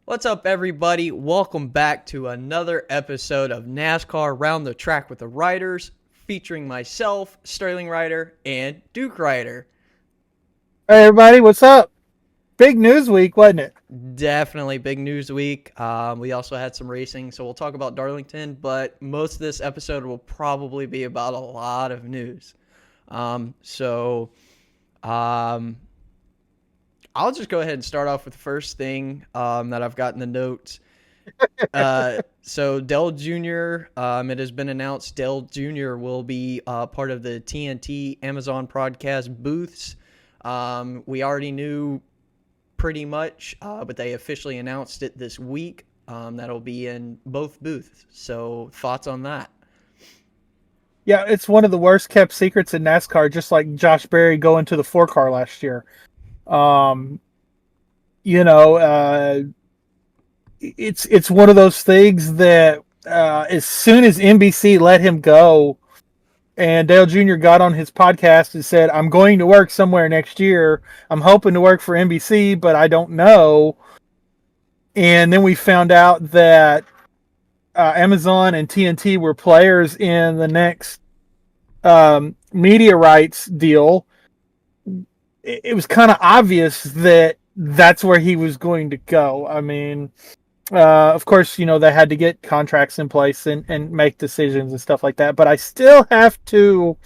What's up, everybody? Welcome back to another episode of NASCAR Round the Track with the Riders, featuring myself, SterlingRider, and Rider. Hey everybody, what's up? Big news week, wasn't it? Definitely big news week. We also had some racing, so we'll talk about Darlington, but most of this episode will probably be about a lot of news. So, um, I'll just go ahead and start off with the first thing that I've got in the notes. So Dell Jr. It has been announced Dell Jr. will be part of the TNT Amazon podcast booths. We already knew pretty much, but they officially announced it this week. That'll be in both booths. So thoughts on that? Yeah, it's one of the worst kept secrets in NASCAR, just like Josh Berry going to the 4 car last year. Um, you know, it's one of those things that as soon as NBC let him go, and Dale Jr. got on his podcast and said, "I'm going to work somewhere next year. I'm hoping to work for NBC, but I don't know." And then we found out that Amazon and TNT were players in the next media rights deal. It was kind of obvious that that's where he was going to go. I mean, of course, they had to get contracts in place and make decisions and stuff like that. But I still got to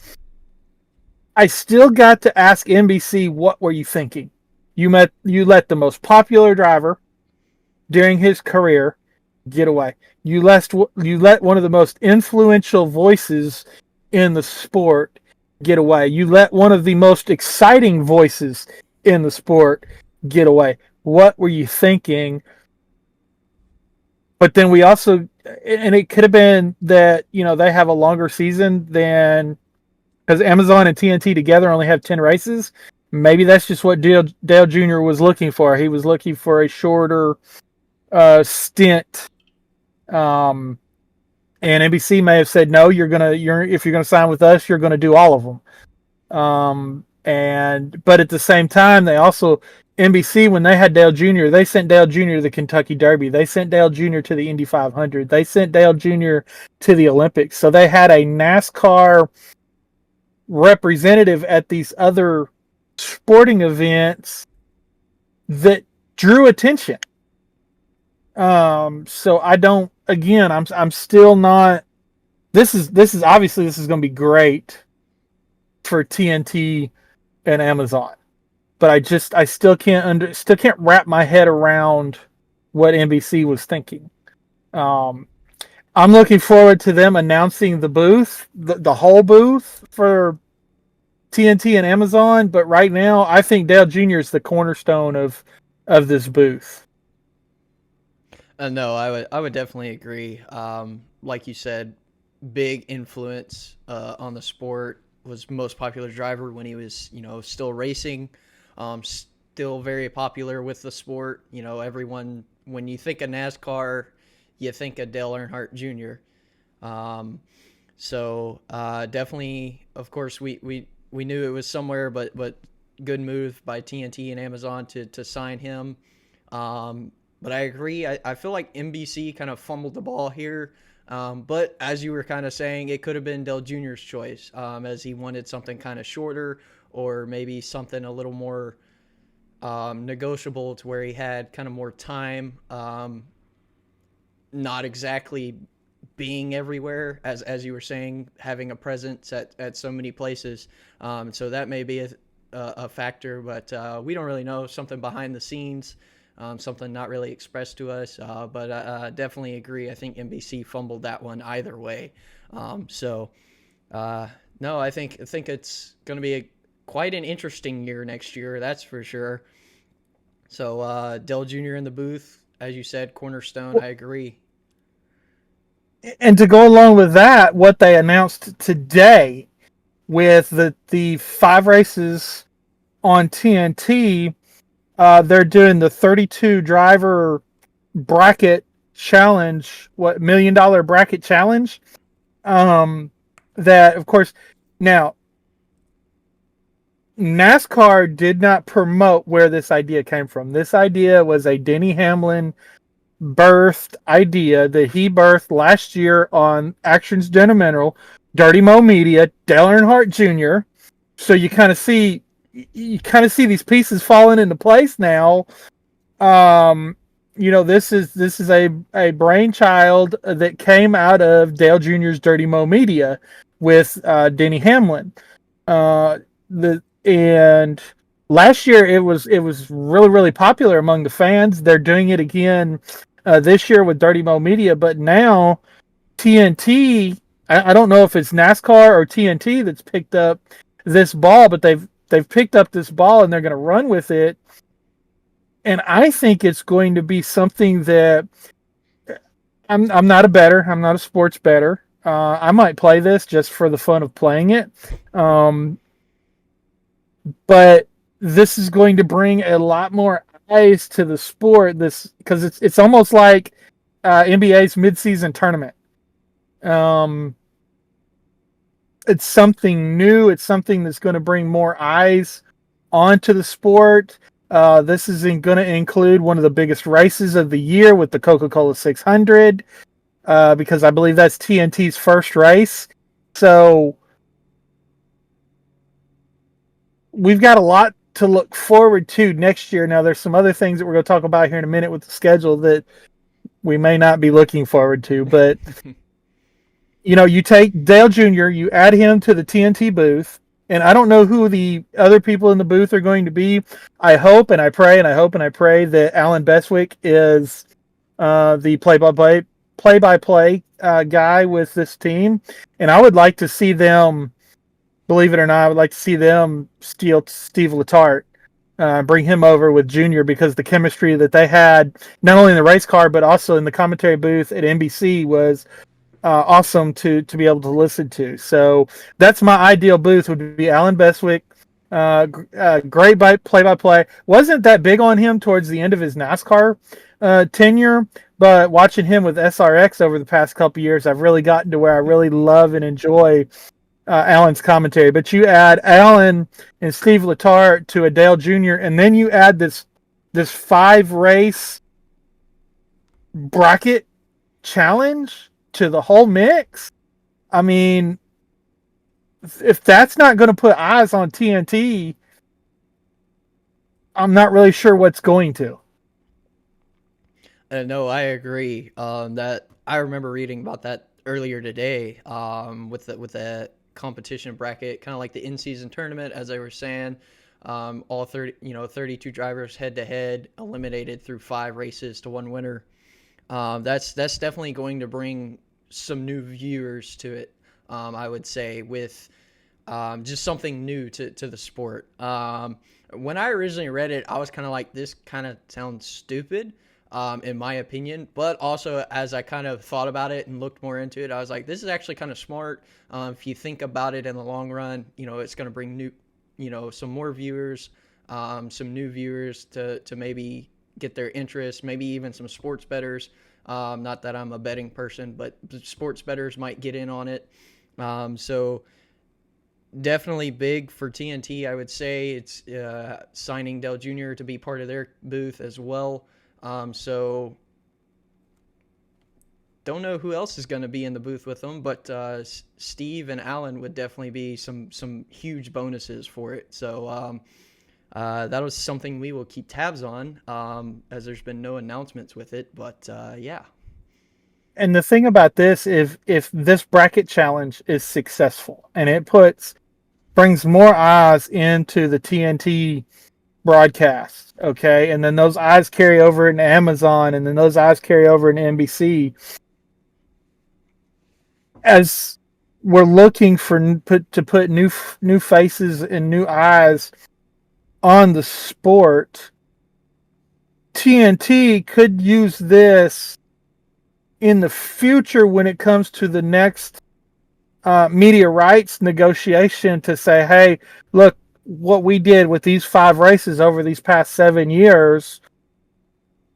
ask NBC, what were you thinking? You let the most popular driver during his career get away. You let one of the most influential voices in the sport get away. You let one of the most exciting voices in the sport get away. What were you thinking? But then we also, and it could have been that, they have a longer season than, because Amazon and TNT together only have 10 races. Maybe that's just what Dale Jr. was looking for. He was looking for a shorter stint. And NBC may have said, no, if you're gonna sign with us, you're gonna do all of them. But at the same time, they also, NBC, when they had Dale Jr., they sent Dale Jr. to the Kentucky Derby. They sent Dale Jr. to the Indy 500. They sent Dale Jr. to the Olympics. So they had a NASCAR representative at these other sporting events that drew attention. So I don't. Again, I'm still not. This is obviously, this is going to be great for TNT and Amazon, but I still can't wrap my head around what NBC was thinking. I'm looking forward to them announcing the whole booth for TNT and Amazon. But right now, I think Dale Jr. is the cornerstone of this booth. No, I would definitely agree. Like you said, big influence on the sport. Was most popular driver when he was, still racing. Still very popular with the sport. Everyone, when you think of NASCAR, you think of Dale Earnhardt Jr. Definitely, of course, we knew it was somewhere, but good move by TNT and Amazon to sign him. But I agree. I feel like NBC kind of fumbled the ball here. But as you were kind of saying, it could have been Dale Jr.'s choice, as he wanted something kind of shorter, or maybe something a little more negotiable, to where he had kind of more time, not exactly being everywhere, as you were saying, having a presence at so many places. So that may be a factor, but we don't really know. Something behind the scenes. Something not really expressed to us, but I definitely agree. I think NBC fumbled that one either way. No, I think it's going to be quite an interesting year next year. That's for sure. So Dell Jr. in the booth, as you said, cornerstone. I agree. And to go along with that, what they announced today with the 5 races on TNT. They're doing the 32 driver bracket challenge, $1 million bracket challenge. That, of course, now NASCAR did not promote where this idea came from. This idea was a Denny Hamlin birthed idea that he birthed last year on Actions Detrimental, Dirty Mo Media, Dale Earnhardt Jr. So you kind of see these pieces falling into place now. This is a brainchild that came out of Dale Jr.'s Dirty Mo Media with Denny Hamlin. And last year it was really, really popular among the fans. They're doing it again this year with Dirty Mo Media, but now TNT. I don't know if it's NASCAR or TNT that's picked up this ball, but they've picked up this ball and they're going to run with it. And I think it's going to be something that I'm not a bettor. I'm not a sports bettor. I might play this just for the fun of playing it. But this is going to bring a lot more eyes to the sport. This because it's almost like NBA's midseason tournament. It's something new. It's something that's going to bring more eyes onto the sport. This is going to include one of the biggest races of the year with the Coca-Cola 600, because I believe that's TNT's first race. So we've got a lot to look forward to next year. Now, there's some other things that we're going to talk about here in a minute with the schedule that we may not be looking forward to, but you take Dale Jr., you add him to the TNT booth, and I don't know who the other people in the booth are going to be. I hope and I pray that Alan Beswick is the play-by-play guy with this team, and I would like to see them. Believe it or not, I would like to see them steal Steve Letarte, bring him over with Junior, because the chemistry that they had, not only in the race car, but also in the commentary booth at NBC, was awesome to be able to listen to. So that's my ideal booth, would be Alan Beswick. Great play-by-play. Wasn't that big on him towards the end of his NASCAR tenure, but watching him with SRX over the past couple years, I've really gotten to where I really love and enjoy Alan's commentary. But you add Alan and Steve Letarte to a Dale Jr., and then you add this 5-race bracket challenge to the whole mix. I mean, if that's not going to put eyes on TNT, I'm not really sure what's going to. No, I agree. That I remember reading about that earlier today. With the competition bracket, kind of like the in-season tournament, as I were saying. All 32 drivers head to head, eliminated through 5 races to 1 winner. That's definitely going to bring some new viewers to it. I would say, with just something new to the sport. When I originally read it, I was kind of like, this kind of sounds stupid, in my opinion. But also, as I kind of thought about it and looked more into it, I was like, this is actually kind of smart. If you think about it in the long run, it's going to bring new, some more viewers, some new viewers to maybe get their interest, maybe even some sports bettors. Not that I'm a betting person, but sports bettors might get in on it. So definitely big for TNT. I would say it's signing Dale Jr. to be part of their booth as well. So don't know who else is going to be in the booth with them, but Steve and Alan would definitely be some huge bonuses for it. So that was something we will keep tabs on, as there's been no announcements with it. But yeah. And the thing about this is, if this bracket challenge is successful and it brings more eyes into the TNT broadcast, okay, and then those eyes carry over into Amazon, and then those eyes carry over into NBC, as we're looking to put new faces and new eyes on the sport, TNT could use this in the future when it comes to the next media rights negotiation, to say, hey, look what we did with these 5 races over these past 7 years.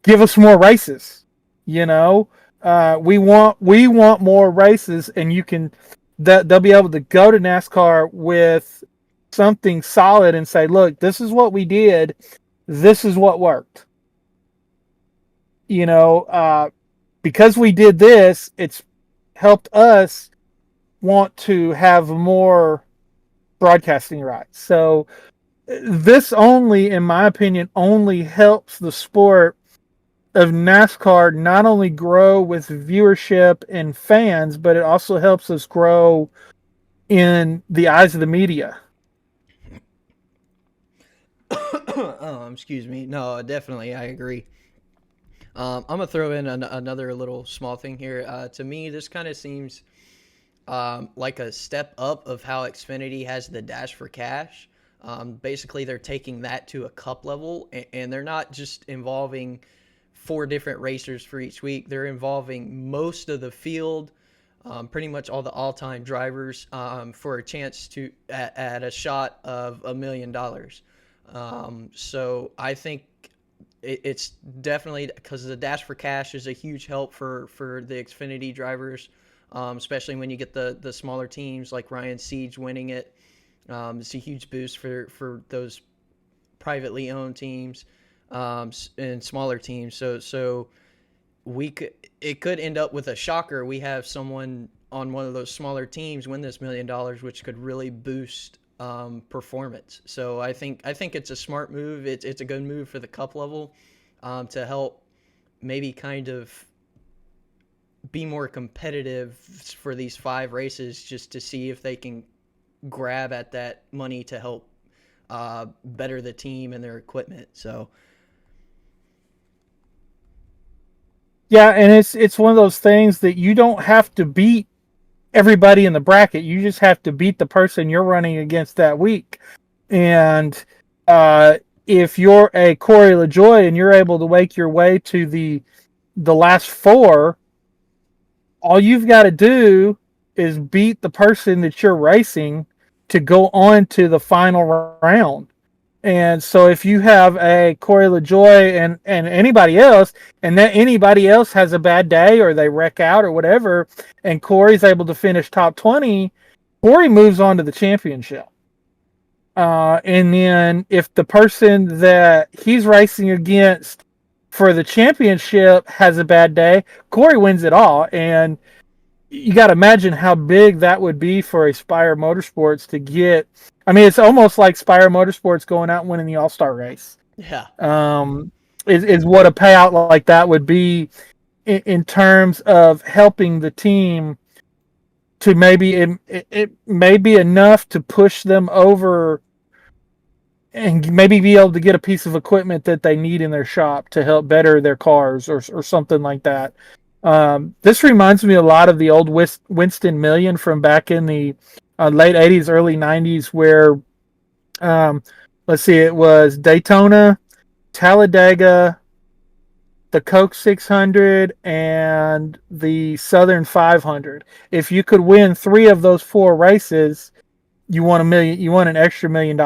Give us more races. We want more races, and they'll be able to go to NASCAR with something solid and say, look, this is what we did. This is what worked. because we did this, it's helped us want to have more broadcasting rights. So this only, in my opinion, only helps the sport of NASCAR not only grow with viewership and fans, but it also helps us grow in the eyes of the media. Oh, excuse me. No, definitely, I agree. I'm gonna throw in another little small thing here. To me, this kind of seems like a step up of how Xfinity has the Dash for Cash. Basically, they're taking that to a cup level, and they're not just involving 4 different racers for each week. They're involving most of the field, pretty much all the all-time drivers, for a chance to at a shot of $1 million. So I think it's definitely, because the Dash for Cash is a huge help for the Xfinity drivers, especially when you get the smaller teams like Ryan Siege winning it. It's a huge boost for those privately owned teams, and smaller teams. So it could end up with a shocker. We have someone on one of those smaller teams win this $1 million, which could really boost performance. So I think it's a smart move. It's a good move for the cup level, to help maybe kind of be more competitive for these 5 races, just to see if they can grab at that money to help better the team and their equipment. So yeah, and it's one of those things that you don't have to beat everybody in the bracket. You just have to beat the person you're running against that week. And if you're a Corey LaJoie and you're able to make your way to the last 4, all you've got to do is beat the person that you're racing to go on to the final round. And so if you have a Corey LaJoie and anybody else, and that anybody else has a bad day or they wreck out or whatever, and Corey's able to finish top 20, Corey moves on to the championship. And then if the person that he's racing against for the championship has a bad day, Corey wins it all. And you got to imagine how big that would be for a Spire Motorsports to get. I mean, it's almost like Spire Motorsports going out and winning the All-Star race. yeah, Is what a payout like that would be in terms of helping the team to maybe it may be enough to push them over and maybe be able to get a piece of equipment that they need in their shop to help better their cars or something like that. This reminds me a lot of the old Winston Million from back in the late 80s, early 90s, where, let's see, it was Daytona, Talladega, the Coke 600, and the Southern 500. If you could win 3 of those 4 races, you won $1 million. You won an extra $1 million.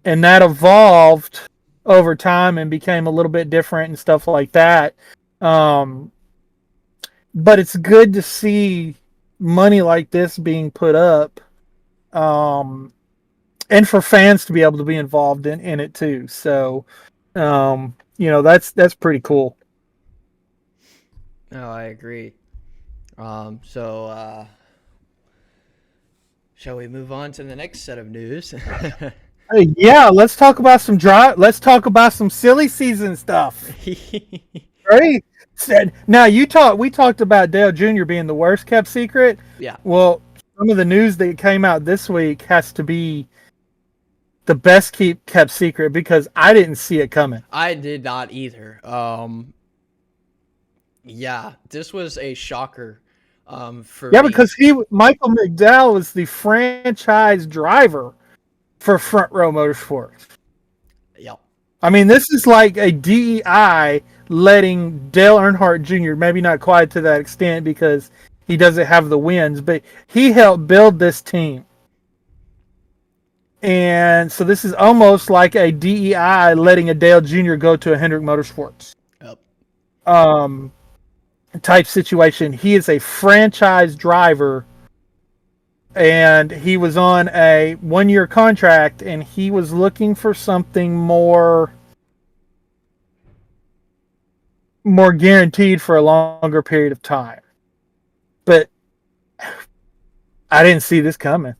And that evolved over time and became a little bit different and stuff like that. But it's good to see money like this being put up, and for fans to be able to be involved in it too. So, that's pretty cool. no, I agree. So shall we move on to the next set of news? Yeah, let's talk about some Let's talk about some silly season stuff. Right? Now we talked about Dale Jr. being the worst kept secret. Yeah. Well, some of the news that came out this week has to be the best kept secret, because I didn't see it coming. I did not either. Yeah, this was a shocker. For me. Because Michael McDowell is the franchise driver for Front Row Motorsports. Yep. I mean, this is like a DEI letting Dale Earnhardt Jr., maybe not quite to that extent because he doesn't have the wins, but he helped build this team. And so this is almost like a DEI letting a Dale Jr. go to a Hendrick Motorsports. Yep. Type situation. He is a franchise driver, and he was on a 1-year contract, and he was looking for something more more guaranteed for a longer period of time. But I didn't see this coming.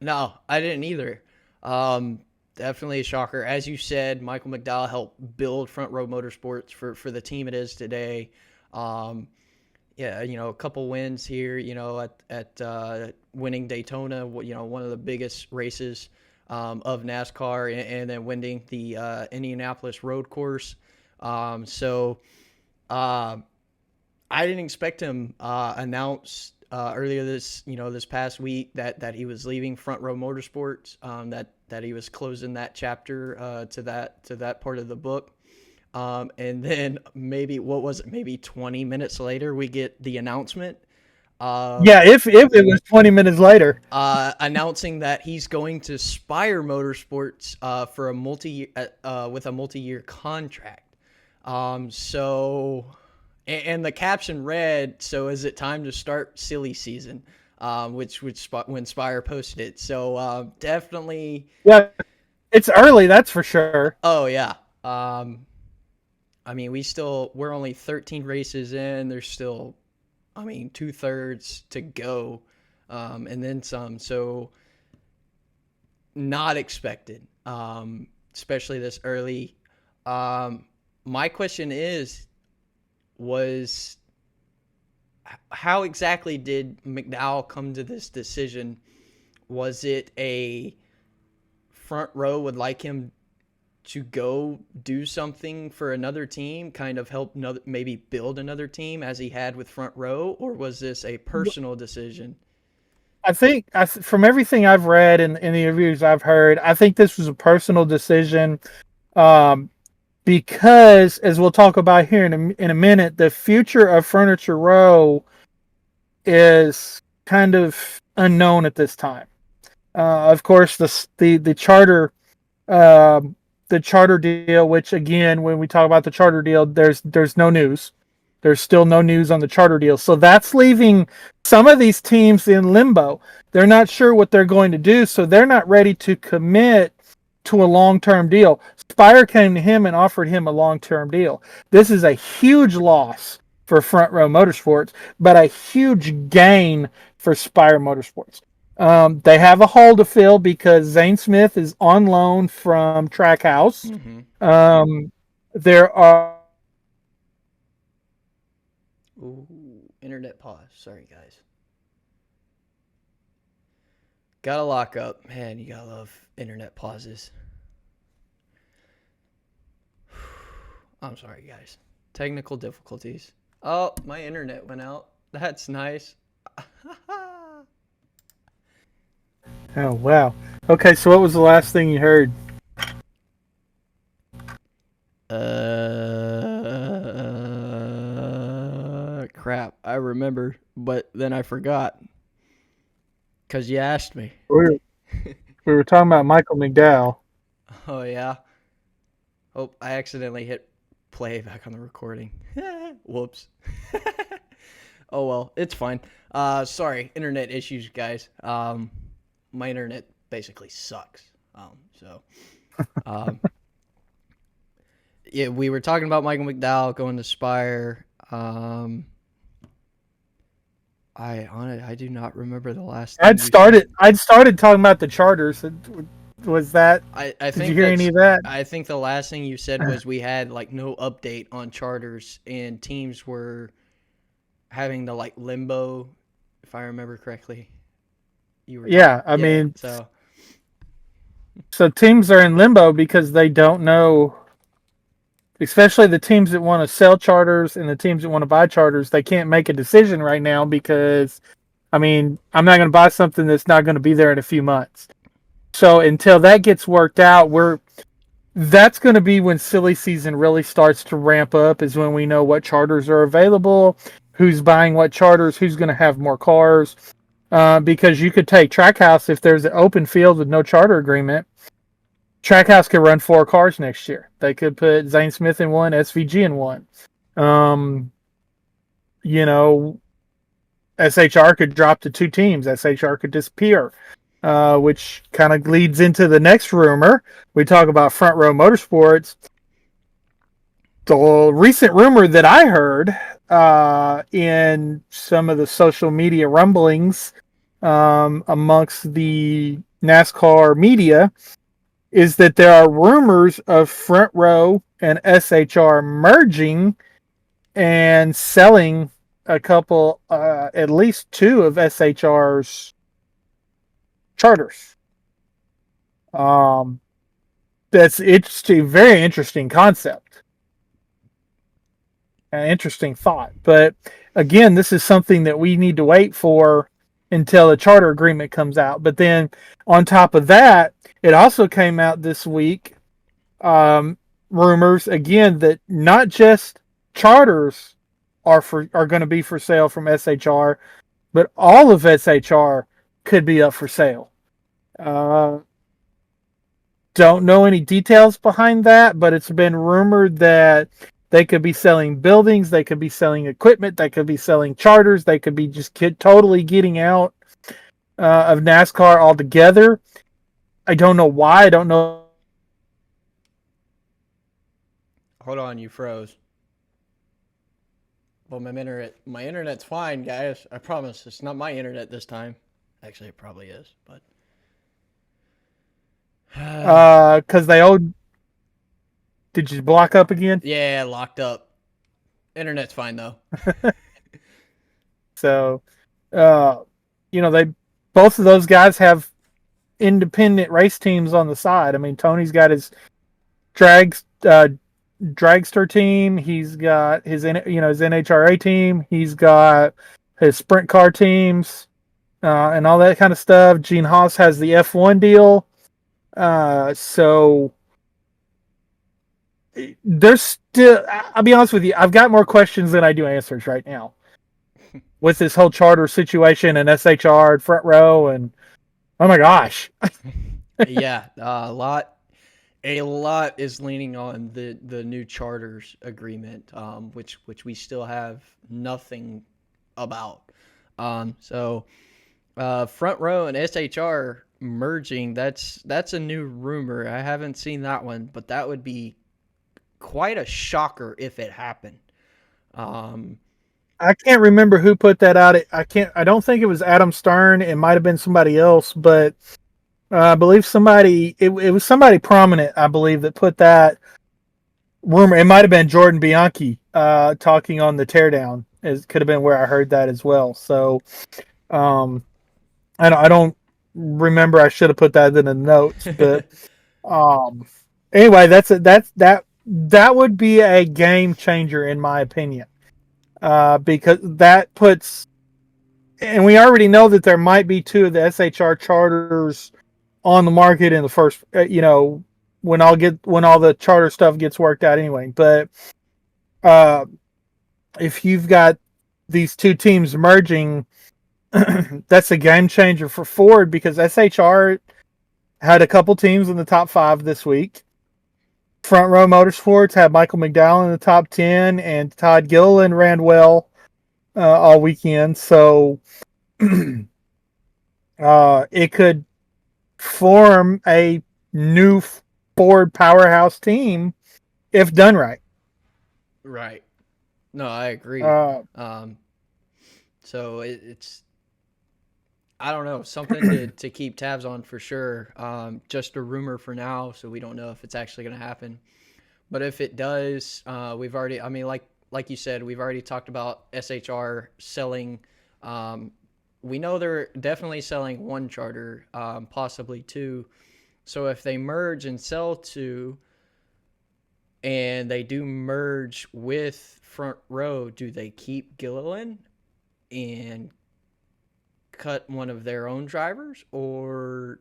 No, I didn't either. Definitely a shocker. As you said, Michael McDowell helped build Front Row Motorsports for the team it is today. Um, yeah, a couple wins here, at winning Daytona, one of the biggest races of NASCAR, and then winning the Indianapolis road course. So I didn't expect him announce earlier this past week that he was leaving Front Row Motorsports, that he was closing that chapter to that part of the book. And then maybe 20 minutes later, we get the announcement. Yeah, if it was 20 minutes later. Announcing that he's going to Spire Motorsports for with a multi-year contract. So, and the caption read, "So is it time to start silly season?" Which when Spire posted it. So definitely. Yeah, it's early, that's for sure. Oh yeah. I mean, we're only 13 races in. There's still, 2/3 to go, and then some. So not expected, especially this early. My question was how exactly did McDowell come to this decision? Was it a Front Row would like him to go do something for another team, kind of help maybe build another team as he had with Front Row, or was this a personal decision? I think from everything I've read and the interviews I've heard, I think this was a personal decision, because, as we'll talk about here in a minute, the future of Furniture Row is kind of unknown at this time. Of course, the charter. The charter deal, which again, when we talk about the charter deal, there's no news. There's still no news on the charter deal. So that's leaving some of these teams in limbo. They're not sure what they're going to do, so they're not ready to commit to a long-term deal. Spire came to him and offered him a long-term deal. This is a huge loss for Front Row Motorsports, but a huge gain for Spire Motorsports. They have a hole to fill because Zane Smith is on loan from Trackhouse. Mm-hmm. There are... Ooh, internet pause. Sorry, guys. Gotta lock up. Man, you gotta love internet pauses. I'm sorry, guys. Technical difficulties. Oh, my internet went out. That's nice. Oh, wow. Okay, so what was the last thing you heard? Crap. I remember, but then I forgot. Because you asked me. We were talking about Michael McDowell. Oh, yeah? Oh, I accidentally hit play back on the recording. Whoops. Oh, well, it's fine. Sorry, internet issues, guys. My internet basically sucks. Yeah, we were talking about Michael McDowell going to Spire. I do not remember the last thing I'd started talking about the charters. Was that? I did think you hear any of that? I think the last thing you said was we had no update on charters and teams were having the limbo, if I remember correctly. I mean, so teams are in limbo because they don't know, especially the teams that want to sell charters and the teams that want to buy charters. They can't make a decision right now because, I'm not going to buy something that's not going to be there in a few months. So until that gets worked out, that's going to be when silly season really starts to ramp up, is when we know what charters are available, who's buying what charters, who's going to have more cars. Because you could take Trackhouse, if there's an open field with no charter agreement, Trackhouse could run 4 cars next year. They could put Zane Smith in one, SVG in one. SHR could drop to 2 teams. SHR could disappear, which kind of leads into the next rumor. We talk about Front Row Motorsports. the recent rumor that I heard in some of the social media rumblings amongst the NASCAR media is that there are rumors of Front Row and SHR merging and selling a couple, at least two of SHR's charters. That's interesting, very interesting concept. An interesting thought. But again, this is something that we need to wait for until a charter agreement comes out. But then on top of that, it also came out this week, rumors again that not just charters are going to be for sale from SHR, but all of SHR could be up for sale. Don't know any details behind that, but it's been rumored that they could be selling buildings, they could be selling equipment, they could be selling charters, they could be just totally getting out of NASCAR altogether. I don't know why. I don't know. Hold on, you froze. Well, my internet's fine, guys. I promise. It's not my internet this time. Actually, it probably is, but because they owed. Did you block up again? Yeah, locked up. Internet's fine though. So, they both of those guys have independent race teams on the side. I mean, Tony's got his dragster team. He's got his NHRA team. He's got his sprint car teams and all that kind of stuff. Gene Haas has the F1 deal. So there's still, I'll be honest with you, I've got more questions than I do answers right now with this whole charter situation and SHR and Front Row and oh my gosh. Yeah, a lot is leaning on the new charters agreement, which we still have nothing about. So Front Row and SHR merging, that's a new rumor. I haven't seen that one, but that would be quite a shocker if it happened. I can't remember who put that out. I don't think it was Adam Stern. It might have been somebody else, but I believe it was somebody prominent, I believe, that put that rumor. It might have been Jordan Bianchi talking on the Teardown. It could have been where I heard that as well. So I don't remember. I should have put that in the notes, but anyway, that would be a game changer in my opinion, because that puts, and we already know that there might be two of the SHR charters on the market in the first, when all the charter stuff gets worked out anyway. But if you've got these two teams merging, that's a game changer for Ford, because SHR had a couple teams in the top 5 this week. Front Row Motorsports had Michael McDowell in the top 10, and Todd Gilliland ran well all weekend. So it could form a new Ford powerhouse team if done right. Right. No, I agree. So it's, I don't know, something to keep tabs on for sure. Just a rumor for now, so we don't know if it's actually going to happen. But if it does, we've already, like you said, we've already talked about SHR selling. We know they're definitely selling one charter, possibly two. So if they merge and sell two, and they do merge with Front Row, do they keep Gilliland and cut one of their own drivers, or?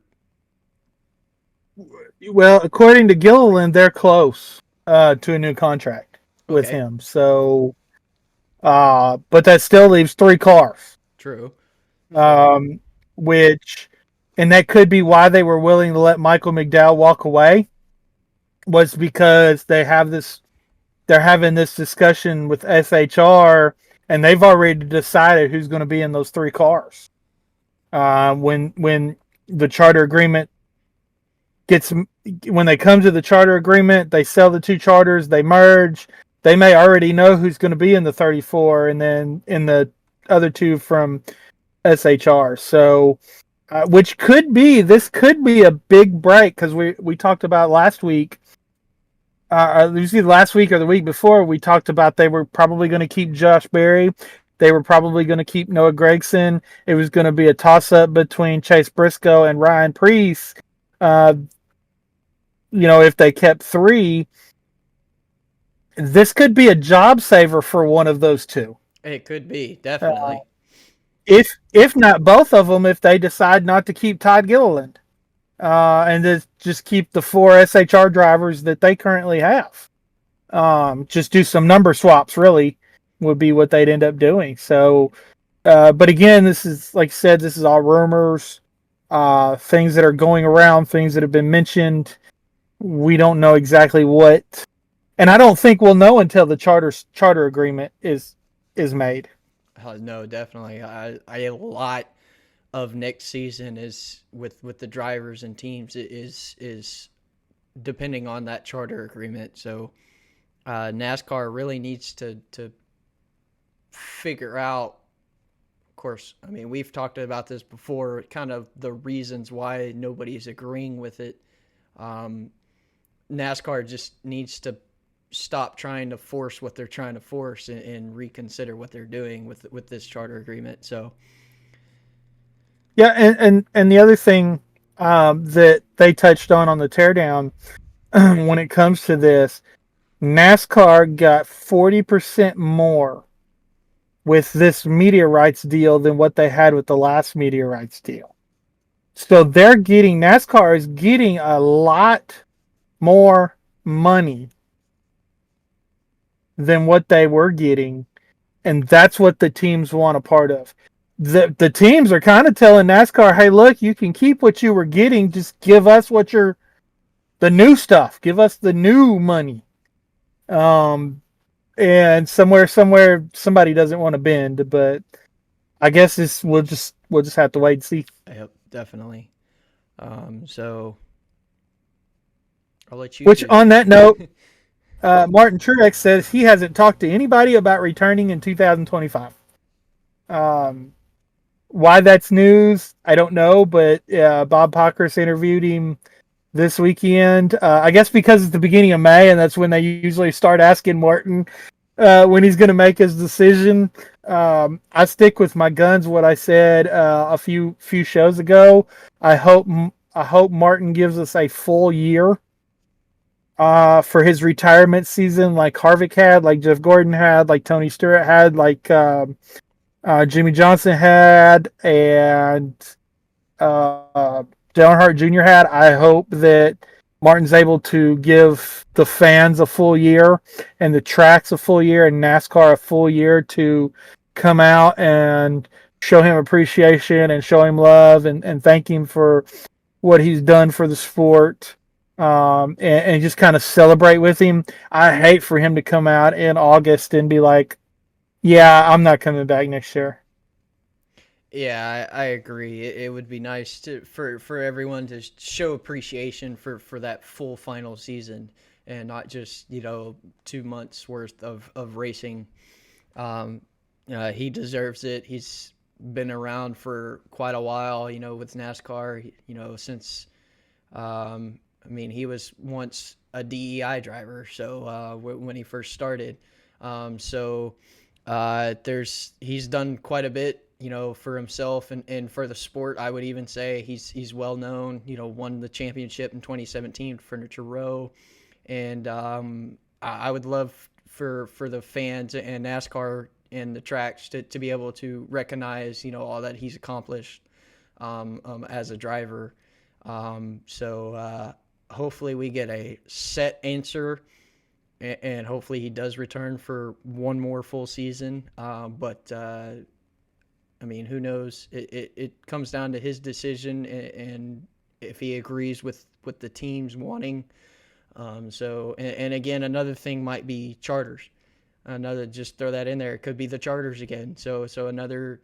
Well, according to Gilliland, they're close to a new contract with him. So, but that still leaves 3 cars. True. And that could be why they were willing to let Michael McDowell walk away, was because they're having this discussion with SHR, and they've already decided who's going to be in those 3 cars. When the charter agreement when they come to the charter agreement, they sell the 2 charters, they merge, they may already know who's going to be in the 34, and then in the other two from SHR. So, this could be a big break, because we talked about last week. Usually last week or the week before, we talked about they were probably going to keep Josh Berry. They were probably going to keep Noah Gragson. It was going to be a toss-up between Chase Briscoe and Ryan Preece. If they kept 3, this could be a job saver for one of those two. It could be, Uh, definitely. if not both of them, if they decide not to keep Todd Gilliland, and just keep the 4 SHR drivers that they currently have. Just do some number swaps, really, would be what they'd end up doing. So, but again, this is, like I said, this is all rumors, things that are going around, things that have been mentioned. We don't know exactly what, and I don't think we'll know until the charter agreement is made. No, definitely. A lot of next season is with the drivers and teams is depending on that charter agreement. So NASCAR really needs to figure out. Of course, I mean, we've talked about this before. Kind of the reasons why nobody's agreeing with it. NASCAR just needs to stop trying to force what they're trying to force, and reconsider what they're doing with this charter agreement. So, yeah, and the other thing that they touched on the teardown, when it comes to this, NASCAR got 40% more with this media rights deal than what they had with the last media rights deal. So NASCAR is getting a lot more money than what they were getting, and that's what the teams want a part of. The teams are kind of telling NASCAR, hey, look, you can keep what you were getting, just give us the new stuff, give us the new money. And somewhere somebody doesn't want to bend, but I guess we'll just have to wait and see. yep, definitely. So I'll let you. Which, on that note, Martin Truex says he hasn't talked to anybody about returning in 2025. Why that's news, I don't know, but Bob Pockrass interviewed him this weekend. I guess because it's the beginning of May, and that's when they usually start asking Martin when he's going to make his decision. I stick with my guns. What I said a few shows ago. I hope Martin gives us a full year for his retirement season, like Harvick had, like Jeff Gordon had, like Tony Stewart had, like Jimmy Johnson had, and Dale Earnhardt Jr. had. I hope that Martin's able to give the fans a full year, and the tracks a full year, and NASCAR a full year to come out and show him appreciation and show him love, and thank him for what he's done for the sport, and just kind of celebrate with him. I hate for him to come out in August and be like, yeah, I'm not coming back next year. Yeah, I agree. It would be nice for everyone to show appreciation for that full final season, and not just 2 months worth of racing. He deserves it. He's been around for quite a while, with NASCAR. Since I mean, he was once a DEI driver, so when he first started, he's done quite a bit, for himself and for the sport. I would even say he's well known. Won the championship in 2017 for Furniture Row, and I would love for the fans and NASCAR and the tracks to be able to recognize all that he's accomplished as a driver. So hopefully we get a set answer, and hopefully he does return for one more full season. But I mean, who knows? It comes down to his decision, and if he agrees with the team's wanting. And again, another thing might be charters. Just throw that in there. It could be the charters again. So another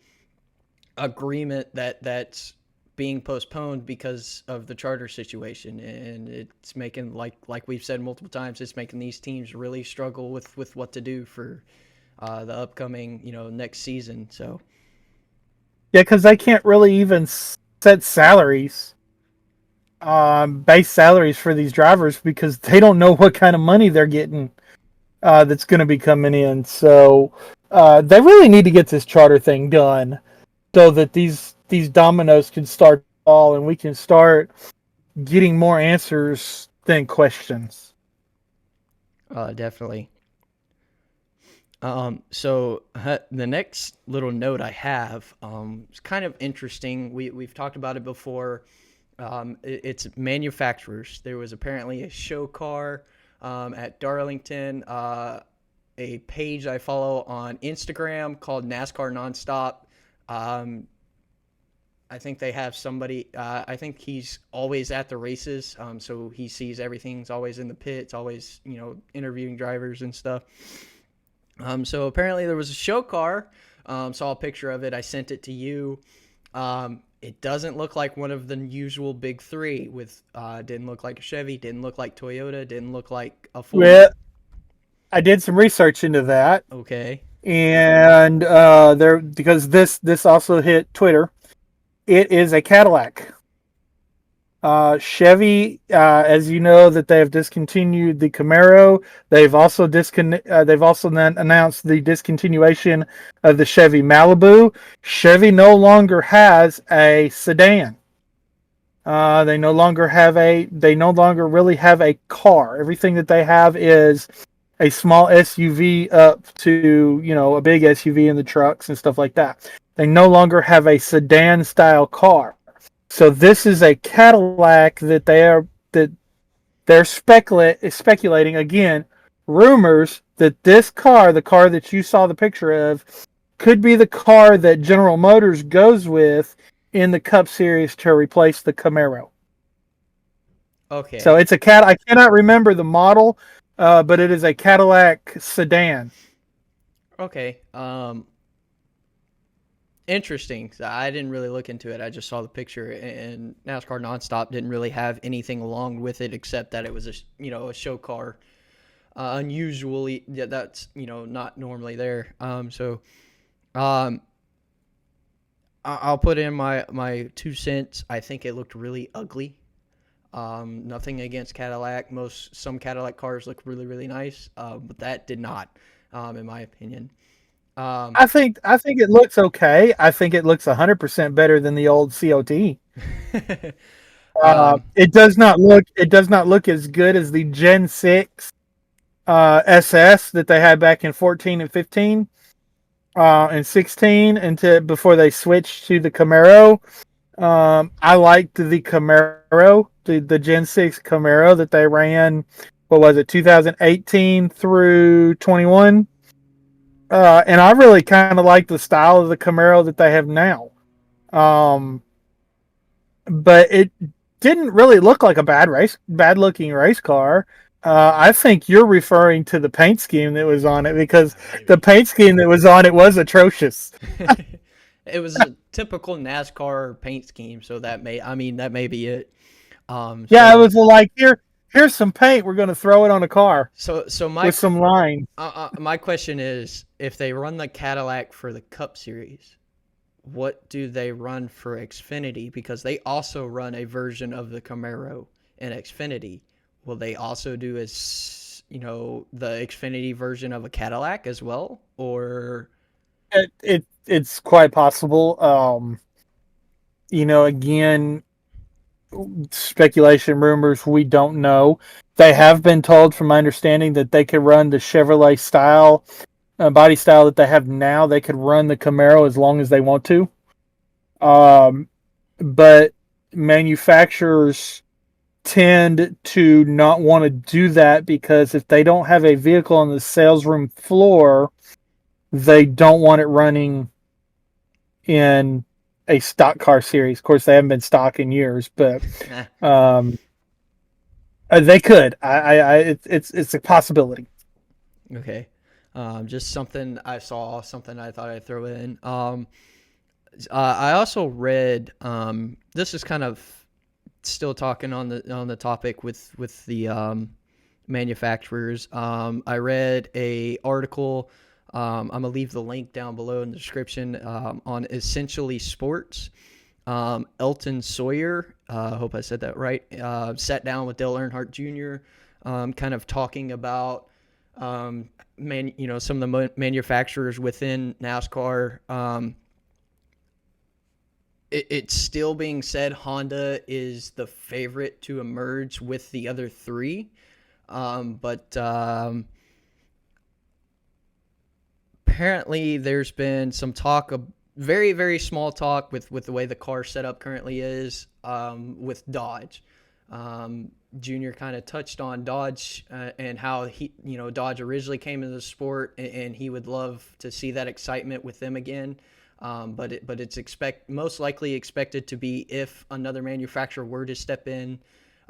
agreement that's being postponed because of the charter situation, and it's making, like we've said multiple times, it's making these teams really struggle with what to do for the upcoming next season. So Yeah, because they can't really even set salaries, base salaries for these drivers because they don't know what kind of money they're getting that's going to be coming in. So they really need to get this charter thing done so that these dominoes can start to fall and we can start getting more answers than questions. definitely. So the next little note I have is kind of interesting. We've talked about it before. It's manufacturers. There was apparently a show car at Darlington. A page I follow on Instagram called NASCAR Nonstop. I think they have somebody. I think he's always at the races, so he sees everything's always in the pits, always interviewing drivers and stuff. So apparently there was a show car. Saw a picture of it. I sent it to you. It doesn't look like one of the usual big three. Didn't look like a Chevy. Didn't look like Toyota. Didn't look like a Ford. Well, I did some research into that, Okay. and there because this also hit Twitter. It is a Cadillac. Chevy, as you know, that they have discontinued the Camaro. They've also then announced the discontinuation of the Chevy Malibu. Chevy no longer has a sedan. They no longer really have a car. Everything that they have is a small SUV up to a big SUV in the trucks and stuff like that. They no longer have a sedan style car. So this is a Cadillac that they're speculating again, rumors that this car, the car that you saw the picture of, could be the car that General Motors goes with in the Cup Series to replace the Camaro. Okay. So it's I cannot remember the model, but it is a Cadillac sedan. Okay. Interesting. I didn't really look into it. I just saw the picture, and NASCAR Nonstop didn't really have anything along with it except that it was a show car. Unusually, yeah, that's not normally there. I'll put in my 2 cents. I think it looked really ugly. Nothing against Cadillac. Some Cadillac cars look really, really nice, but that did not, in my opinion. I think it looks okay. I think it looks 100% better than the old COT. It does not look as good as the Gen 6 SS that they had back in 14 and 15 and 16 before they switched to the Camaro. I liked the Camaro, the Gen 6 Camaro that they ran, what was it, 2018 through 21? And I really kind of like the style of the Camaro that they have now. But it didn't really look like a bad looking race car. I think you're referring to the paint scheme that was on it because the paint scheme that was on it was atrocious. It was a typical NASCAR paint scheme, so that may be it. It was like here's some paint. We're going to throw it on a car. So with some lines. My question is, if they run the Cadillac for the Cup Series, what do they run for Xfinity? Because they also run a version of the Camaro in Xfinity. Will they also do the Xfinity version of a Cadillac as well, or? It's quite possible. Again, speculation, rumors, we don't know. They have been told, from my understanding, that they could run the Chevrolet style, body style that they have now. They could run the Camaro as long as they want to. But manufacturers tend to not want to do that because if they don't have a vehicle on the sales room floor, they don't want it running in a stock car series. Of course, they haven't been stock in years, but they could. It's a possibility. Okay, just something I saw, something I thought I'd throw in. I also read. This is kind of still talking on the topic with the manufacturers. I read a article. I'm gonna leave the link down below in the description on Essentially Sports. Elton Sawyer, I hope I said that right, sat down with Dale Earnhardt Jr., kind of talking about some of the manufacturers within NASCAR. It's still being said Honda is the favorite to emerge with the other three, but apparently there's been some talk of very, very small talk with the way the car setup currently is with Dodge. Junior kind of touched on Dodge and how Dodge originally came into the sport, and he would love to see that excitement with them again. But it's most likely expected to be if another manufacturer were to step in.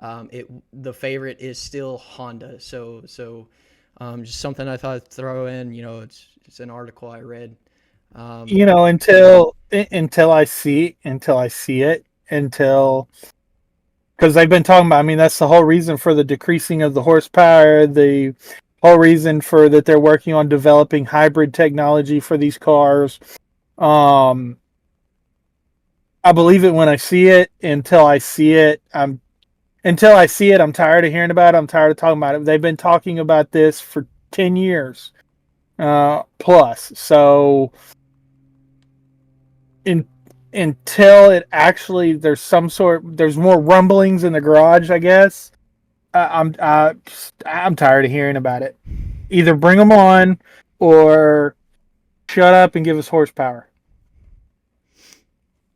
The favorite is still Honda. So just something I thought I'd throw in. It's an article I read. Until I see it, because they've been talking about. I mean, that's the whole reason for the decreasing of the horsepower. The whole reason for that they're working on developing hybrid technology for these cars. I believe it when I see it. Until I see it, I'm tired of hearing about it. I'm tired of talking about it. They've been talking about this for 10 years plus. So until it actually there's more rumblings in the garage, I guess. I'm tired of hearing about it. Either bring them on or shut up and give us horsepower.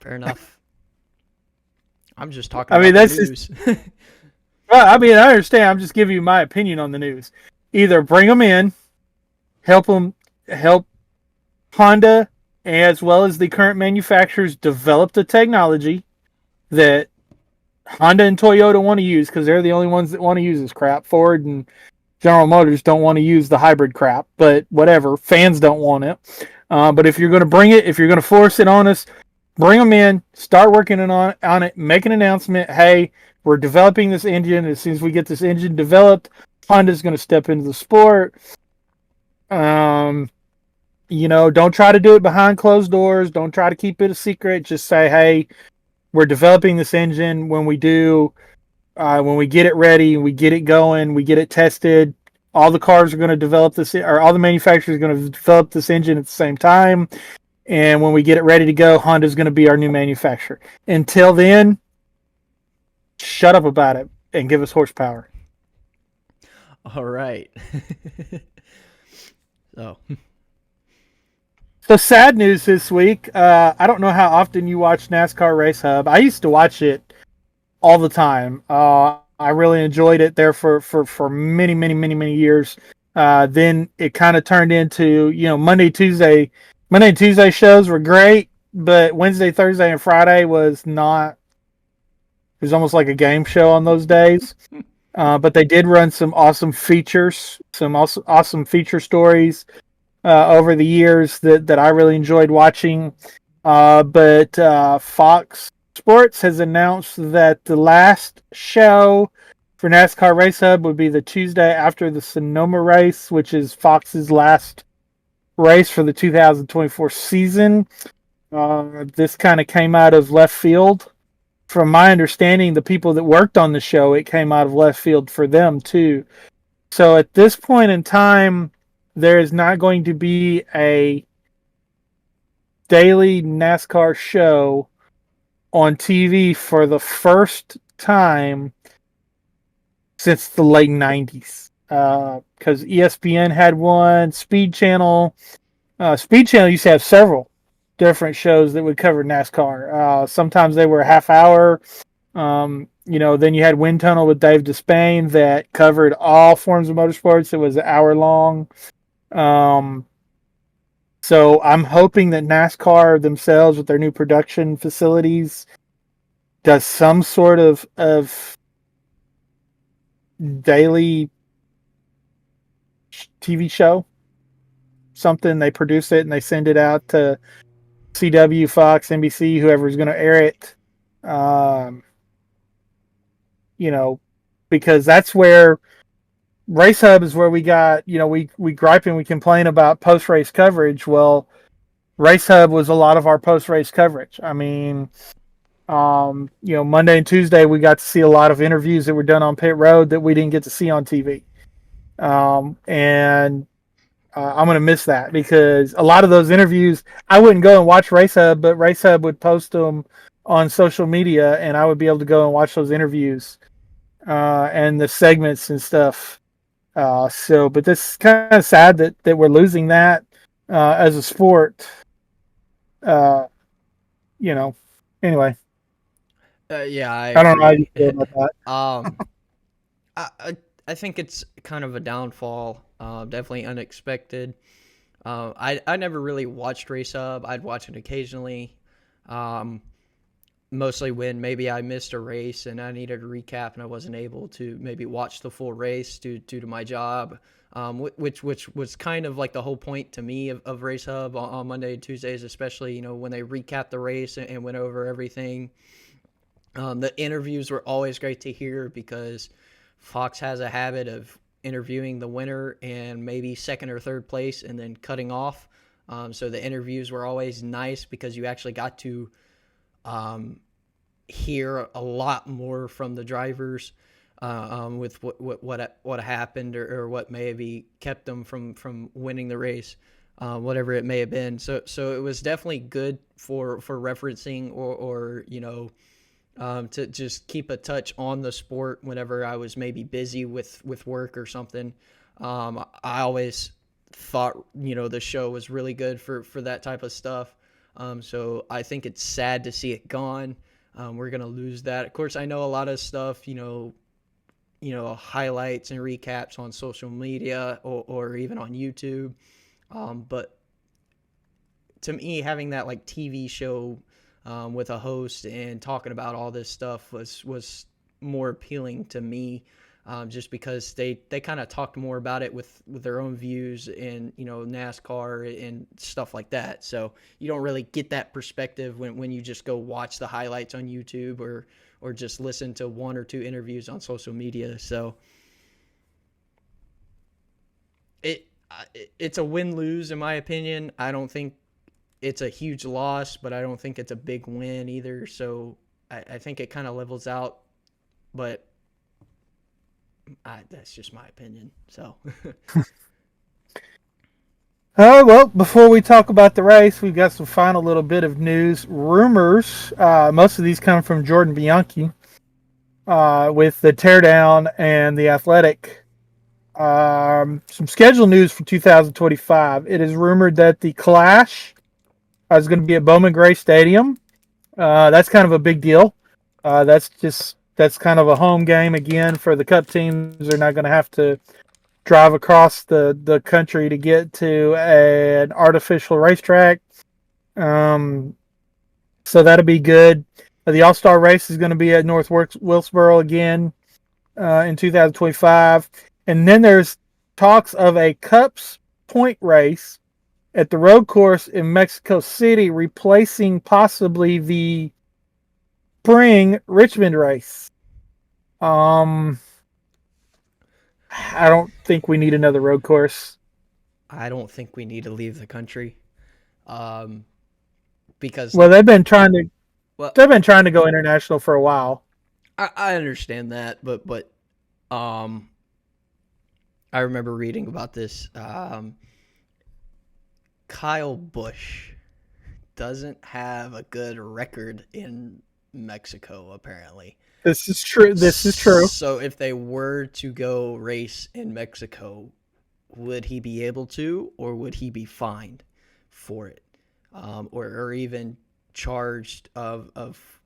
Fair enough. I'm just talking about the news. Well, I mean, I understand. I'm just giving you my opinion on the news. Either bring them in, help Honda as well as the current manufacturers develop the technology that Honda and Toyota want to use, because they're the only ones that want to use this crap. Ford and General Motors don't want to use the hybrid crap, but whatever. Fans don't want it. But if you're going to bring it, if you're going to force it on us, bring them in, start working on it, make an announcement. Hey, we're developing this engine. As soon as we get this engine developed, Honda's going to step into the sport. Don't try to do it behind closed doors. Don't try to keep it a secret. Just say, hey, we're developing this engine. When we do, when we get it ready, we get it going, we get it tested, all the cars are going to develop this, or all the manufacturers are going to develop this engine at the same time. And when we get it ready to go, Honda's going to be our new manufacturer. Until then, shut up about it and give us horsepower. All right. So sad news this week. I don't know how often you watch NASCAR Race Hub. I used to watch it all the time. I really enjoyed it there for many, many, many, many years. Then it kind of turned into, Monday and Tuesday shows were great, but Wednesday, Thursday, and Friday was not. It was almost like a game show on those days. But they did run some awesome features, some awesome feature stories over the years that I really enjoyed watching. But Fox Sports has announced that the last show for NASCAR Race Hub would be the Tuesday after the Sonoma race, which is Fox's last race for the 2024 season. This kind of came out of left field. From my understanding, the people that worked on the show, it came out of left field for them too. So at this point in time, there is not going to be a daily NASCAR show on TV for the first time since the late 90s. Because ESPN had one, Speed Channel. Speed Channel used to have several different shows that would cover NASCAR. Sometimes they were a half hour. Then you had Wind Tunnel with Dave Despain that covered all forms of motorsports. It was an hour long. So I'm hoping that NASCAR themselves, with their new production facilities, does some sort of daily TV show. Something, they produce it and they send it out to CW, Fox, NBC, whoever's going to air it. Um, you know, because that's where Race Hub is where we got, we gripe and we complain about post race coverage. Well, Race Hub was a lot of our post race coverage. I mean, Monday and Tuesday we got to see a lot of interviews that were done on pit road that we didn't get to see on TV. And I'm going to miss that because a lot of those interviews, I wouldn't go and watch Race Hub, but Race Hub would post them on social media and I would be able to go and watch those interviews and the segments and stuff. But this is kind of sad that we're losing that as a sport. Anyway. Yeah, I don't know how you agree. feel about that. I think it's kind of a downfall. Definitely unexpected. I never really watched Race Hub. I'd watch it occasionally. Mostly when maybe I missed a race and I needed a recap and I wasn't able to maybe watch the full race due to my job, which was kind of like the whole point to me of Race Hub on Monday and Tuesdays, especially, when they recapped the race and went over everything. The interviews were always great to hear because Fox has a habit of interviewing the winner and maybe second or third place and then cutting off. So the interviews were always nice because you actually got to hear a lot more from the drivers with what happened or what maybe kept them from winning the race, whatever it may have been. So it was definitely good for referencing or to just keep a touch on the sport whenever I was maybe busy with work or something. I always thought, the show was really good for that type of stuff. So I think it's sad to see it gone. We're going to lose that. Of course, I know a lot of stuff, highlights and recaps on social media or even on YouTube. But to me, having that like TV show with a host and talking about all this stuff was more appealing to me, just because they kind of talked more about it with their own views and NASCAR and stuff like that. So you don't really get that perspective when you just go watch the highlights on YouTube or just listen to one or two interviews on social media. So it's a win-lose in my opinion. I don't think it's a huge loss, but I don't think it's a big win either. So I think it kind of levels out, but that's just my opinion. So. Well, before we talk about the race, we've got some final little bit of news. Rumors, most of these come from Jordan Bianchi with the Teardown and the Athletic. Some schedule news for 2025. It is rumored that the Clash is going to be at Bowman Gray Stadium. That's kind of a big deal. That's kind of a home game again for the Cup teams. They're not going to have to drive across the country to get to an artificial racetrack. So that'll be good. The All-Star race is going to be at North Wilkesboro again in 2025. And then there's talks of a Cups point race at the road course in Mexico City, replacing possibly the spring Richmond race. I don't think we need another road course. I don't think we need to leave the country, because they've been trying to go international for a while. I understand that, but I remember reading about this. Kyle Busch doesn't have a good record in Mexico, apparently. This is true. So if they were to go race in Mexico, would he be able to, or would he be fined for it, or even charged of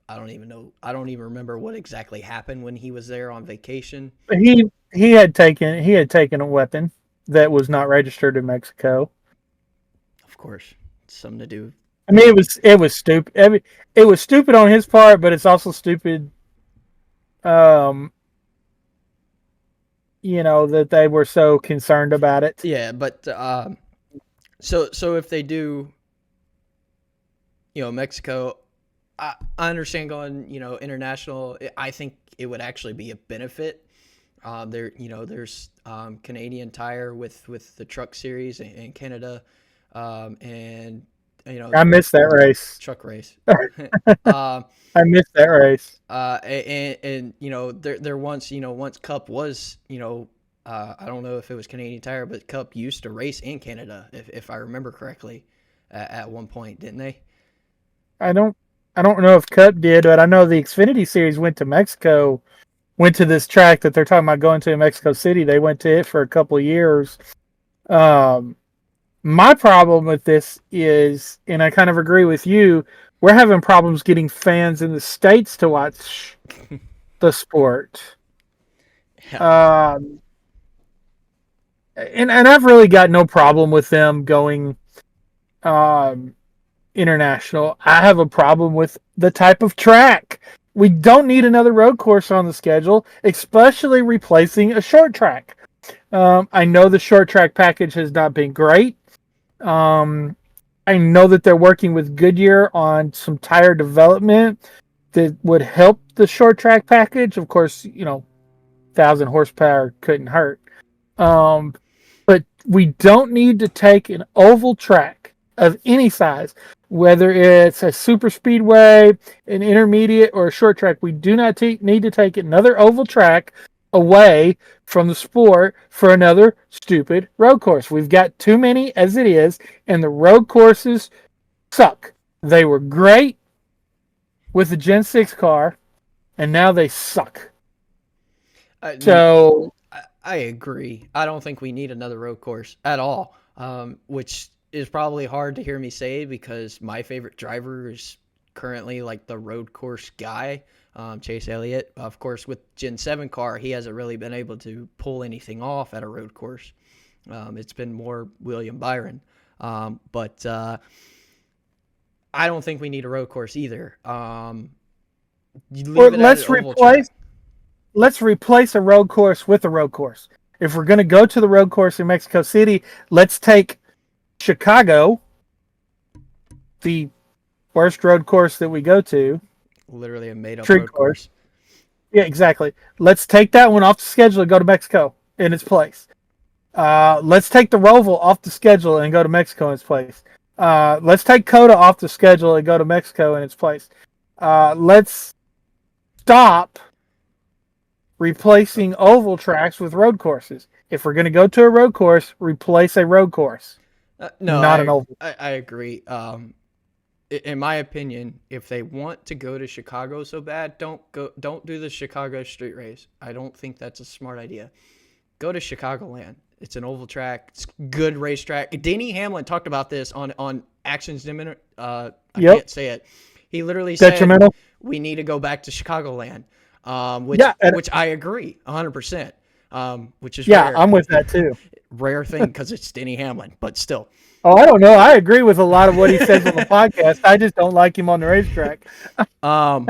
I don't even know. I don't even remember what exactly happened when he was there on vacation. He had taken a weapon that was not registered in Mexico. Of course, it's something to do. I mean, it was stupid. It was stupid on his part, but it's also stupid. That they were so concerned about it. Yeah, but so if they do Mexico. I understand going, international. I think it would actually be a benefit. There's Canadian Tire with the Truck Series in Canada, and I missed that race. truck race. I missed that race. And there once Cup was, I don't know if it was Canadian Tire, but Cup used to race in Canada, if I remember correctly, at one point, didn't they? I don't know if Cup did, but I know the Xfinity Series went to Mexico, went to this track that they're talking about going to in Mexico City. They went to it for a couple of years. My problem with this is, and I kind of agree with you, we're having problems getting fans in the States to watch the sport. And I've really got no problem with them going international. I have a problem with the type of track. We don't need another road course on the schedule, especially replacing a short track. I know the short track package has not been great. I know that they're working with Goodyear on some tire development that would help the short track package. Of course, 1,000 horsepower couldn't hurt. But we don't need to take an oval track of any size, whether it's a super speedway, an intermediate, or a short track. We do not need to take another oval track away from the sport for another stupid road course. We've got too many as it is, and the road courses suck. They were great with the Gen 6 car, and now they suck. I agree. I don't think we need another road course at all, which is probably hard to hear me say because my favorite driver is currently like the road course guy. Chase Elliott, of course, with Gen 7 car, he hasn't really been able to pull anything off at a road course. It's been more William Byron. But I don't think we need a road course either. Let's replace a road course with a road course. If we're going to go to the road course in Mexico City, let's take Chicago, the worst road course that we go to. Literally a made-up road course. Yeah, exactly. Let's take that one off the schedule and go to Mexico in its place. Let's take the Roval off the schedule and go to Mexico in its place. Let's take Coda off the schedule and go to Mexico in its place. Let's stop replacing oval tracks with road courses. If we're going to go to a road course, replace a road course. Not an oval. I agree. In my opinion, if they want to go to Chicago so bad, don't do the Chicago street race. I don't think that's a smart idea. Go to Chicagoland. It's an oval track. It's a good racetrack. Denny Hamlin talked about this on Actions Detrimental. I can't say it. He literally said we need to go back to Chicagoland, which I agree 100%. Which is rare. I'm with that too. Rare thing because it's Denny Hamlin, but still. Oh, I don't know. I agree with a lot of what he says on the podcast. I just don't like him on the racetrack. I'll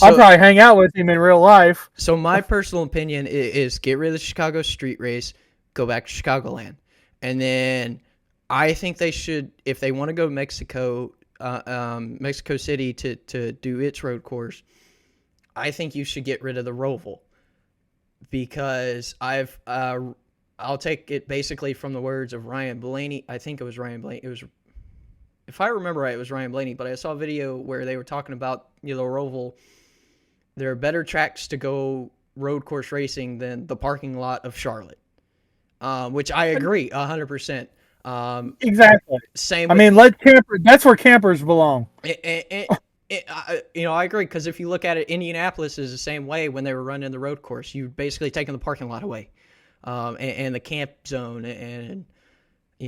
probably hang out with him in real life. So my personal opinion is get rid of the Chicago street race, go back to Chicagoland. And then I think they should, if they want to go Mexico City to do its road course, I think you should get rid of the Roval. Because I'll take it basically from the words of Ryan Blaney. I think it was Ryan Blaney. It was, if I remember right, it was Ryan Blaney. But I saw a video where they were talking about the Roval. There are better tracks to go road course racing than the parking lot of Charlotte, which I agree 100%. Exactly. Same. That's where campers belong. I agree, because if you look at it, Indianapolis is the same way. When they were running the road course, you basically taking the parking lot away, and the camp zone, and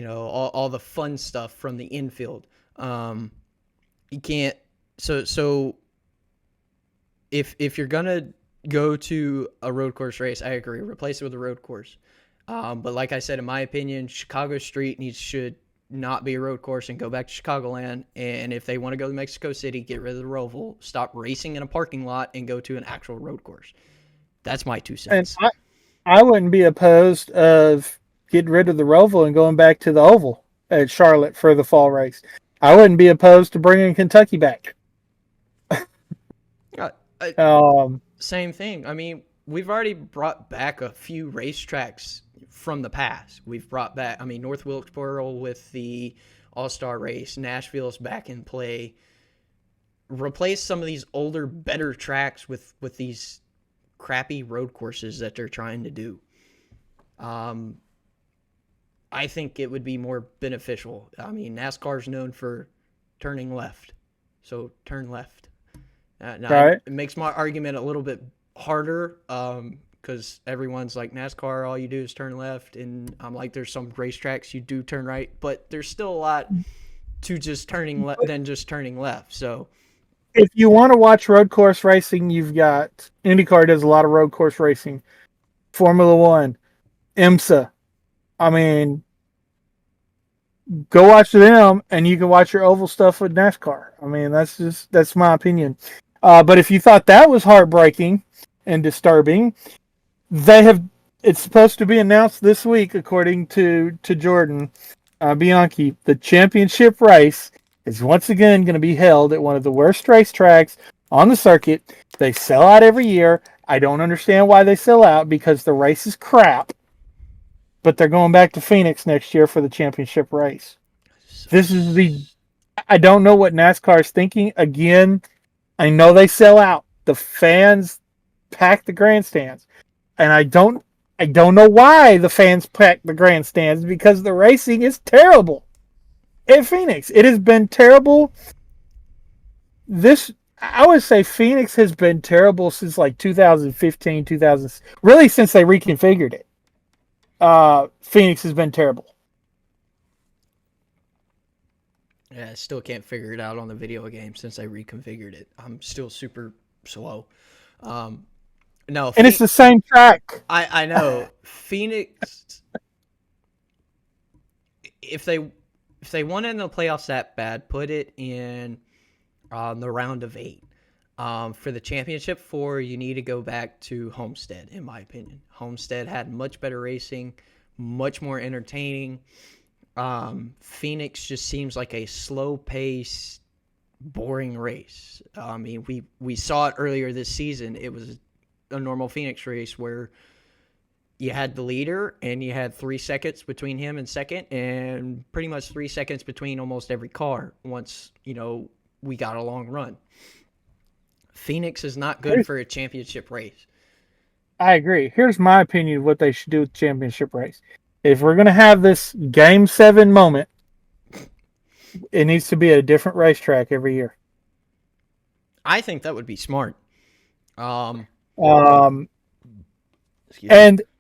all the fun stuff from the infield. You can't. So if you're gonna go to a road course race, I agree, replace it with a road course. But like I said, in my opinion, Chicago Street should not be a road course and go back to Chicagoland. And if they want to go to Mexico City, get rid of the Roval, stop racing in a parking lot, and go to an actual road course. That's my 2 cents. And I wouldn't be opposed of getting rid of the Roval and going back to the oval at Charlotte for the fall race. I wouldn't be opposed to bringing Kentucky back. Uh, I, Um, Same thing. I mean, we've already brought back a few racetracks from the past. We've brought back, I mean, North Wilkesboro with the All-Star race. Nashville's back in play. Replace some of these older, better tracks with these crappy road courses that they're trying to do. I think it would be more beneficial. I mean, NASCAR's known for turning left, so turn left. Now, right. it makes my argument a little bit harder because everyone's like, NASCAR, all you do is turn left, and I'm like, there's some racetracks you do turn right, but there's still a lot to just turning than just turning left. So If you want to watch road course racing, you've got IndyCar does a lot of road course racing. Formula One, IMSA. I mean, go watch them, and you can watch your oval stuff with NASCAR. I mean, that's my opinion. But if you thought that was heartbreaking and disturbing, it's supposed to be announced this week, according to Jordan Bianchi. The championship race is once again going to be held at one of the worst racetracks on the circuit. They sell out every year. I don't understand why they sell out, because the race is crap. But they're going back to Phoenix next year for the championship race. I don't know what NASCAR is thinking. Again, I know they sell out. The fans pack the grandstands. And I don't know why the fans pack the grandstands, because the racing is terrible at Phoenix. It has been terrible. I would say Phoenix has been terrible since like 2015, 2000, really since they reconfigured it. Phoenix has been terrible. Yeah, I still can't figure it out on the video game since I reconfigured it. I'm still super slow. No, and it's the same track. I know. Phoenix, if they want in the playoffs that bad, put it in the round of 8. For the championship 4, you need to go back to Homestead, in my opinion. Homestead had much better racing, much more entertaining. Phoenix just seems like a slow-paced, boring race. I mean, we saw it earlier this season. It was a normal Phoenix race where you had the leader and you had 3 seconds between him and second, and pretty much 3 seconds between almost every car once, we got a long run. Phoenix is not good for a championship race. I agree. Here's my opinion of what they should do with the championship race. If we're going to have this Game 7 moment, it needs to be at a different racetrack every year. I think that would be smart. And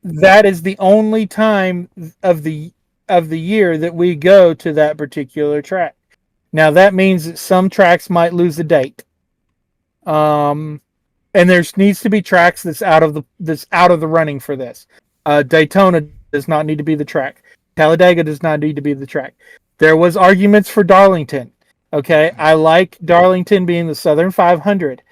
that is the only time of the year that we go to that particular track. Now that means that some tracks might lose a date. And there needs to be tracks that's out of the running for this. Daytona does not need to be the track. Talladega does not need to be the track. There was arguments for Darlington. Okay, I like Darlington being the Southern 500.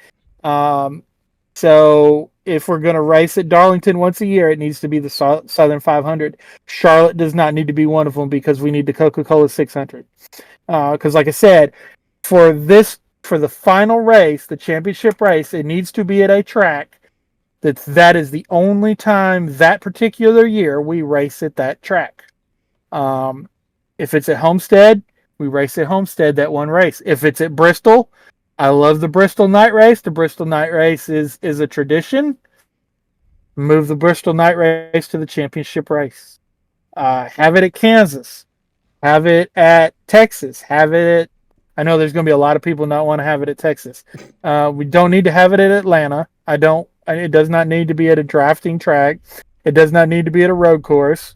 So if we're going to race at Darlington once a year, it needs to be the Southern 500. Charlotte does not need to be one of them, because we need the Coca-Cola 600. Because like I said, for the final race, the championship race, it needs to be at a track that is the only time that particular year we race at that track. If it's at Homestead, we race at Homestead that one race. If it's at Bristol, I love the Bristol night race. The Bristol night race is a tradition. Move the Bristol night race to the championship race. Have it at Kansas. Have it at Texas. Have it at... I know there's going to be a lot of people not want to have it at Texas. We don't need to have it at Atlanta. It does not need to be at a drafting track. It does not need to be at a road course.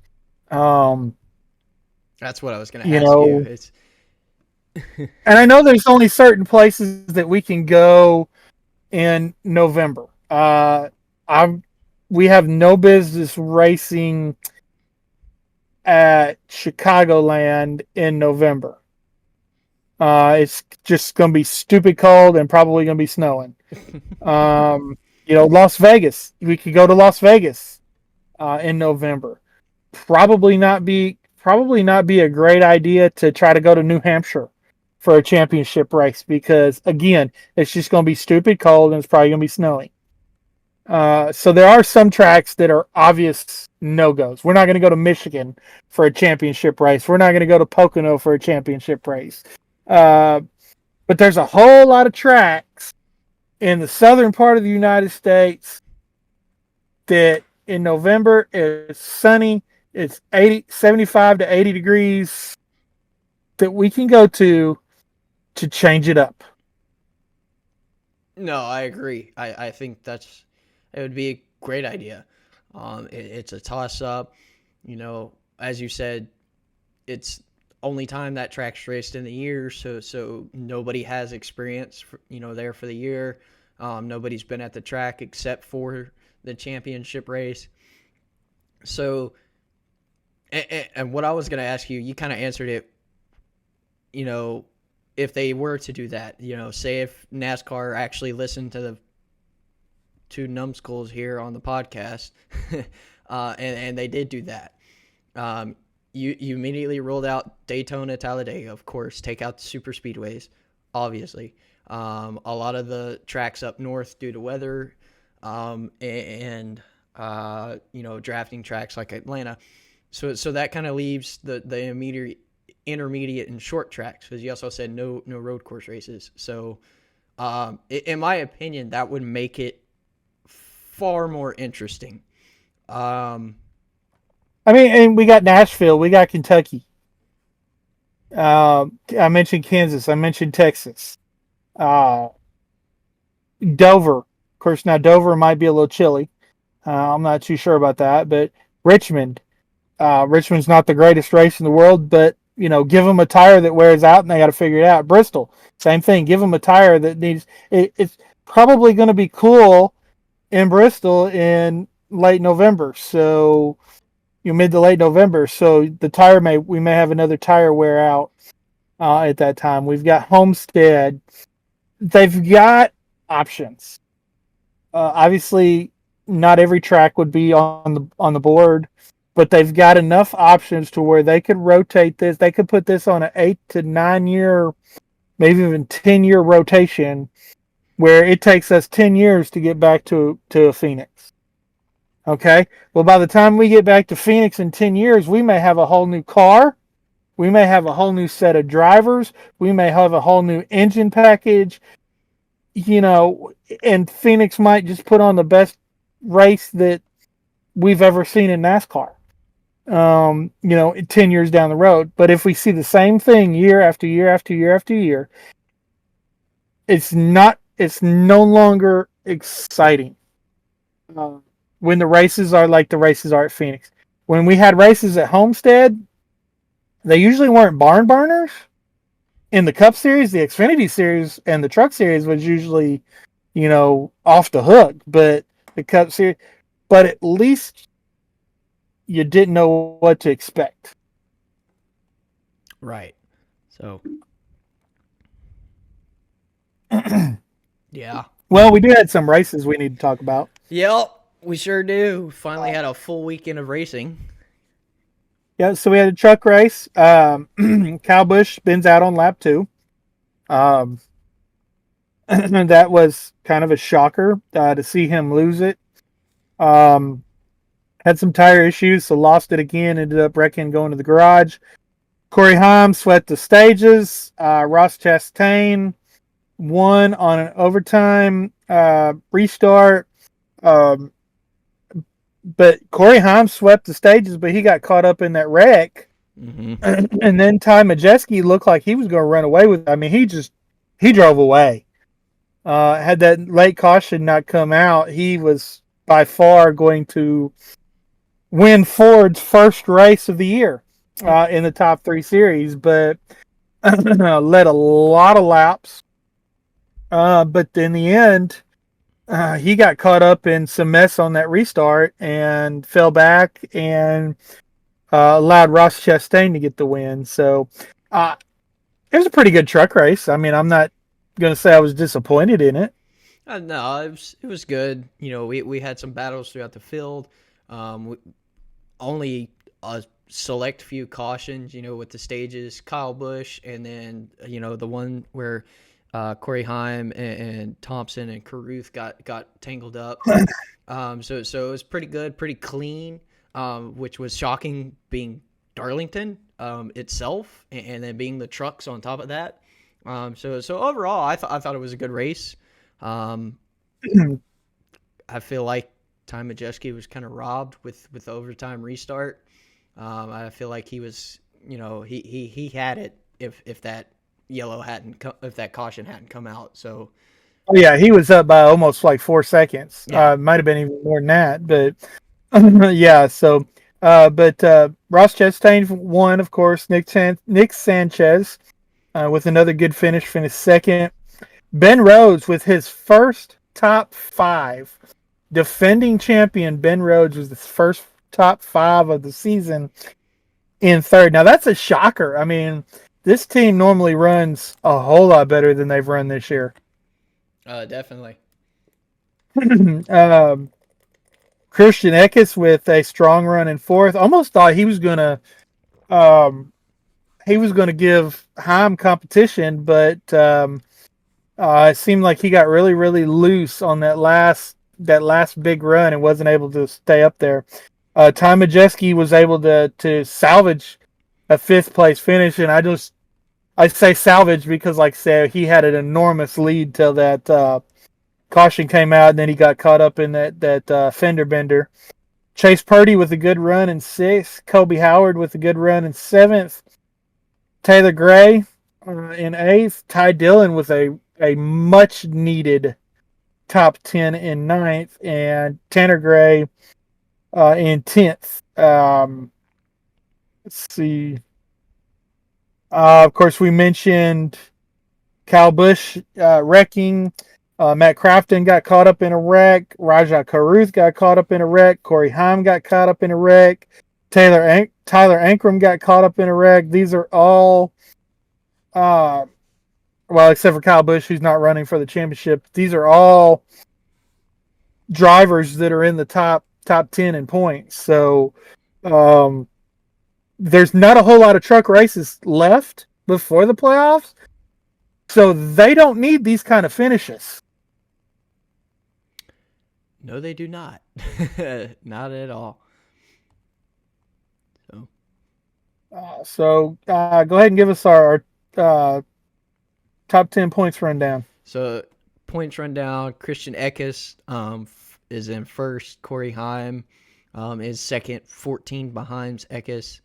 That's what I was going to ask you. It's... And I know there's only certain places that we can go in November. We have no business racing at Chicagoland in November. It's just going to be stupid cold and probably going to be snowing. Las Vegas. We could go to Las Vegas in November. Probably not be a great idea to try to go to New Hampshire for a championship race because, again, it's just going to be stupid cold and it's probably going to be snowing. So there are some tracks that are obvious no-goes. We're not going to go to Michigan for a championship race. We're not going to go to Pocono for a championship race. But there's a whole lot of tracks in the southern part of the United States that in November it's sunny, it's 75 to 80 degrees that we can go to change it up. No, I agree. I think it would be a great idea. It's a toss up. As you said, it's only time that track's raced in the year, so nobody has experience, there for the year. Nobody's been at the track except for the championship race. So, and what I was going to ask you, you kind of answered it. If they were to do that, say if NASCAR actually listened to the two numbskulls here on the podcast, and they did do that, you immediately rolled out Daytona, Talladega, of course, take out the super speedways, obviously. A lot of the tracks up north due to weather, and drafting tracks like Atlanta. So that kind of leaves the intermediate and short tracks, because you also said no road course races. So, in my opinion, that would make it far more interesting. And we got Nashville, we got Kentucky. I mentioned Kansas, I mentioned Texas. Dover. Of course, now Dover might be a little chilly. I'm not too sure about that, but Richmond. Richmond's not the greatest race in the world, but give them a tire that wears out and they got to figure it out. Bristol, same thing. Give them a tire that needs. It's probably going to be cool in Bristol in late November, so mid to late November. So we may have another tire wear out at that time. We've got Homestead. They've got options. Obviously, not every track would be on the board, but they've got enough options to where they could rotate this. They could put this on an 8 to 9 year, maybe even 10-year rotation, where it takes us 10 years to get back to Phoenix. Okay? Well, by the time we get back to Phoenix in 10 years, we may have a whole new car. We may have a whole new set of drivers. We may have a whole new engine package. And Phoenix might just put on the best race that we've ever seen in NASCAR. 10 years down the road. But if we see the same thing year after year after year after year, it's no longer exciting. When the races are like the races are at Phoenix. When we had races at Homestead, they usually weren't barn burners. In the Cup Series, the Xfinity Series, and the Truck Series was usually, off the hook. But the Cup Series, but at least you didn't know what to expect. Right. So, yeah. Well, we do have some races we need to talk about. Yep, we sure do. Finally had a full weekend of racing. Yeah, so we had a truck race. Kyle Busch spins out on lap 2. That was kind of a shocker to see him lose it. Had some tire issues, so lost it again. Ended up wrecking, going to the garage. Corey Haim swept the stages. Ross Chastain won on an overtime restart. But Corey Haim swept the stages, but he got caught up in that wreck. Mm-hmm. And then Ty Majeski looked like he was going to run away with it. I mean, he drove away. Had that late caution not come out, he was by far going to win Ford's first race of the year in the top 3 series, but led a lot of laps. But in the end, he got caught up in some mess on that restart and fell back and allowed Ross Chastain to get the win. So it was a pretty good truck race. I mean, I'm not going to say I was disappointed in it. No, it was good. We had some battles throughout the field. Only a select few cautions, with the stages, Kyle Busch, and then the one where Corey Heim and Thompson and Carruth got tangled up. So it was pretty good, pretty clean, which was shocking being Darlington itself, and then being the trucks on top of that. So overall, I thought it was a good race. I feel like Ty Majeski was kind of robbed with the overtime restart. I feel like he was, he had it if that if that caution hadn't come out. So Oh, yeah, he was up by almost like 4 seconds. yeah, Might have been even more than that, but yeah. So, Ross Chastain won, of course. Nick Sanchez with another good finish, finished second. Ben Rhodes with his first top 5. Defending champion Ben Rhodes was the first top 5 of the season in third. Now that's a shocker. I mean, this team normally runs a whole lot better than they've run this year. definitely. Christian Eckes with a strong run in fourth. Almost thought he was gonna give Heim competition, but it seemed like he got really, really loose on that last big run and wasn't able to stay up there. Ty Majeski was able to salvage a 5th place finish, and I say salvage because, like I said, he had an enormous lead till that caution came out, and then he got caught up in that fender bender. Chase Purdy with a good run in 6th. Kobe Howard with a good run in 7th. Taylor Gray in 8th. Ty Dillon with a much needed top 10 in 9th, and Tanner Gray in 10th. Let's see. Of course, we mentioned Kyle Busch wrecking. Matt Crafton got caught up in a wreck. Rajah Caruth got caught up in a wreck. Corey Heim got caught up in a wreck. Tyler Ankrum got caught up in a wreck. These are all, well, except for Kyle Busch, who's not running for the championship. These are all drivers that are in the top 10 in points. So there's not a whole lot of truck races left before the playoffs. So they don't need these kind of finishes. No, they do not. Not at all. So go ahead and give us our top 10 points rundown. So points rundown: Christian Eckes is in first. Corey Heim is second, 14 behind Eckes.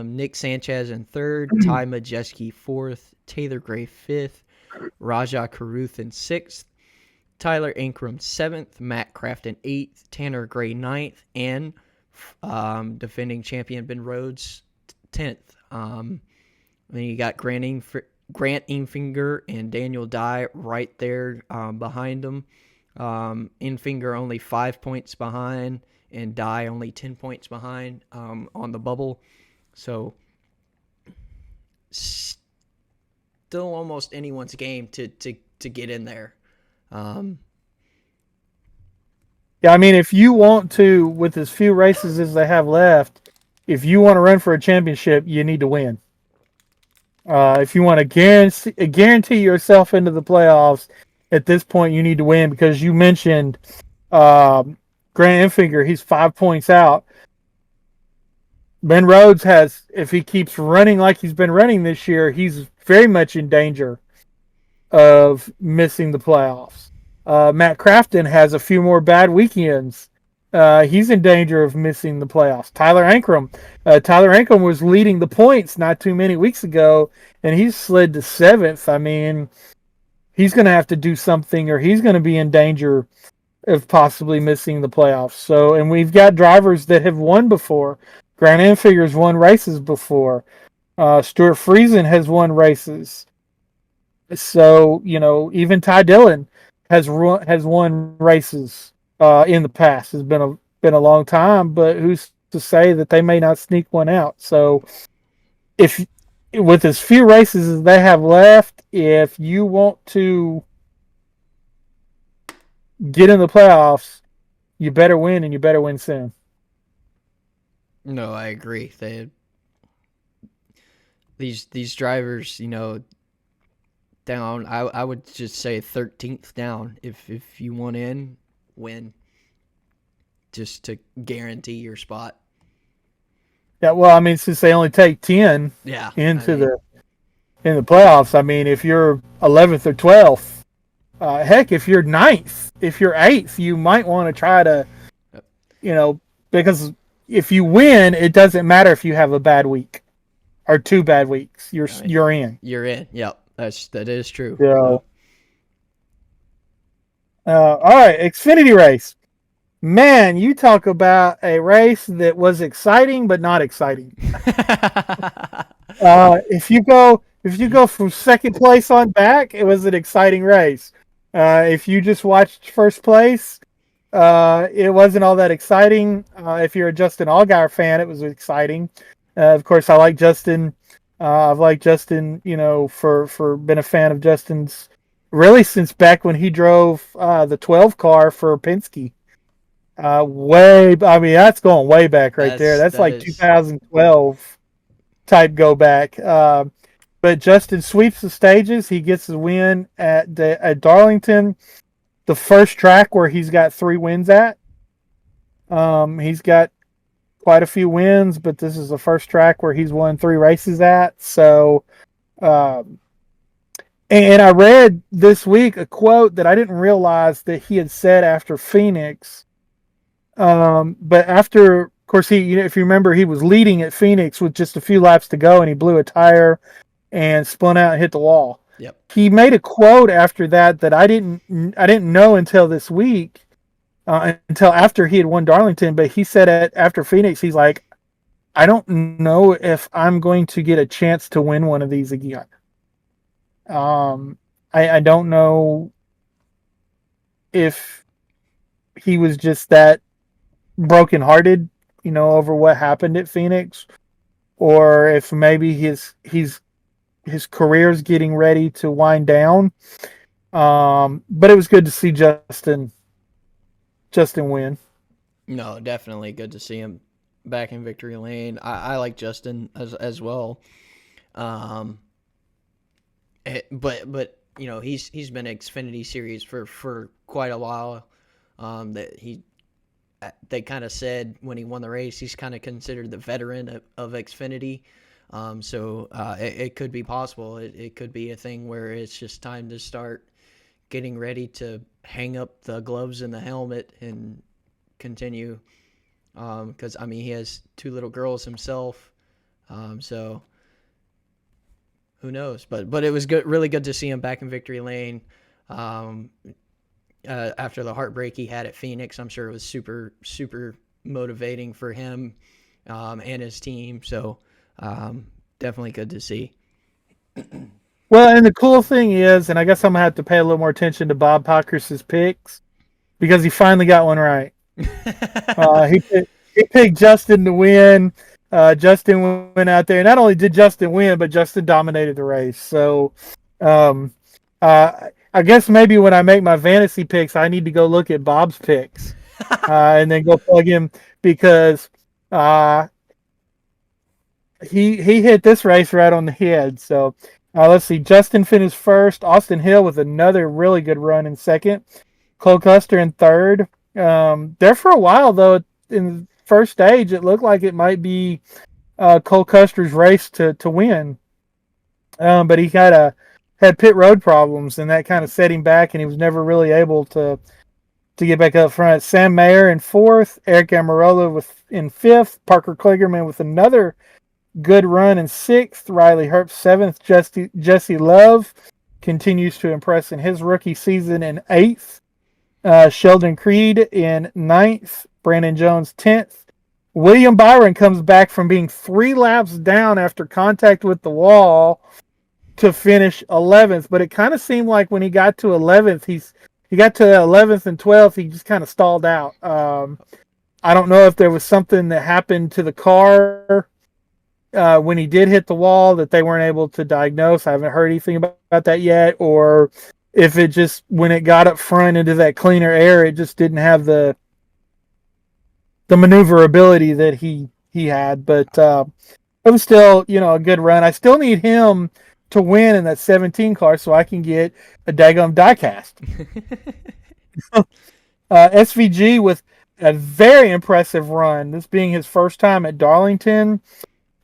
Nick Sanchez in third. Ty Majeski fourth. Taylor Gray fifth. Rajah Caruth in sixth. Tyler Ankrum 7th, Matt Kraft in 8th, Tanner Gray 9th, and defending champion Ben Rhodes 10th. Then you got Grant Enfinger and Daniel Dye right there behind them. Enfinger only 5 points behind, and Dye only 10 points behind on the bubble. So still almost anyone's game to get in there. Yeah, I mean, if you want to, with as few races as they have left, if you want to run for a championship, you need to win. If you want to guarantee yourself into the playoffs, at this point, you need to win, because you mentioned Grant Enfinger, he's 5 points out. Ben Rhodes has, if he keeps running like he's been running this year, he's very much in danger of missing the playoffs. Matt Crafton has a few more bad weekends. He's in danger of missing the playoffs. Tyler Ankrum was leading the points not too many weeks ago, and he's slid to 7th. I mean, he's going to have to do something, or he's going to be in danger of possibly missing the playoffs. So, and we've got drivers that have won before. Grant Enfinger's won races before. Stuart Friesen has won races. So, even Ty Dillon has won races in the past. It's been a long time, but who's to say that they may not sneak one out? So, if with as few races as they have left, if you want to get in the playoffs, you better win, and you better win soon. No, I agree. These drivers, down. I would just say 13th down. If you want in, win, just to guarantee your spot. Yeah, well, I mean, since they only take 10 Yeah, into in the playoffs, I mean, if you're 11th or 12th, heck, if you're 9th, if you're 8th, you might want to try to, because if you win, it doesn't matter if you have a bad week or 2 bad weeks. You're in. You're in. Yep, that is true. Yeah. All right, Xfinity race. Man, you talk about a race that was exciting but not exciting. If you go from second place on back, it was an exciting race. If you just watched first place, it wasn't all that exciting. If you're a Justin Allgaier fan, it was exciting. Of course, I like Justin. I've liked Justin, for been a fan of Justin's really since back when he drove the 12 car for Penske. I mean, that's going way back right there. That's like 2012 type go back. But Justin sweeps the stages. He gets the win at Darlington, the first track where he's got 3 wins at. He's got quite a few wins, but this is the first track where he's won 3 races at. So, and I read this week a quote that I didn't realize that he had said after Phoenix. But after, of course, if you remember, he was leading at Phoenix with just a few laps to go, and he blew a tire and spun out and hit the wall. Yep. He made a quote after that I didn't know until this week, until after he had won Darlington. But he said after Phoenix, he's like, I don't know if I'm going to get a chance to win one of these again. I don't know if he was just that brokenhearted, over what happened at Phoenix, or if maybe his career's getting ready to wind down. But it was good to see Justin win. No, definitely good to see him back in victory lane. I like Justin as well. But he's been in Xfinity Series for quite a while. They kind of said when he won the race, he's kind of considered the veteran of Xfinity. So it could be possible. It could be a thing where it's just time to start getting ready to hang up the gloves and the helmet and continue. Because, he has 2 little girls himself. So who knows? But it was good, really good to see him back in victory lane. After the heartbreak he had at Phoenix, I'm sure it was super, super motivating for him and his team. So definitely good to see. Well, and the cool thing is, and I guess I'm going to have to pay a little more attention to Bob Pockrass' picks, because he finally got one right. He picked Justin to win. Justin went out there. Not only did Justin win, but Justin dominated the race. So I guess maybe when I make my fantasy picks, I need to go look at Bob's picks and then go plug him, because he hit this race right on the head. So let's see. Justin finished first. Austin Hill with another really good run in second. Cole Custer in third. There for a while, though, in the first stage, it looked like it might be Cole Custer's race to win. But he had pit road problems, and that kind of set him back, and he was never really able to get back up front. Sam Mayer in fourth, Eric Amarola in fifth, Parker Kligerman with another good run in sixth, Riley Herbst seventh, Jesse Love continues to impress in his rookie season in eighth, Sheldon Creed in ninth, Brandon Jones 10th. William Byron comes back from being 3 laps down after contact with the wall to finish 11th, but it kind of seemed like when he got to 11th, he got to 11th and 12th, he just kind of stalled out. I don't know if there was something that happened to the car when he did hit the wall that they weren't able to diagnose. I haven't heard anything about that yet, or if it just, when it got up front into that cleaner air, it just didn't have the maneuverability that he he had, but it was still, a good run. I still need him to win in that 17 car so I can get a daggum diecast. SVG with a very impressive run. This being his first time at Darlington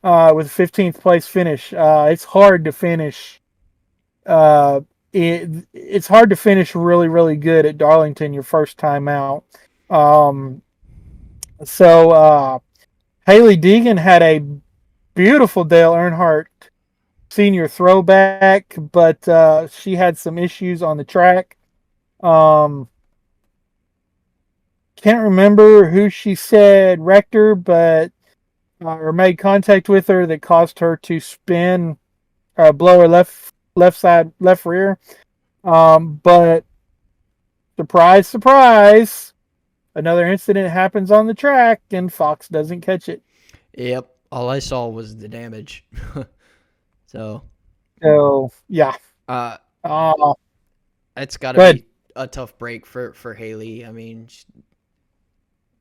with a 15th place finish. It's hard to finish. It's hard to finish really, really good at Darlington your first time out. So Haley Deegan had a beautiful Dale Earnhardt senior throwback, but she had some issues on the track. Can't remember who she said wrecked her, but or made contact with her that caused her to spin, blow her left rear. But surprise, surprise, another incident happens on the track and Fox doesn't catch it. Yep. All I saw was the damage. So yeah. It's got to be a tough break for Haley. I mean,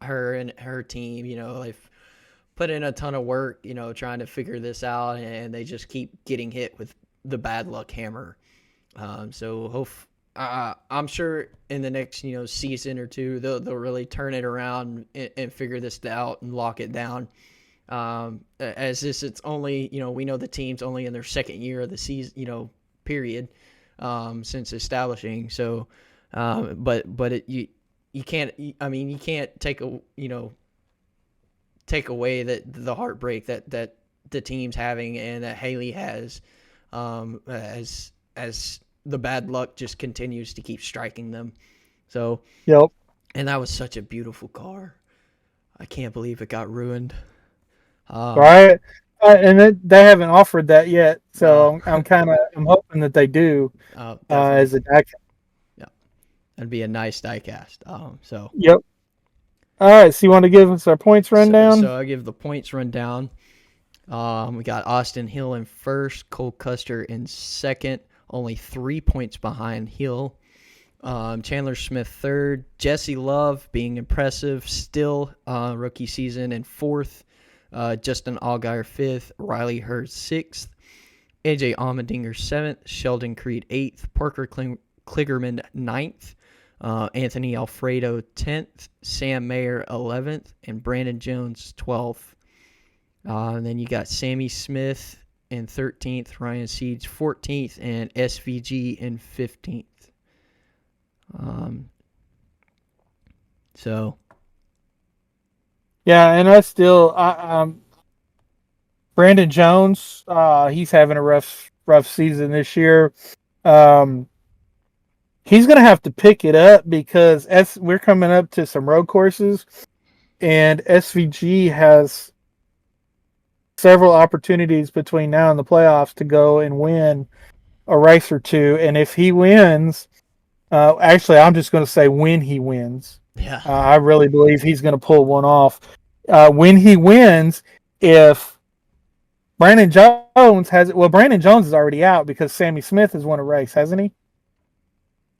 her and her team, they've put in a ton of work, trying to figure this out, and they just keep getting hit with the bad luck hammer. So I'm sure in the next, season or two, they'll really turn it around and figure this out and lock it down. As this, it's only, we know the team's only in their second year of the season, period, since establishing. So, but you can't, you can't take away the heartbreak that the team's having and that Haley has, as the bad luck just continues to keep striking them. So, yep. And that was such a beautiful car. I can't believe it got ruined. Right. And they haven't offered that yet, so I'm hoping that they do as a diecast. Yeah, that'd be a nice diecast. So. Yep. All right. So you want to give us our points rundown? So I give the points rundown. We got Austin Hill in first, Cole Custer in second, only 3 points behind Hill. Chandler Smith third, Jesse Love being impressive still, rookie season in fourth. Justin Allgaier fifth, Riley Hurd sixth, AJ Allmendinger seventh, Sheldon Creed eighth, Parker Kligerman ninth, Anthony Alfredo 10th, Sam Mayer 11th, and Brandon Jones 12th. And then you got Sammy Smith in 13th, Ryan Seeds 14th, and SVG in 15th. So. Yeah, and I still, Brandon Jones, he's having a rough season this year. He's going to have to pick it up because we're coming up to some road courses, and SVG has several opportunities between now and the playoffs to go and win a race or two. And if he wins, actually, I'm just going to say when he wins. Yeah. I really believe he's going to pull one off. When he wins, if Brandon Jones Brandon Jones is already out because Sammy Smith has won a race, hasn't he?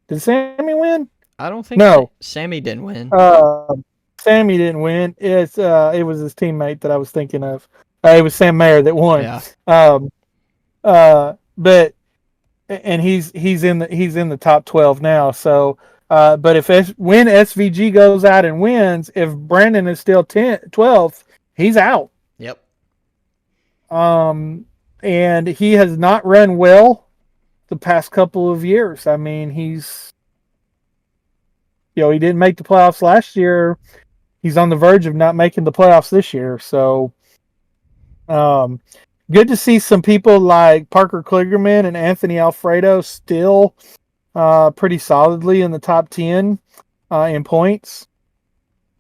Did Sammy win? I don't think no. Sammy didn't win. Sammy didn't win. It was his teammate that I was thinking of. It was Sam Mayer that won. Yeah. But he's in the top 12 now. So, but when SVG goes out and wins, if Brandon is still 12th, he's out. Yep. And he has not run well the past couple of years. I mean, he didn't make the playoffs last year. He's on the verge of not making the playoffs this year. So, good to see some people like Parker Kligerman and Anthony Alfredo still pretty solidly in the top 10 in points.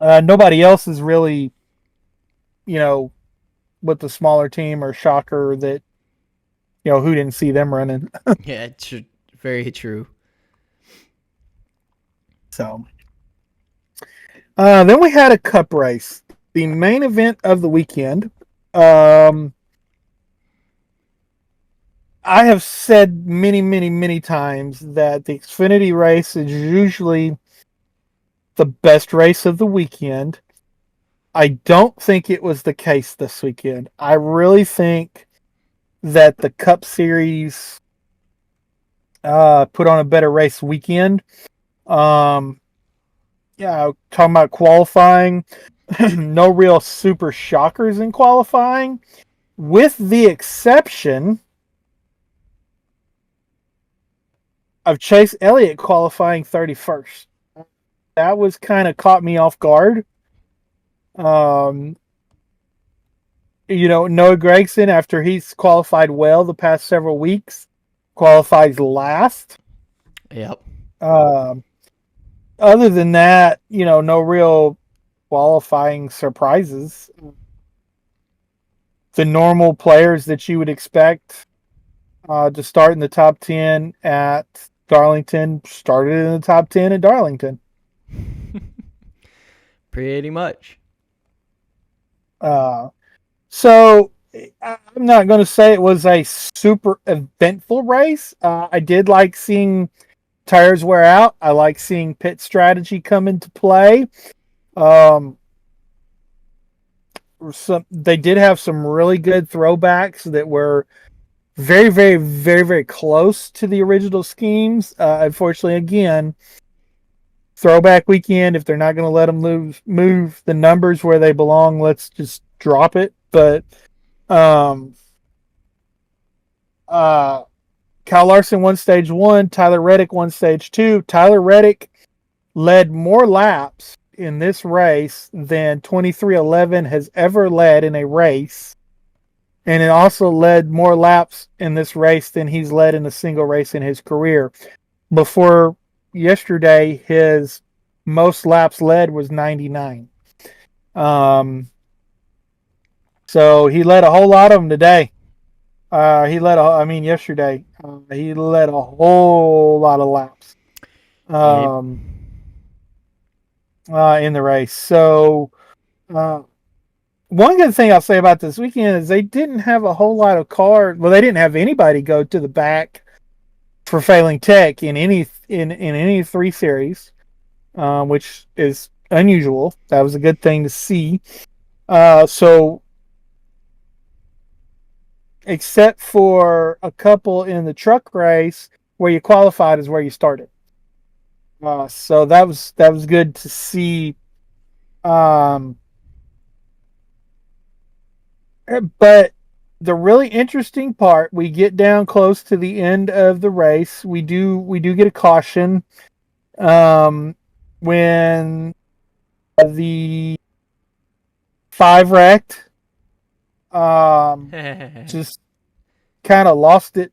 Nobody else is really, with the smaller team or shocker that, who didn't see them running. Yeah, it's very true. So, then we had a cup race, the main event of the weekend. I have said many, many, many times that the Xfinity race is usually the best race of the weekend. I don't think it was the case this weekend. I really think that the Cup Series put on a better race weekend. Yeah, talking about qualifying, no real super shockers in qualifying, with the exception of Chase Elliott qualifying 31st. That was kind of caught me off guard. Noah Gragson, after he's qualified well the past several weeks, qualifies last. Yep. Other than that, no real qualifying surprises. The normal players that you would expect to start in the top 10 at Darlington started in the top 10 at Darlington. Pretty much. So I'm not going to say it was a super eventful race. I did like seeing tires wear out. I like seeing pit strategy come into play. They did have some really good throwbacks that were very, very, very, very close to the original schemes. Unfortunately, again, throwback weekend, if they're not going to let them move the numbers where they belong, let's just drop it. But Kyle Larson won stage 1, Tyler Reddick won stage 2. Tyler Reddick led more laps in this race than 2311 has ever led in a race. And it also led more laps in this race than he's led in a single race in his career. Before yesterday, his most laps led was 99. So he led a whole lot of them today. Yesterday. He led a whole lot of laps in the race. So one good thing I'll say about this weekend is they didn't have a whole lot of cars. Well, they didn't have anybody go to the back for failing tech in any 3 series, which is unusual. That was a good thing to see. So except for a couple in the truck race where you qualified is where you started. So that was good to see. But the really interesting part, we get down close to the end of the race. We do get a caution when the 5 wrecked. Just kind of lost it.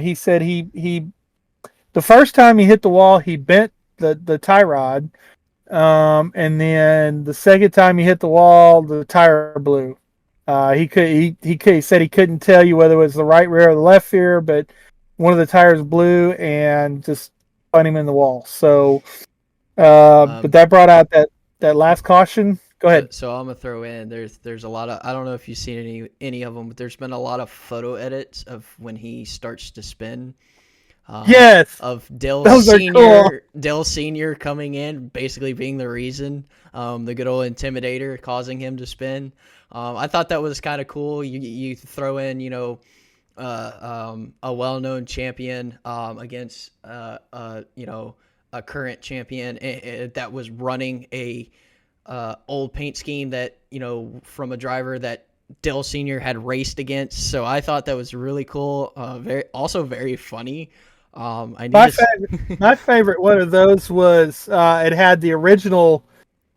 He said he the first time he hit the wall, he bent the tie rod, and then the second time he hit the wall, the tire blew. He said he couldn't tell you whether it was the right rear or the left rear, but one of the tires blew and just spun him in the wall. So, but that brought out that last caution. Go ahead. So I'm gonna throw in there's a lot of, I don't know if you've seen any of them, but there's been a lot of photo edits of when he starts to spin. Yes, of Dale those Senior. Cool. Dale Senior coming in, basically being the reason, the good old intimidator, causing him to spin. I thought that was kind of cool. You throw in, a well-known champion against a current champion that was running a old paint scheme that, from a driver that Dale Senior had raced against. So I thought that was really cool. Very funny. My favorite one of those was it had the original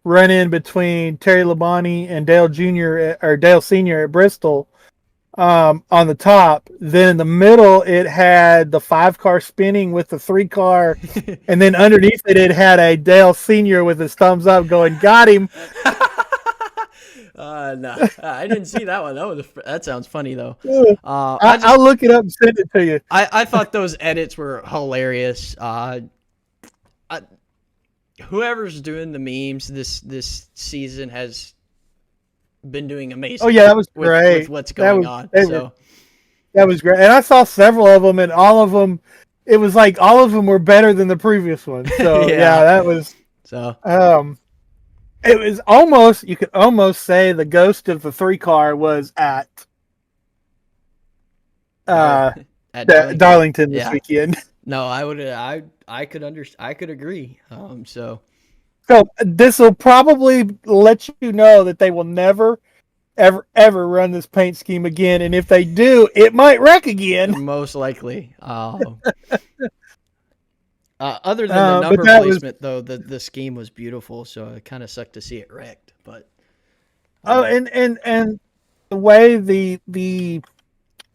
run-in between Terry Labonte and Dale Jr. or Dale Senior at Bristol on the top. Then in the middle, it had the 5-car spinning with the 3-car, and then underneath it had a Dale Senior with his thumbs up going, "Got him." No, I didn't see that one. That sounds funny though. I'll look it up and send it to you. I thought those edits were hilarious. Whoever's doing the memes this season has been doing amazing. Oh yeah, that was great. With what's going on. That was great, and I saw several of them, and all of them, it was like all of them were better than the previous one. So yeah that was so. It was almost, you could almost say the ghost of the 3-car was at Oh, uh, at Darlington. Darlington this Yeah. weekend. No, I could agree. So So this will probably let you know that they will never, ever run this paint scheme again. And if they do, it might wreck again. most likely. Other than the But number that was, placement, though, the scheme was beautiful. So it kind of sucked to see it wrecked. But oh, and the way the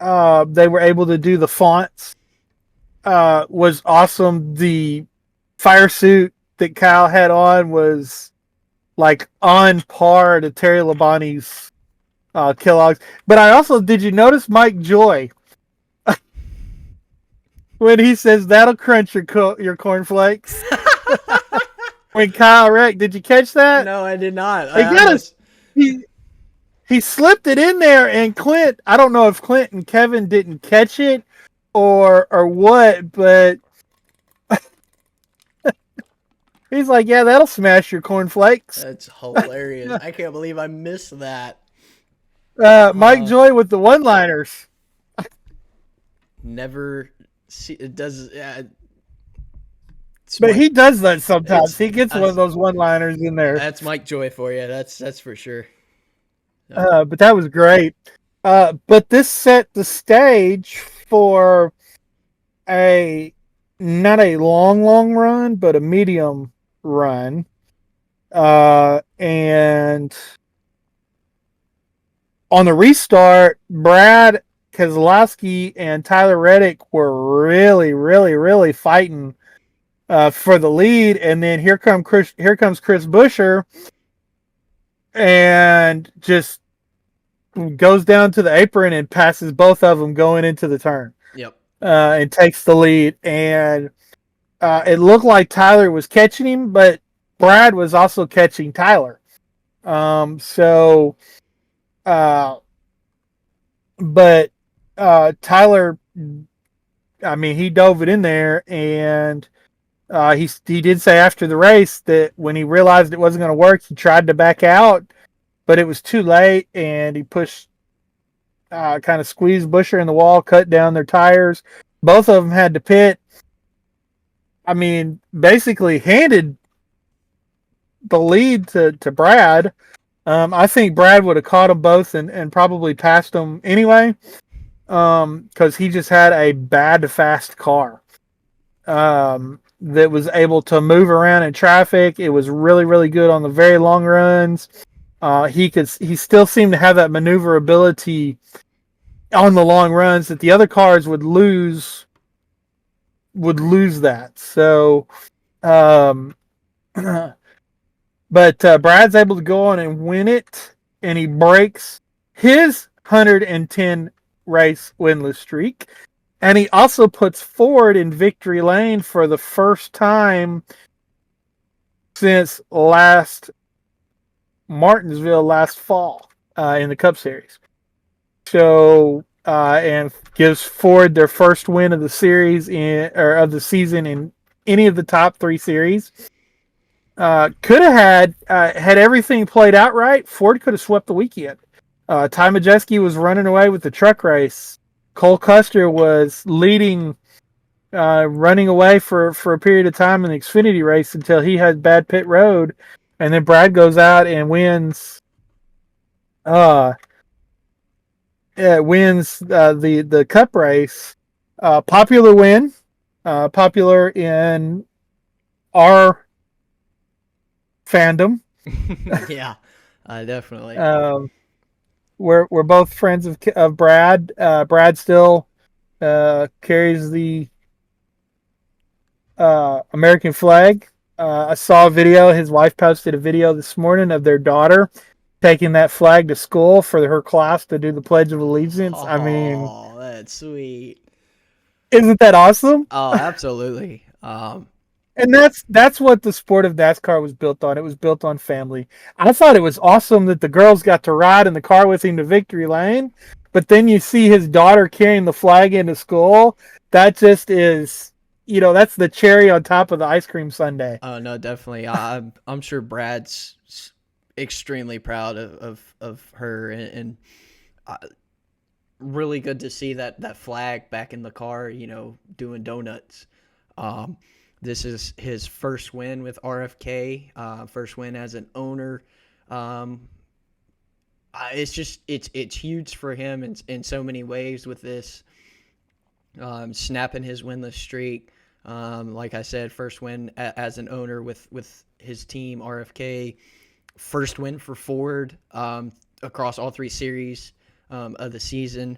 they were able to do the fonts was awesome. The fire suit that Kyle had on was like on par to Terry Labonte's Kellogg's. But I also, did you notice Mike Joy when he says that'll crunch your cornflakes? When Kyle wrecked, did you catch that? no, I did not. He got us. He slipped it in there, and Clint. I don't know if Clint and Kevin didn't catch it or what, but he's like, "Yeah, that'll smash your cornflakes." That's hilarious. I can't believe I missed that. Mike Joy with the one-liners. Never see it does. But he does that sometimes. He gets one of those one-liners in there. That's Mike Joy for you. That's for sure. But that was great. But this set the stage for not a long run, but a medium run. And on the restart, Brad Keselowski and Tyler Reddick were really fighting for the lead, and then here comes Chris Buescher, and just goes down to the apron and passes both of them going into the turn. Yep. And takes the lead, and it looked like Tyler was catching him, but Brad was also catching Tyler. But Tyler, I mean, he dove it in there, and he did say after the race that when he realized it wasn't going to work, he tried to back out, but it was too late, and he pushed, kind of squeezed Buescher in the wall, cut down their tires. Both of them had to pit. I mean, basically handed the lead to Brad. I think Brad would have caught them both and probably passed them anyway, because he just had a bad, fast car that was able to move around in traffic. It was really good on the very long runs. He still seemed to have that maneuverability on the long runs that the other cars would lose that. So, but Brad's able to go on and win it, and he breaks his 110 race winless streak. And he also puts Ford in victory lane for the first time since Martinsville last fall in the Cup Series. So, and gives Ford their first win of the series of the season in any of the top 3 series. Could have had everything played out right, Ford could have swept the weekend. Ty Majeski was running away with the truck race. Cole Custer was leading, running away for a period of time in the Xfinity race until he had bad pit road, and then Brad goes out and wins. Wins the Cup race. Popular win, popular in our fandom. Yeah, definitely. We're both friends of Brad. Brad still carries the American flag. I saw a video. His wife posted a video this morning of their daughter taking that flag to school for her class to do the Pledge of Allegiance. I mean, that's sweet. Isn't that awesome? Oh, absolutely. And that's what the sport of NASCAR was built on. It was built on family. I thought it was awesome that the girls got to ride in the car with him to victory lane, but then you see his daughter carrying the flag into school. That just is, that's the cherry on top of the ice cream sundae. Oh no, definitely. I'm sure Brad's extremely proud of her, and really good to see that flag back in the car, doing donuts. This is his first win with RFK, first win as an owner. It's huge for him in so many ways with this, snapping his winless streak. Like I said, first win as an owner with his team RFK. First win for Ford across all 3 series of the season.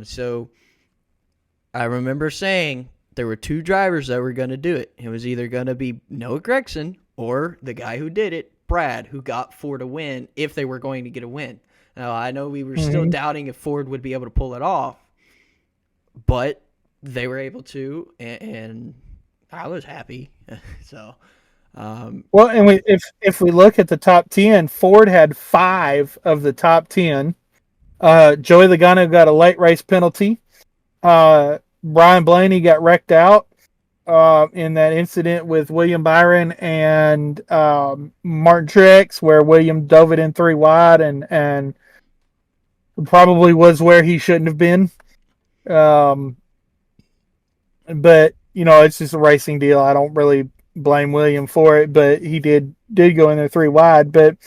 So I remember saying there were 2 drivers that were going to do it. It was either going to be Noah Gragson or the guy who did it, Brad, who got Ford a win if they were going to get a win. Now, I know we were still doubting if Ford would be able to pull it off, but they were able to, and I was happy. So, well, and if we look at the top 10, Ford had 5 of the top 10. Joey Logano got a late race penalty. Brian Blaney got wrecked out in that incident with William Byron and Martin Truex, where William dove it in 3 wide and probably was where he shouldn't have been. But it's just a racing deal. I don't really blame William for it, but he did go in there 3 wide. But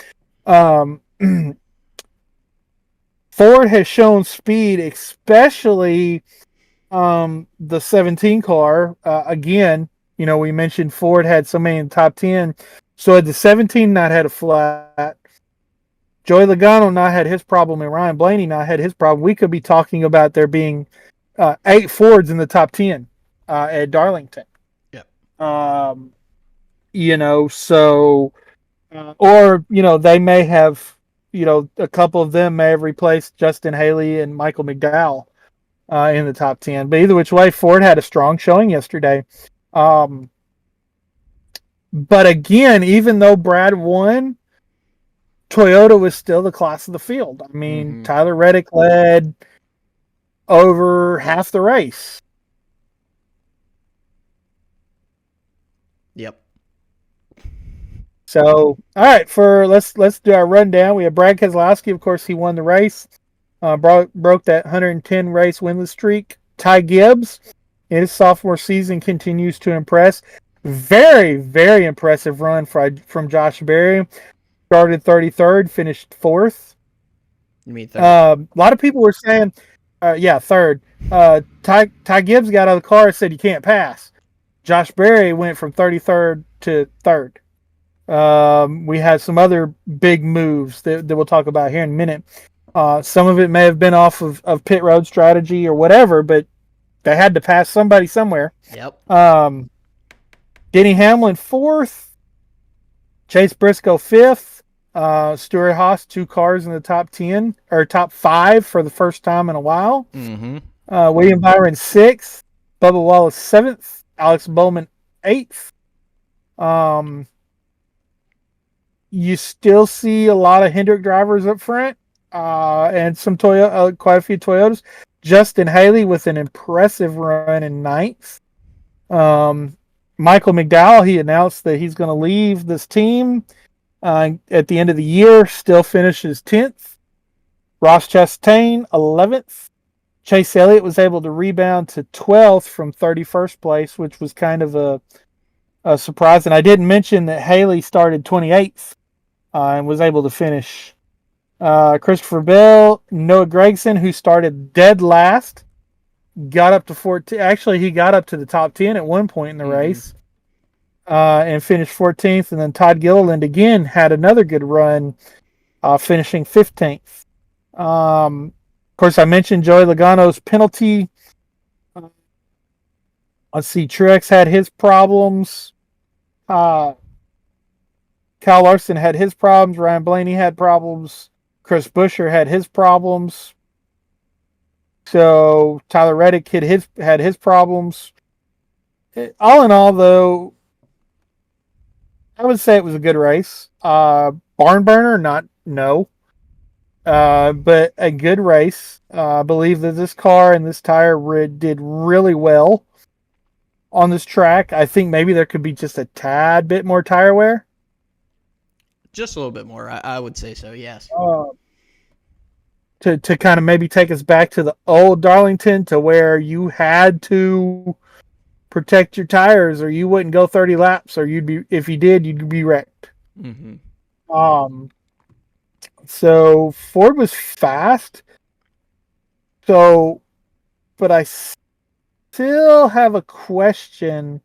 Ford has shown speed, especially the 17 car. Again, we mentioned Ford had so many in the top 10. So had the 17 not had a flat, Joey Logano not had his problem, and Ryan Blaney not had his problem, we could be talking about there being 8 Fords in the top 10 at Darlington. Yeah. So, or, they may have, a couple of them may have replaced Justin Haley and Michael McDowell in the top 10. But either which way, Ford had a strong showing yesterday. But again, even though Brad won, Toyota was still the class of the field. I mean, Tyler Reddick led over half the race. Yep. So, all right, let's do our rundown. We have Brad Keselowski. Of course, he won the race. Broke that 110 race winless streak. Ty Gibbs, in his sophomore season, continues to impress. Very, very impressive run from Josh Berry. Started 33rd, finished 4th. You mean 3rd? A lot of people were saying, 3rd. Ty Gibbs got out of the car and said you can't pass. Josh Berry went from 33rd to 3rd. We had some other big moves that we'll talk about here in a minute. Some of it may have been off of pit road strategy or whatever, but they had to pass somebody somewhere. Yep. Denny Hamlin 4th. Chase Briscoe 5th. Stuart Haas 2 cars in the top 10 or top 5 for the first time in a while. William Byron 6th. Bubba Wallace 7th. Alex Bowman 8th. You still see a lot of Hendrick drivers up front, and some Toyota, quite a few Toyotas. Justin Haley with an impressive run in 9th. Michael McDowell, he announced that he's going to leave this team at the end of the year. Still finishes 10th. Ross Chastain 11th. Chase Elliott was able to rebound to 12th from 31st place, which was kind of a surprise. And I didn't mention that Haley started 28th and was able to finish. Christopher Bell, Noah Gragson, who started dead last, got up to 14. Actually, he got up to the top 10 at one point in the race and finished 14th. And then Todd Gilliland again had another good run, finishing 15th. Of course, I mentioned Joey Logano's penalty. Let's see, Truex had his problems. Kyle Larson had his problems. Ryan Blaney had problems. Chris Buescher had his problems. So Tyler Reddick had his problems. All in all, though, I would say it was a good race. Barn burner, no. But a good race. I believe that this car and this tire did really well on this track. I think maybe there could be just a tad bit more tire wear. Just a little bit more. I would say so. Yes. Uh, to kind of maybe take us back to the old Darlington, to where you had to protect your tires or you wouldn't go 30 laps, or if you did, you'd be wrecked. Mm-hmm. So Ford was fast. So, but I still have a question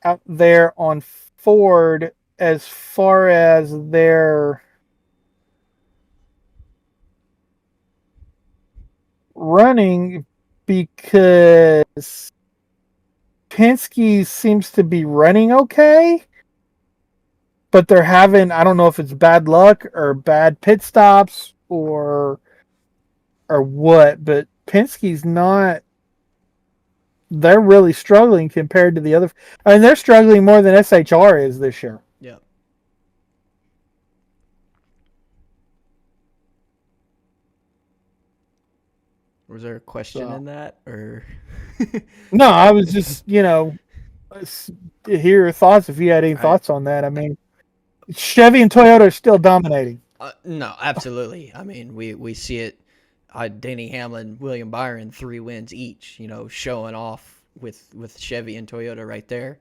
out there on Ford as far as their running, because Penske seems to be running okay, but they're having, I don't know if it's bad luck or bad pit stops or what, but Penske's not, they're really struggling compared to the other. I mean, they're struggling more than SHR is this year. Yeah. Was there a question in that, or? No, I was just, to hear your thoughts if you had any thoughts on that. I mean, Chevy and Toyota are still dominating. No, absolutely. I mean, we see it. Denny, Hamlin, William Byron, 3 wins each. Showing off with Chevy and Toyota right there.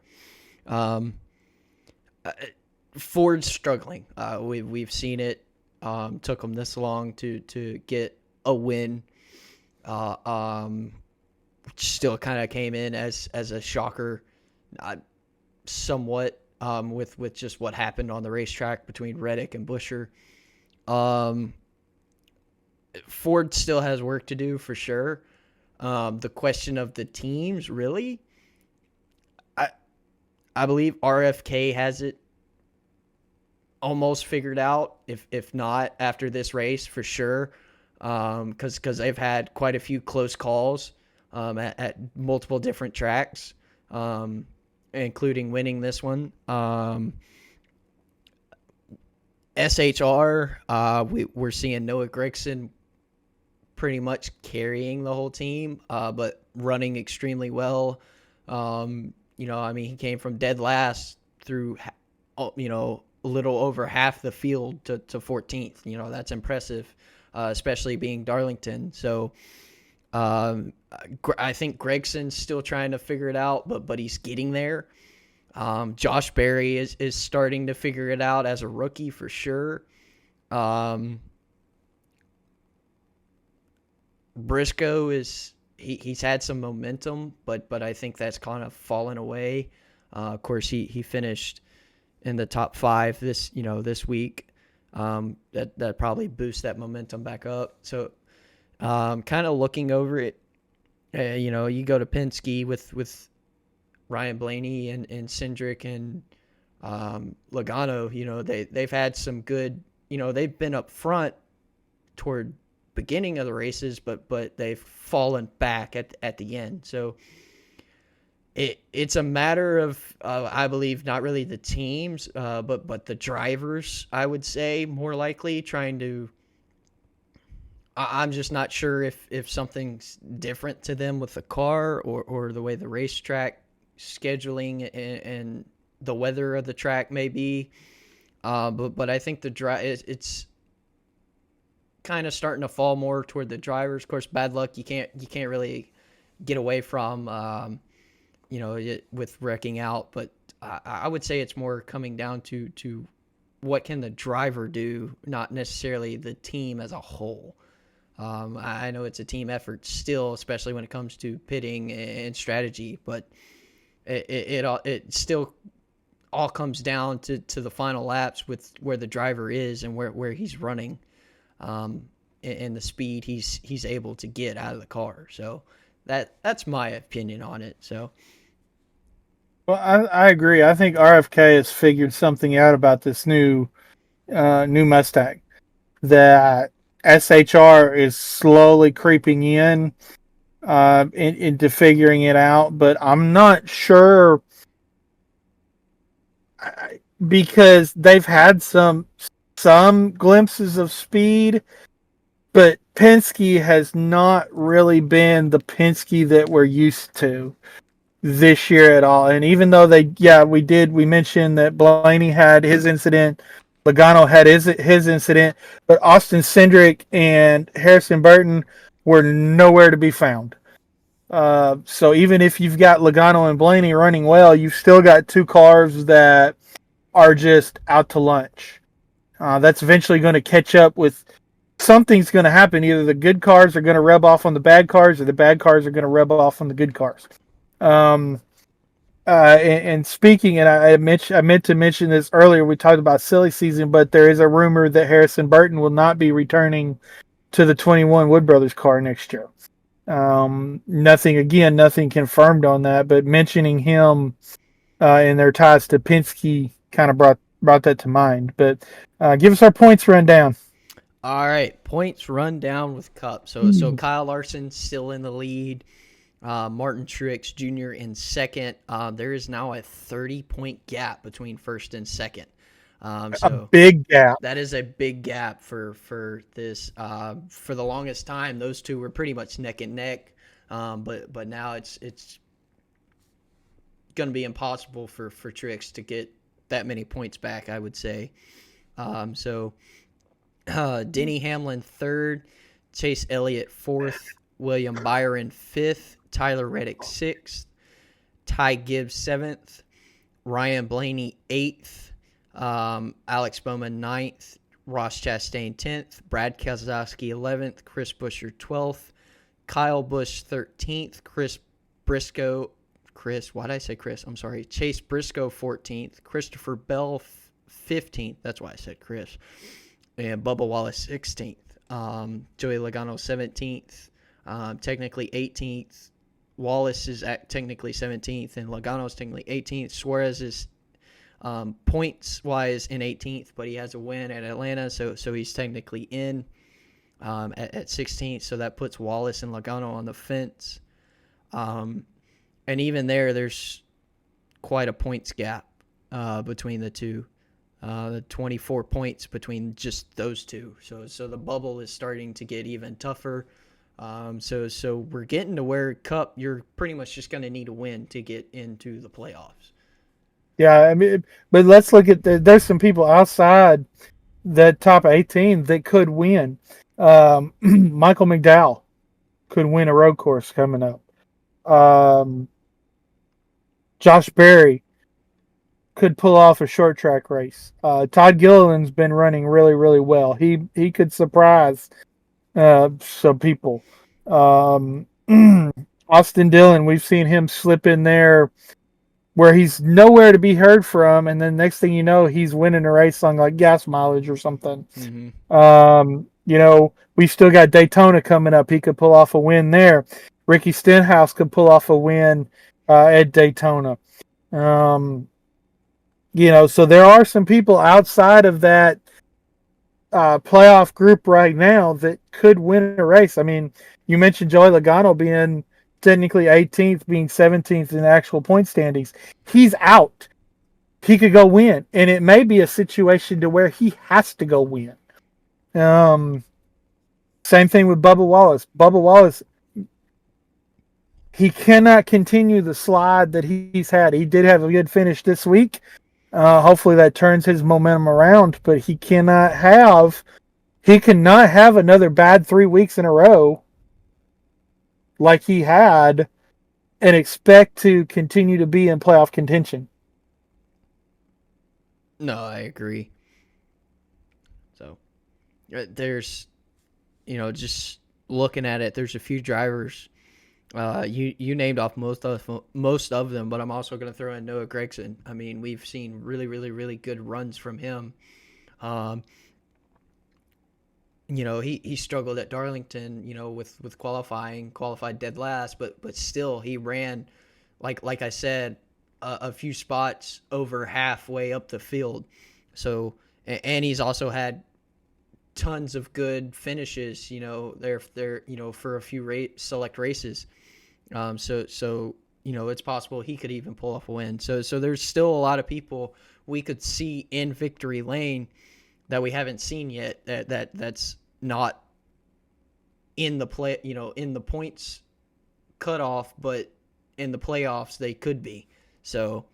Ford's struggling. We've seen it. Took them this long to get a win. Still kind of came in as a shocker, somewhat, with just what happened on the racetrack between Reddick and Buescher. Ford still has work to do for sure. The question of the teams, really, I believe RFK has it almost figured out, if not after this race for sure, because they've had quite a few close calls at multiple different tracks, including winning this one. SHR, we're seeing Noah Gragson pretty much carrying the whole team, but running extremely well. He came from dead last through, a little over half the field to 14th. That's impressive, especially being Darlington. So I think Gregson's still trying to figure it out, but he's getting there. Josh Berry is starting to figure it out as a rookie for sure. Briscoe he's had some momentum, but I think that's kind of fallen away. Of course, he finished in the top 5 this week. That probably boosts that momentum back up. So, kind of looking over it, you go to Penske with Ryan Blaney and Cindric and Logano. They've had some good. They've been up front toward beginning of the races, but they've fallen back at the end. So it's a matter of I believe not really the teams, but the drivers. I would say more likely trying to. I'm just not sure if something's different to them with the car or the way the racetrack scheduling and the weather of the track may be. But I think it's kind of starting to fall more toward the drivers. Of course, bad luck you can't really get away from, with wrecking out. But I would say it's more coming down to what can the driver do, not necessarily the team as a whole. I know it's a team effort still, especially when it comes to pitting and strategy, but it still all comes down to the final laps with where the driver is and where he's running. And the speed he's able to get out of the car. So that's my opinion on it. So, well, I agree. I think RFK has figured something out about this new Mustang, that SHR is slowly creeping in into figuring it out, but I'm not sure, because they've had some glimpses of speed, but Penske has not really been the Penske that we're used to. this year at all. And even though we mentioned that Blaney had his incident, Logano had his incident, but Austin Cindric and Harrison Burton were nowhere to be found. So even if you've got Logano and Blaney running well, you've still got two cars that are just out to lunch. That's eventually going to catch up with something's going to happen. Either the good cars are going to rub off on the bad cars, or the bad cars are going to rub off on the good cars. And speaking, and I meant to mention this earlier. We talked about silly season, but there is a rumor that Harrison Burton will not be returning to the 21 Wood Brothers car next year. Nothing confirmed on that, but mentioning him in their ties to Penske kind of brought that to mind. But give us our points rundown. All right, points run down with Cup. So Kyle Larson still in the lead. Martin Truex Jr. in second. There is now a 30-point gap between first and second. So a big gap. That is a big gap for this. For the longest time, those two were pretty much neck and neck. But now it's going to be impossible for Truex to get that many points back, I would say. Denny Hamlin third, Chase Elliott fourth, William Byron fifth, Tyler Reddick sixth, Ty Gibbs seventh, Ryan Blaney eighth, Alex Bowman ninth, Ross Chastain 10th, Brad Keselowski 11th, Chris Buescher 12th, Kyle Busch 13th, Chase Briscoe 14th, Christopher Bell 15th, that's why I said Chris, and Bubba Wallace 16th, Joey Logano 17th, technically 18th, Wallace is technically 17th, and Logano is technically 18th, Suarez is points-wise in 18th, but he has a win at Atlanta, so he's technically in at 16th, so that puts Wallace and Logano on the fence. And even there's quite a points gap between the two. The 24 points between just those two. So the bubble is starting to get even tougher. So we're getting to where Cup, you're pretty much just going to need a win to get into the playoffs. Yeah, I mean, but let's look at there's some people outside that top 18 that could win. Michael McDowell could win a road course coming up. Josh Berry could pull off a short track race. Todd Gilliland's been running really, really well. He could surprise some people. Austin Dillon, we've seen him slip in there where he's nowhere to be heard from, and then next thing you know, he's winning a race on like gas mileage or something. Mm-hmm. We've still got Daytona coming up. He could pull off a win there. Ricky Stenhouse could pull off a win at Daytona. So there are some people outside of that playoff group right now that could win a race. I mean, you mentioned Joey Logano being technically 18th, being 17th in the actual point standings. He's out. He could go win, and it may be a situation to where he has to go win. Same thing with Bubba Wallace. Bubba Wallace, he cannot continue the slide that he's had. He did have a good finish this week. Hopefully that turns his momentum around, but he cannot have another bad 3 weeks in a row like he had and expect to continue to be in playoff contention. No, I agree. So there's, just looking at it, there's a few drivers. You named off most of them, but I'm also going to throw in Noah Gragson. I mean, we've seen really, really, really good runs from him. He struggled at Darlington, with qualified dead last, but still he ran, like I said, a few spots over halfway up the field. So, and he's also had tons of good finishes, there for a few select races. So it's possible he could even pull off a win. So there's still a lot of people we could see in victory lane that we haven't seen yet. That's not in the play, in the points cutoff, but in the playoffs they could be. So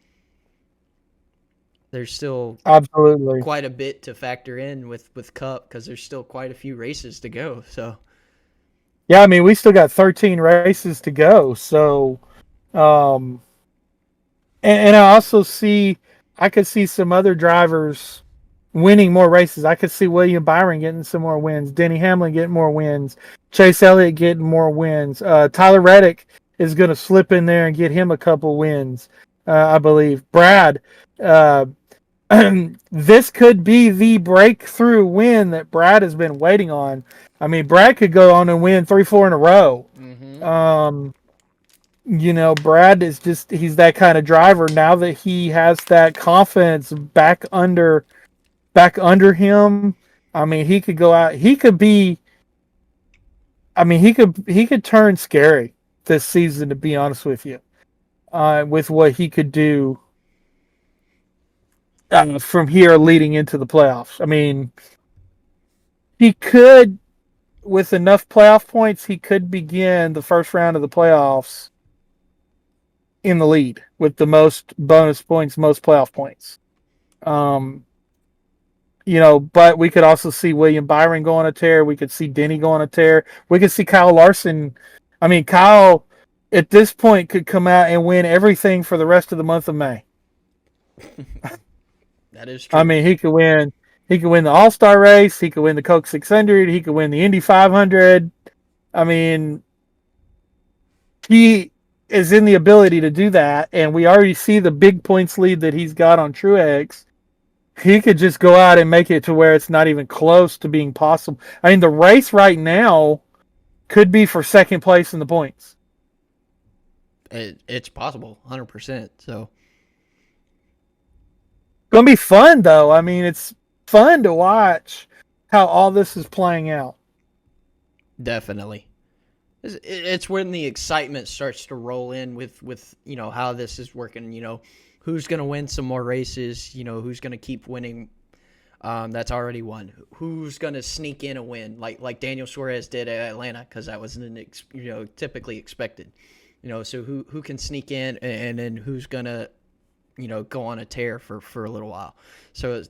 there's still Absolutely. quite a bit to factor in with Cup because there's still quite a few races to go. So Yeah, I mean, we still got 13 races to go. So, um, and I could see some other drivers winning more races. I could see William Byron getting some more wins, Denny Hamlin getting more wins, Chase Elliott getting more wins. Tyler Reddick is going to slip in there and get him a couple wins, I believe. Brad, uh, this could be the breakthrough win that Brad has been waiting on. I mean, Brad could go on and win 3-4 in a row. Brad is he's that kind of driver now that he has that confidence back under him. I mean, he could go out, he could turn scary this season, to be honest with you, with what he could do from here leading into the playoffs. I mean, he could, with enough playoff points, he could begin the first round of the playoffs in the lead with the most bonus points, most playoff points. But we could also see William Byron go on a tear. We could see Denny go on a tear. We could see Kyle Larson. I mean, Kyle at this point could come out and win everything for the rest of the month of May. That is true. I mean, he could win the All-Star race. He could win the Coke 600. He could win the Indy 500. I mean, he is in the ability to do that, and we already see the big points lead that he's got on Truex. He could just go out and make it to where it's not even close to being possible. I mean, the race right now could be for second place in the points. It's possible, 100%. So going to be fun, though. I mean, it's fun to watch how all this is playing out. Definitely. It's when the excitement starts to roll in with how this is working, who's going to win some more races, who's going to keep winning that's already won, who's going to sneak in a win like Daniel Suarez did at Atlanta, because that was typically expected, so who can sneak in, and then who's going to go on a tear for a little while. So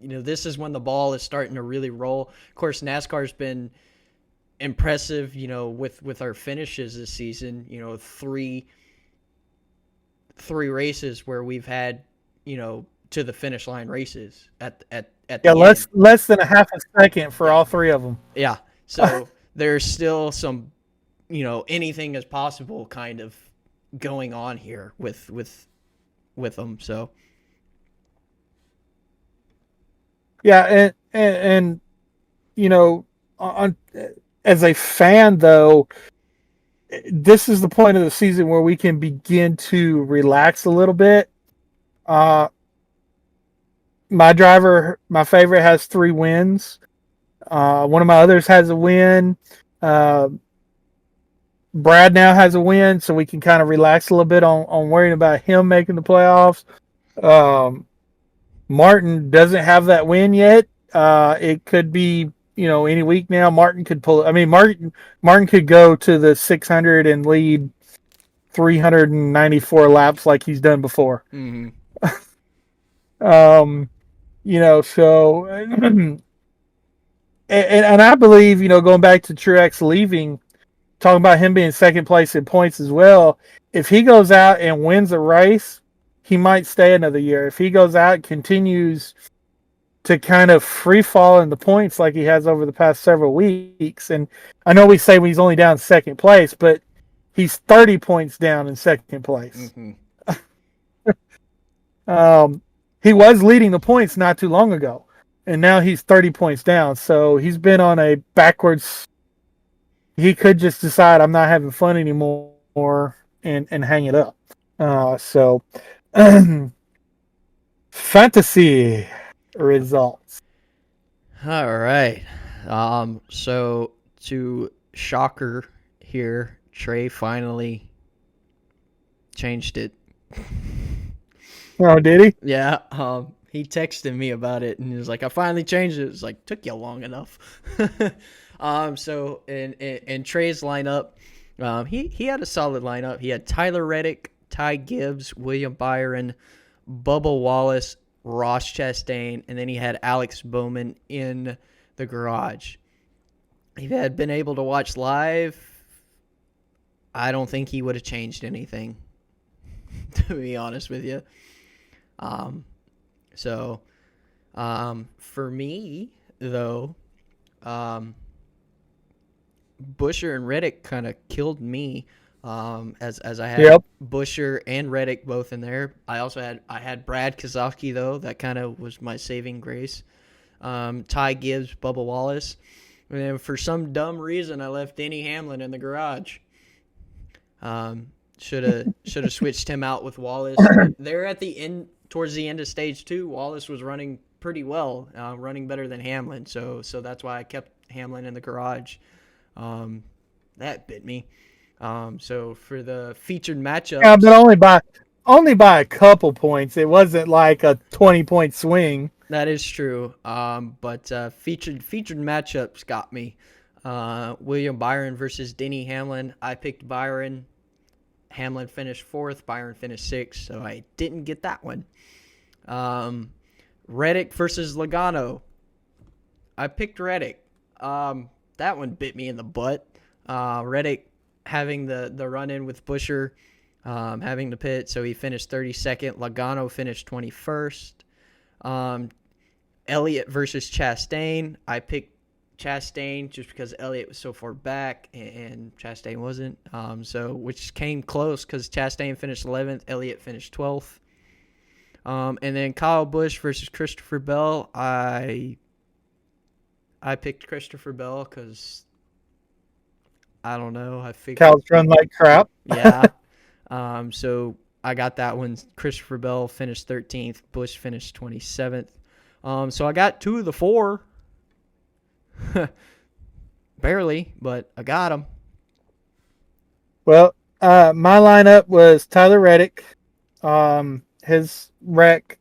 this is when the ball is starting to really roll. Of course, NASCAR's been impressive, with our finishes this season. Three races where we've had, to the finish line races at the end. Less than a half a second for all three of them. Yeah. So there's still some, anything is possible kind of going on here with them. So yeah, and on as a fan, though, this is the point of the season where we can begin to relax a little bit. My favorite, has 3 wins. One of my others has a win. Brad now has a win, so we can kind of relax a little bit on worrying about him making the playoffs. Martin doesn't have that win yet. It could be, any week now. Martin could pull. I mean, Martin could go to the 600 and lead 394 laps like he's done before. Mm-hmm. So, and I believe, going back to Truex leaving, talking about him being second place in points as well. If he goes out and wins a race, he might stay another year. If he goes out and continues to kind of free fall in the points like he has over the past several weeks, and I know we say he's only down second place, but he's 30 points down in second place. Mm-hmm. He was leading the points not too long ago, and now he's 30 points down. So he's been on a backwards. He could just decide, I'm not having fun anymore, and hang it up. Fantasy results. All right. So to shocker here, Trey finally changed it. Oh, did he? Yeah. He texted me about it, and he was like, I finally changed it. It's like, took you long enough. So in Trey's lineup, He had a solid lineup. He had Tyler Reddick, Ty Gibbs, William Byron, Bubba Wallace, Ross Chastain, and then he had Alex Bowman in the garage. If he had been able to watch live, I don't think he would have changed anything, to be honest with you. For me, though, Busher and Reddick kind of killed me. As I had Busher and Reddick both in there. I had Brad Keselowski though. That kind of was my saving grace. Ty Gibbs, Bubba Wallace, and then for some dumb reason I left Denny Hamlin in the garage. Should have switched him out with Wallace. There at the end, towards the end of stage 2, Wallace was running pretty well, running better than Hamlin. So that's why I kept Hamlin in the garage. That bit me. So for the featured matchup, yeah, but only by a couple points. It wasn't like a 20-point swing. That is true. But featured matchups got me. William Byron versus Denny Hamlin. I picked Byron. Hamlin finished 4th. Byron finished 6th. So I didn't get that one. Reddick versus Logano. I picked Reddick. That one bit me in the butt. Reddick having the run-in with Busher, having the pit, so he finished 32nd. Logano finished 21st. Elliott versus Chastain. I picked Chastain just because Elliott was so far back and Chastain wasn't. Which came close because Chastain finished 11th, Elliott finished 12th. And then Kyle Busch versus Christopher Bell. I picked Christopher Bell because I don't know. I figured Kyle's run like crap. Yeah. So I got that one. Christopher Bell finished 13th. Busch finished 27th. So I got 2 of the 4. Barely, but I got them. Well, my lineup was Tyler Reddick. His wreck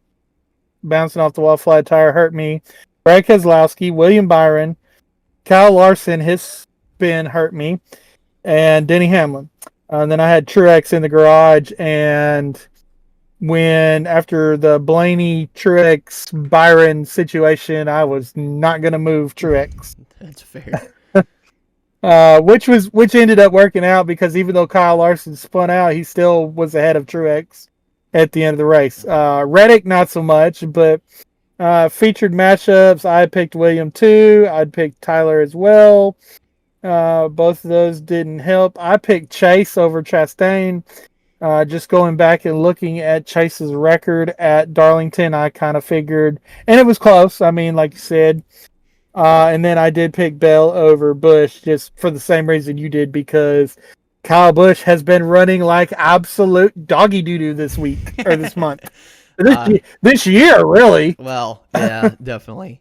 bouncing off the wall flat tire hurt me. Brad Keselowski, William Byron, Kyle Larson, his spin hurt me, and Denny Hamlin. And then I had Truex in the garage, and after the Blaney Truex Byron situation, I was not going to move Truex. That's fair. Which ended up working out because even though Kyle Larson spun out, he still was ahead of Truex at the end of the race. Reddick, not so much, but featured matchups, I picked William too. I'd picked Tyler as well. Both of those didn't help. I picked Chase over Chastain. Just going back and looking at Chase's record at Darlington, I kind of figured, and it was close. I mean, like you said. And then I did pick Bell over Busch just for the same reason you did, because Kyle Busch has been running like absolute doggy doo-doo this week or this month. This year, really. Well, yeah, definitely.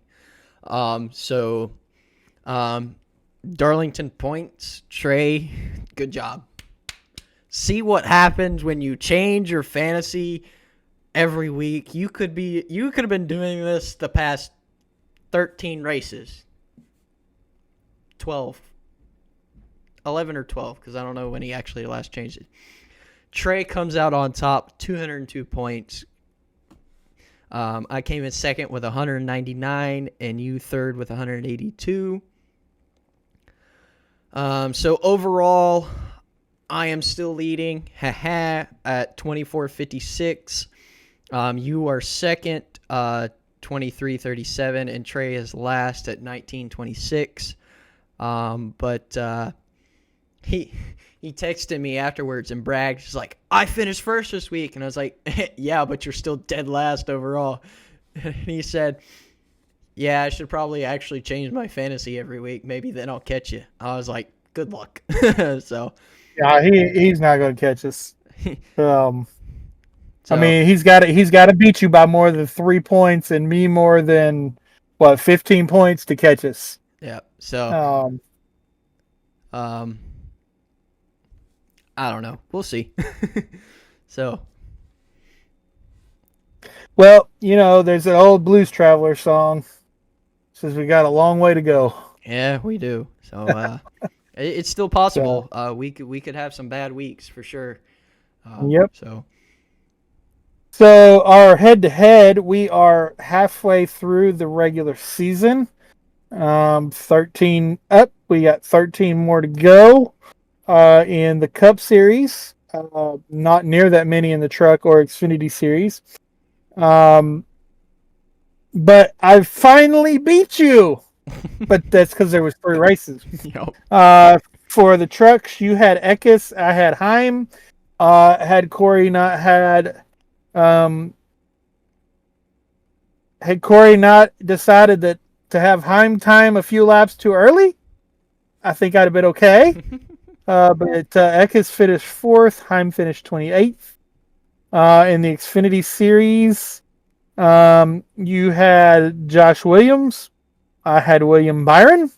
Darlington points. Trey, good job. See what happens when you change your fantasy every week. You could have been doing this the past 13 races. 11 or 12, because I don't know when he actually last changed it. Trey comes out on top, 202 points. I came in second with 199, and you third with 182. So overall, I am still leading, at 24.56. You are second, 23.37, and Trey is last at 19.26. But he texted me afterwards and bragged. He's like, I finished first this week. And I was like, yeah, but you're still dead last overall. And he said, yeah, I should probably actually change my fantasy every week. Maybe then I'll catch you. I was like, good luck. So yeah, he's not going to catch us. I mean, he's got to beat you by more than 3 points and me more than 15 points to catch us. Yeah. So I don't know. We'll see. So, well, there's an old Blues Traveler song. Says we got a long way to go. Yeah, we do. So It's still possible. We could have some bad weeks for sure. Yep. So our head-to-head, we are halfway through the regular season. 13 up. We got 13 more to go in the Cup Series. Not near that many in the Truck or Xfinity Series. But I finally beat you. But that's because there was 3 races. Yep. For the Trucks, you had Eckes, I had Heim, had Corey not decided that to have Heim time a few laps too early, I think I'd have been okay. But Eckes finished 4th, Heim finished 28th. In the Xfinity Series, you had Josh Williams. I had William Byron.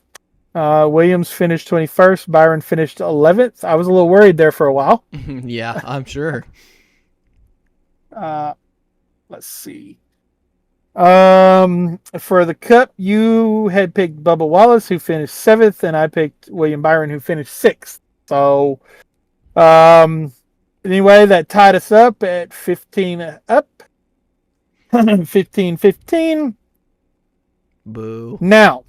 Williams finished 21st. Byron finished 11th. I was a little worried there for a while. Yeah, I'm sure. Let's see. For the Cup, you had picked Bubba Wallace, who finished 7th, and I picked William Byron, who finished 6th. So, anyway, that tied us up at 15 up. 15-15. Boo. Now,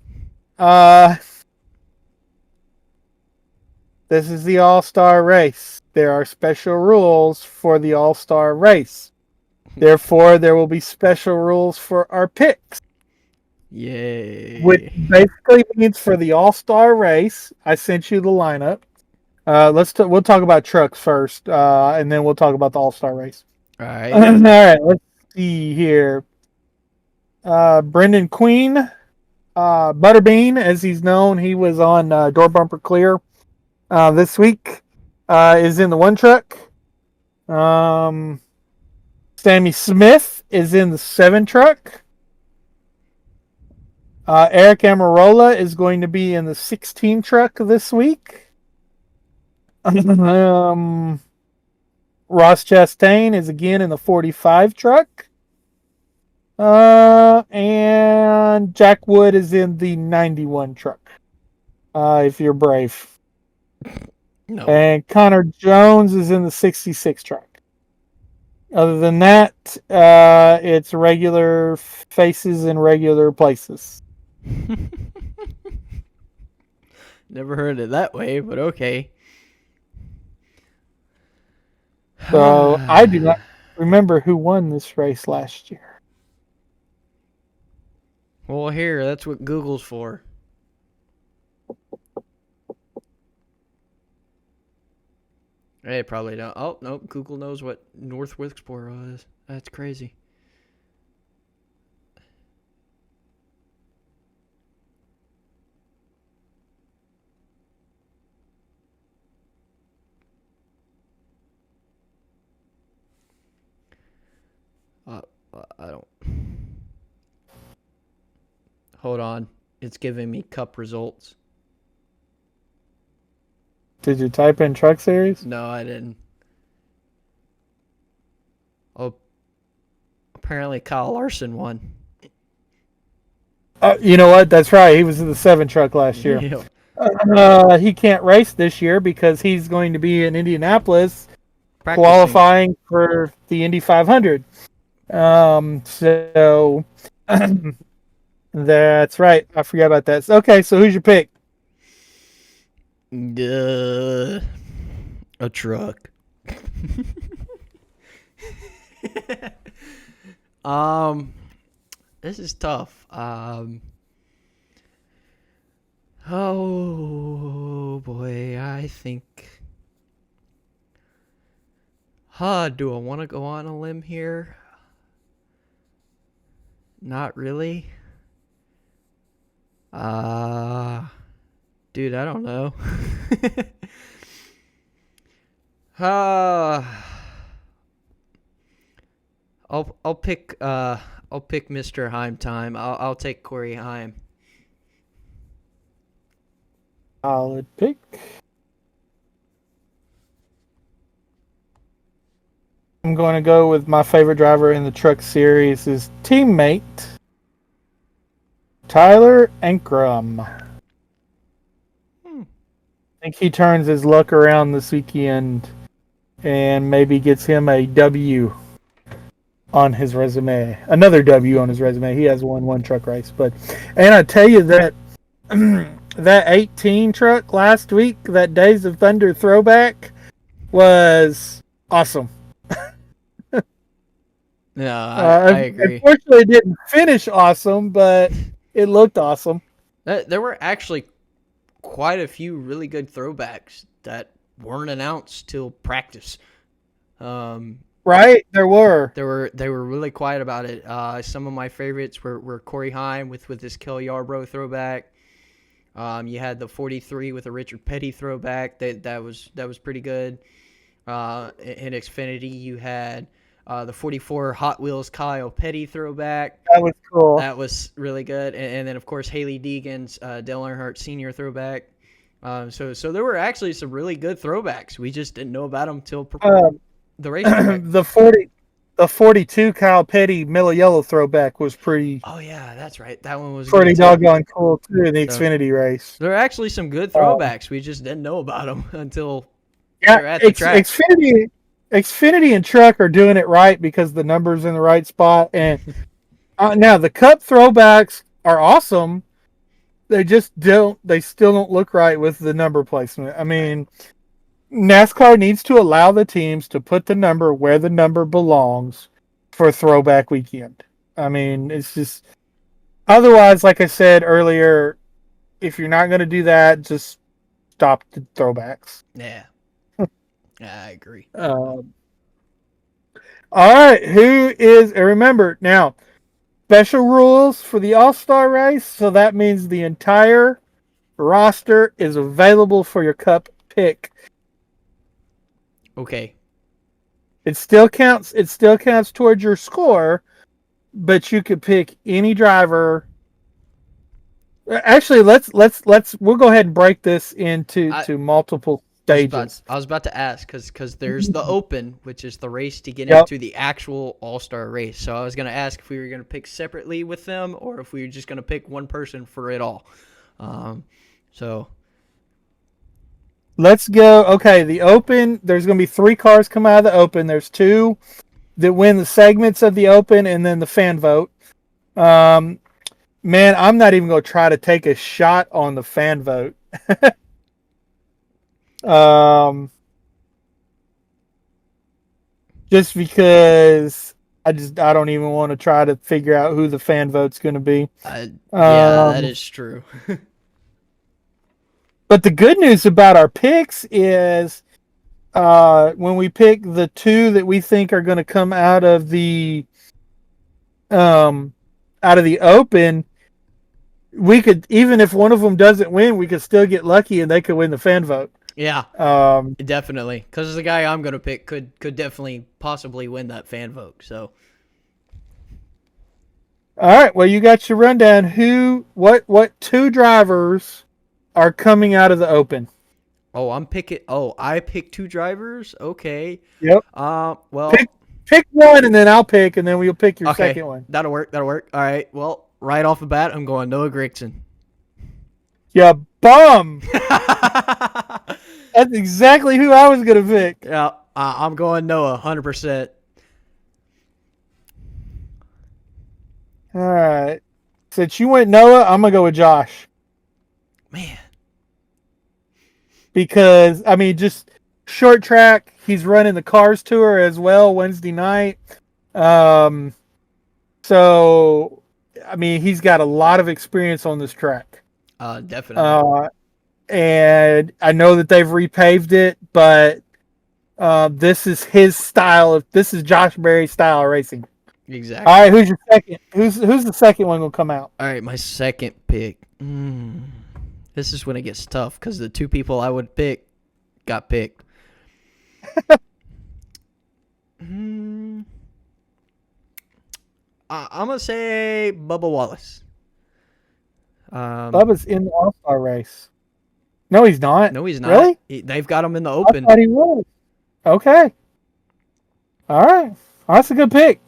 this is the All-Star race. There are special rules for the All-Star race. Therefore, there will be special rules for our picks. Yay. Which basically means for the All-Star race, I sent you the lineup. We'll talk about trucks first, and then we'll talk about the All-Star race. All right. All right, let's see here. Brendan Queen, Butterbean, as he's known, he was on Door Bumper Clear this week, is in the 1 truck. Sammy Smith is in the 7 truck. Eric Amarola is going to be in the 16 truck this week. Ross Chastain is again in the 45 truck. And Jack Wood is in the 91 truck. If you're brave. No. And Connor Jones is in the 66 truck. Other than that, it's regular faces in regular places. Never heard it that way, but okay. So I do not remember who won this race last year. Well, here, that's what Google's for. They probably don't. Oh, nope. Google knows what North Wilkesboro is. That's crazy. I don't. Hold on. It's giving me Cup results. Did you type in Truck Series? No, I didn't. Oh, apparently Kyle Larson won. You know what? That's right. He was in the 7 truck last year. Yeah. He can't race this year because he's going to be in Indianapolis Practicing. qualifying for the Indy 500. So that's right. I forgot about that. Okay, so who's your pick? A truck. This is tough. Oh boy, I think. Do I want to go on a limb here? Not really. Dude, I don't know. I'll pick Mr. Heim time. I'll take Corey Heim. Solid pick. I'm going to go with my favorite driver in the Truck Series, his teammate, Tyler Ankrum. think he turns his luck around this weekend and maybe gets him a W on his resume. Another W on his resume. He has won one truck race. And I tell you that that 18 truck last week, that Days of Thunder throwback, was awesome. No, I agree. Unfortunately, it didn't finish awesome, but it looked awesome. There were actually quite a few really good throwbacks that weren't announced till practice. Right, there were. They were really quiet about it. Some of my favorites were Corey Heim with his Kelly Yarbrough throwback. You had the 43 with a Richard Petty throwback. That was pretty good. In Xfinity, you had the 44 Hot Wheels Kyle Petty throwback. That was cool. That was really good. And then, of course, Haley Deegan's Dale Earnhardt Sr. throwback. So there were actually some really good throwbacks. We just didn't know about them till the race. The 42 Kyle Petty Mellow Yellow throwback was pretty. Oh yeah, that's right. That one was pretty doggone cool too in the Xfinity race. There are actually some good throwbacks. We just didn't know about them until they're at the track. Xfinity and Truck are doing it right because the number's in the right spot. And now the Cup throwbacks are awesome. They just don't. They still don't look right with the number placement. I mean, NASCAR needs to allow the teams to put the number where the number belongs for throwback weekend. I mean, it's just otherwise, like I said earlier, if you're not going to do that, just stop the throwbacks. Yeah, I agree. All right, who is? Remember now, special rules for the All-Star race, so that means the entire roster is available for your Cup pick. Okay. It still counts. It still counts towards your score, but you could pick any driver. Actually, we'll go ahead and break this into multiple stages. I was about to ask because there's the Open, which is the race to get into the actual All-Star race. So I was going to ask if we were going to pick separately with them or if we were just going to pick one person for it all. So let's go. Okay, the Open, there's going to be 3 cars come out of the Open. There's 2 that win the segments of the Open and then the fan vote. Man, I'm not even going to try to take a shot on the fan vote. Just because I don't even want to try to figure out who the fan vote's going to be. Yeah, that is true. But the good news about our picks is when we pick the 2 that we think are going to come out of the Open, we could, even if one of them doesn't win, we could still get lucky and they could win the fan vote. Yeah, definitely. Because the guy I'm going to pick could definitely possibly win that fan vote. So, all right. Well, you got your rundown. What 2 drivers are coming out of the Open? Oh, I picked 2 drivers. Okay. Yep. Well, pick one, and then I'll pick, and then we'll pick your second one. That'll work. All right. Well, right off the bat, I'm going Noah Gragson. Yeah, bum. That's exactly who I was gonna pick. Yeah, I'm going Noah, 100%. All right. Since you went Noah, I'm gonna go with Josh. Man. Because I mean, just short track. He's running the Cars Tour as well Wednesday night. So I mean, he's got a lot of experience on this track. Definitely. And I know that they've repaved it, but this is his style this is Josh Berry's style of racing. Exactly. All right, who's your second? Who's the second one gonna come out? All right, my second pick. This is when it gets tough because the 2 people I would pick got picked. I'm gonna say Bubba Wallace. Bubba's in the All-Star race. No, he's not. No, he's not. Really? They've got him in the Open. I thought he was. Okay. All right. That's a good pick.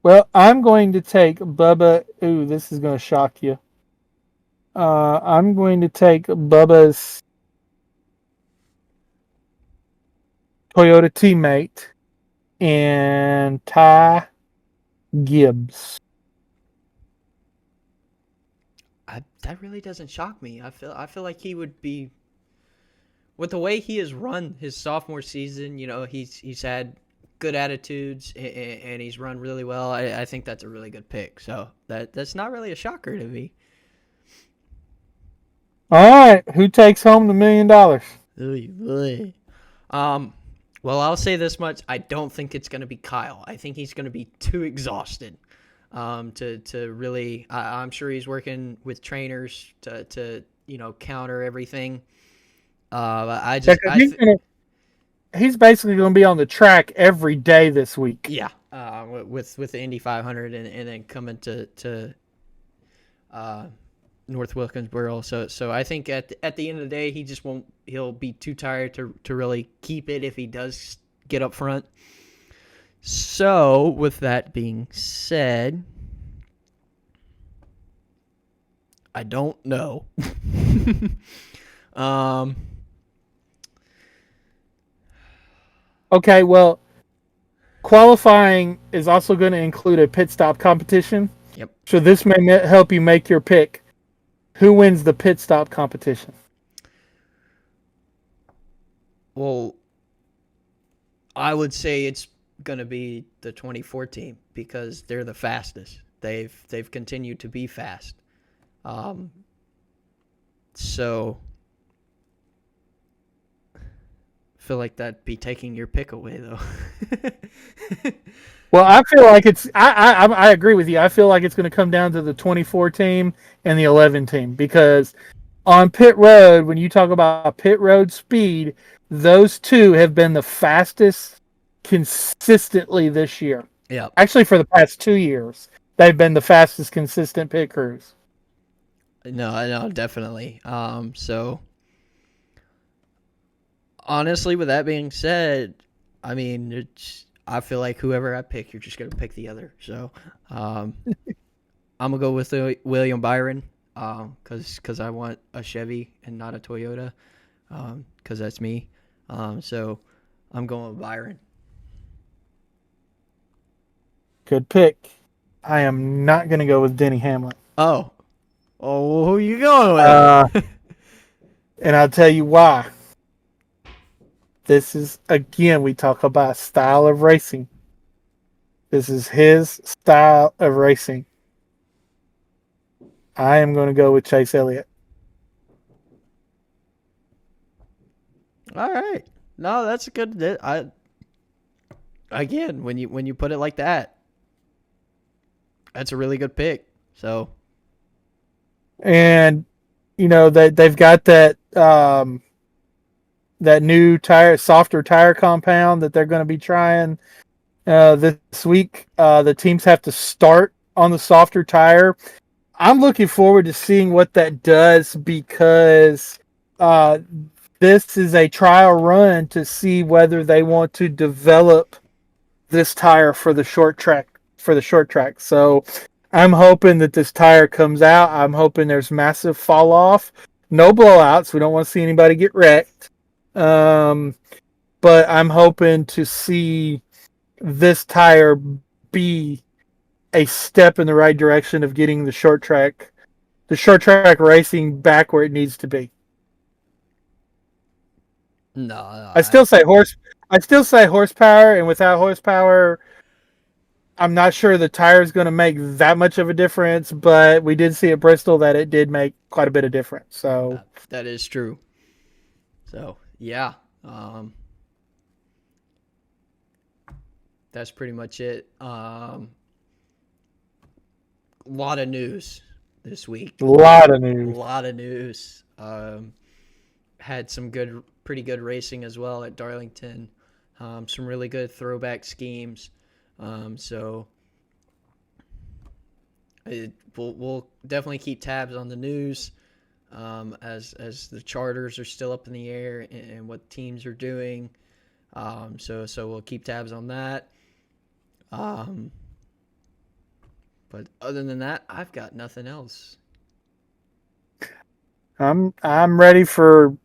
Well, I'm going to take Bubba. Ooh, this is going to shock you. I'm going to take Bubba's Toyota teammate and Ty Gibbs. That really doesn't shock me. I feel like he would be, with the way he has run his sophomore season. He's had good attitudes and he's run really well. I think that's a really good pick. So that's not really a shocker to me. All right, who takes home the $1 million? Well, I'll say this much: I don't think it's going to be Kyle. I think he's going to be too exhausted to really. I'm sure he's working with trainers to counter everything. He's basically going to be on the track every day this week. Yeah, with the Indy 500 and then coming to North Wilkinsboro. So I think at the end of the day, he just won't. He'll be too tired to really keep it if he does get up front. So with that being said, I don't know. Okay, well, qualifying is also going to include a pit stop competition. Yep. So this may help you make your pick. Who wins the pit stop competition? Well, I would say it's going to be the 2014 because they're the fastest. They've continued to be fast. So I feel like that'd be taking your pick away, though. Well, I feel like it's. I agree with you. I feel like it's going to come down to the 24 team and the 11 team because on pit road, when you talk about pit road speed, those two have been the fastest consistently this year. Yeah. Actually, for the past 2 years, they've been the fastest consistent pit crews. No, definitely. So honestly, with that being said, I mean, I feel like whoever I pick, you're just gonna pick the other. So I'm gonna go with William Byron, because I want a Chevy and not a Toyota, because that's me. So I'm going with Byron. Good pick. I am not going to go with Denny Hamlin. Oh, who you going with? And I'll tell you why. This is, again, we talk about style of racing. This is his style of racing. I am going to go with Chase Elliott. All right. No, that's a good. Again, when you put it like that, that's a really good pick. So, and they've got that that new softer tire compound that they're going to be trying this week. The teams have to start on the softer tire. I'm looking forward to seeing what that does because this is a trial run to see whether they want to develop this tire for the short track. So I'm hoping that this tire comes out. I'm hoping there's massive fall off, no blowouts. We don't want to see anybody get wrecked. But I'm hoping to see this tire be a step in the right direction of getting the short track racing back where it needs to be. No, I still say horsepower, and without horsepower, I'm not sure the tire is going to make that much of a difference, but we did see at Bristol that it did make quite a bit of difference. So that is true. So yeah, that's pretty much it. A lot of news this week. A lot of news. Had some pretty good racing as well at Darlington. Some really good throwback schemes. So we'll definitely keep tabs on the news as the charters are still up in the air and what teams are doing. So we'll keep tabs on that. But other than that, I've got nothing else. I'm ready for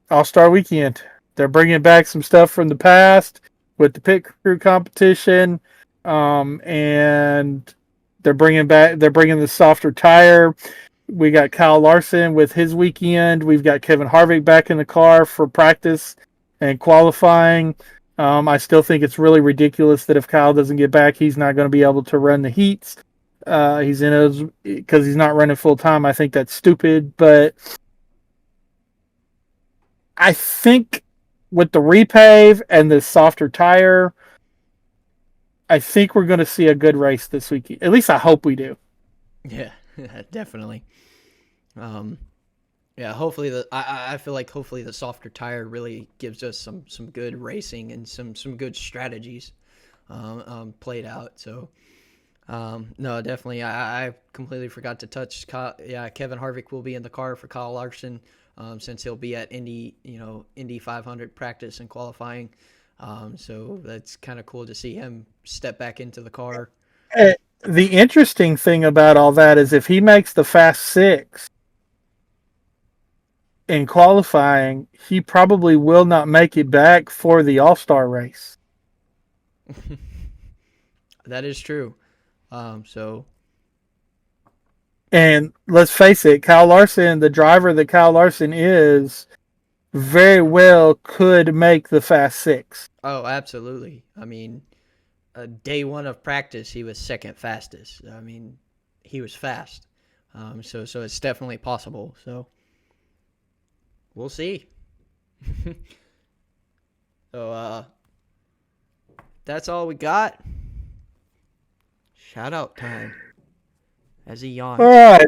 All-Star Weekend. They're bringing back some stuff from the past with the pit crew competition, and they're bringing the softer tire. We got Kyle Larson with his weekend. We've got Kevin Harvick back in the car for practice and qualifying. I still think it's really ridiculous that if Kyle doesn't get back, he's not going to be able to run the heats. He's in those because he's not running full time. I think that's stupid, but I think with the repave and the softer tire, I think we're going to see a good race this week. At least I hope we do. Yeah, definitely. Yeah, hopefully I feel like hopefully the softer tire really gives us some good racing and some good strategies played out. So no, definitely I completely forgot to touch. Kevin Harvick will be in the car for Kyle Larson since he'll be at Indy 500 practice and qualifying. So that's kind of cool to see him step back into the car. The interesting thing about all that is if he makes the Fast Six in qualifying, he probably will not make it back for the All-Star race. That is true. And let's face it, Kyle Larson, the driver that Kyle Larson is, very well could make the Fast Six. Oh, absolutely. I mean, day one of practice, he was second fastest. I mean, he was fast. So it's definitely possible. So we'll see. So that's all we got. Shout out time. As he yawns. All right.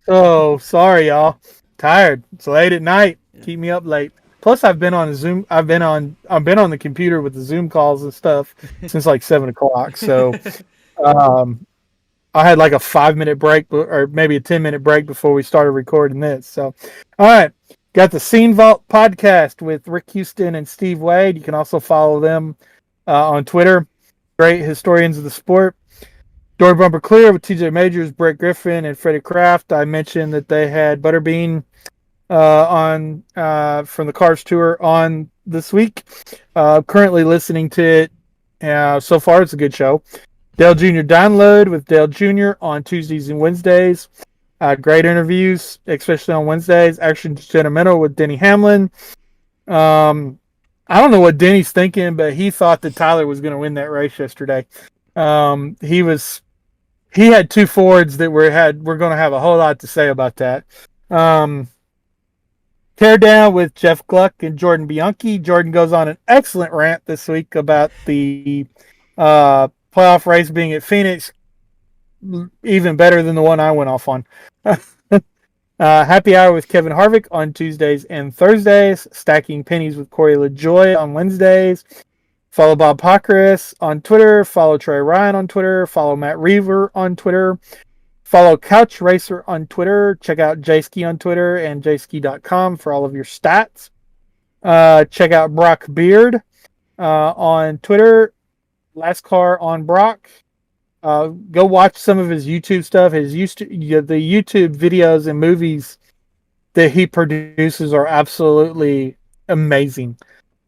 So sorry, y'all. Tired. It's late at night. Yeah. Keep me up late. Plus, I've been on Zoom. I've been on the computer with the Zoom calls and stuff since like 7:00. So, I had like a 5-minute break or maybe a 10-minute break before we started recording this. So, all right, got the Scene Vault podcast with Rick Houston and Steve Wade. You can also follow them on Twitter. Great historians of the sport. Door Bumper Clear with TJ Majors, Brett Griffin, and Freddie Kraft. I mentioned that they had Butterbean on from the Cars Tour on this week. Currently listening to it. So far, it's a good show. Dale Jr. Download with Dale Jr. on Tuesdays and Wednesdays. Great interviews, especially on Wednesdays. Action Detrimental with Denny Hamlin. I don't know what Denny's thinking, but he thought that Tyler was going to win that race yesterday. He had two Fords that we're going to have a whole lot to say about that. Teardown with Jeff Gluck and Jordan Bianchi. Jordan goes on an excellent rant this week about the playoff race being at Phoenix, even better than the one I went off on. Happy Hour with Kevin Harvick on Tuesdays and Thursdays. Stacking Pennies with Corey LaJoie on Wednesdays. Follow Bob Pockrass on Twitter. Follow Trey Ryan on Twitter. Follow Matt Reaver on Twitter. Follow Couch Racer on Twitter. Check out Jayski on Twitter and jayski.com for all of your stats. Check out Brock Beard on Twitter. Last Car on Brock. Go watch some of his YouTube stuff. The YouTube videos and movies that he produces are absolutely amazing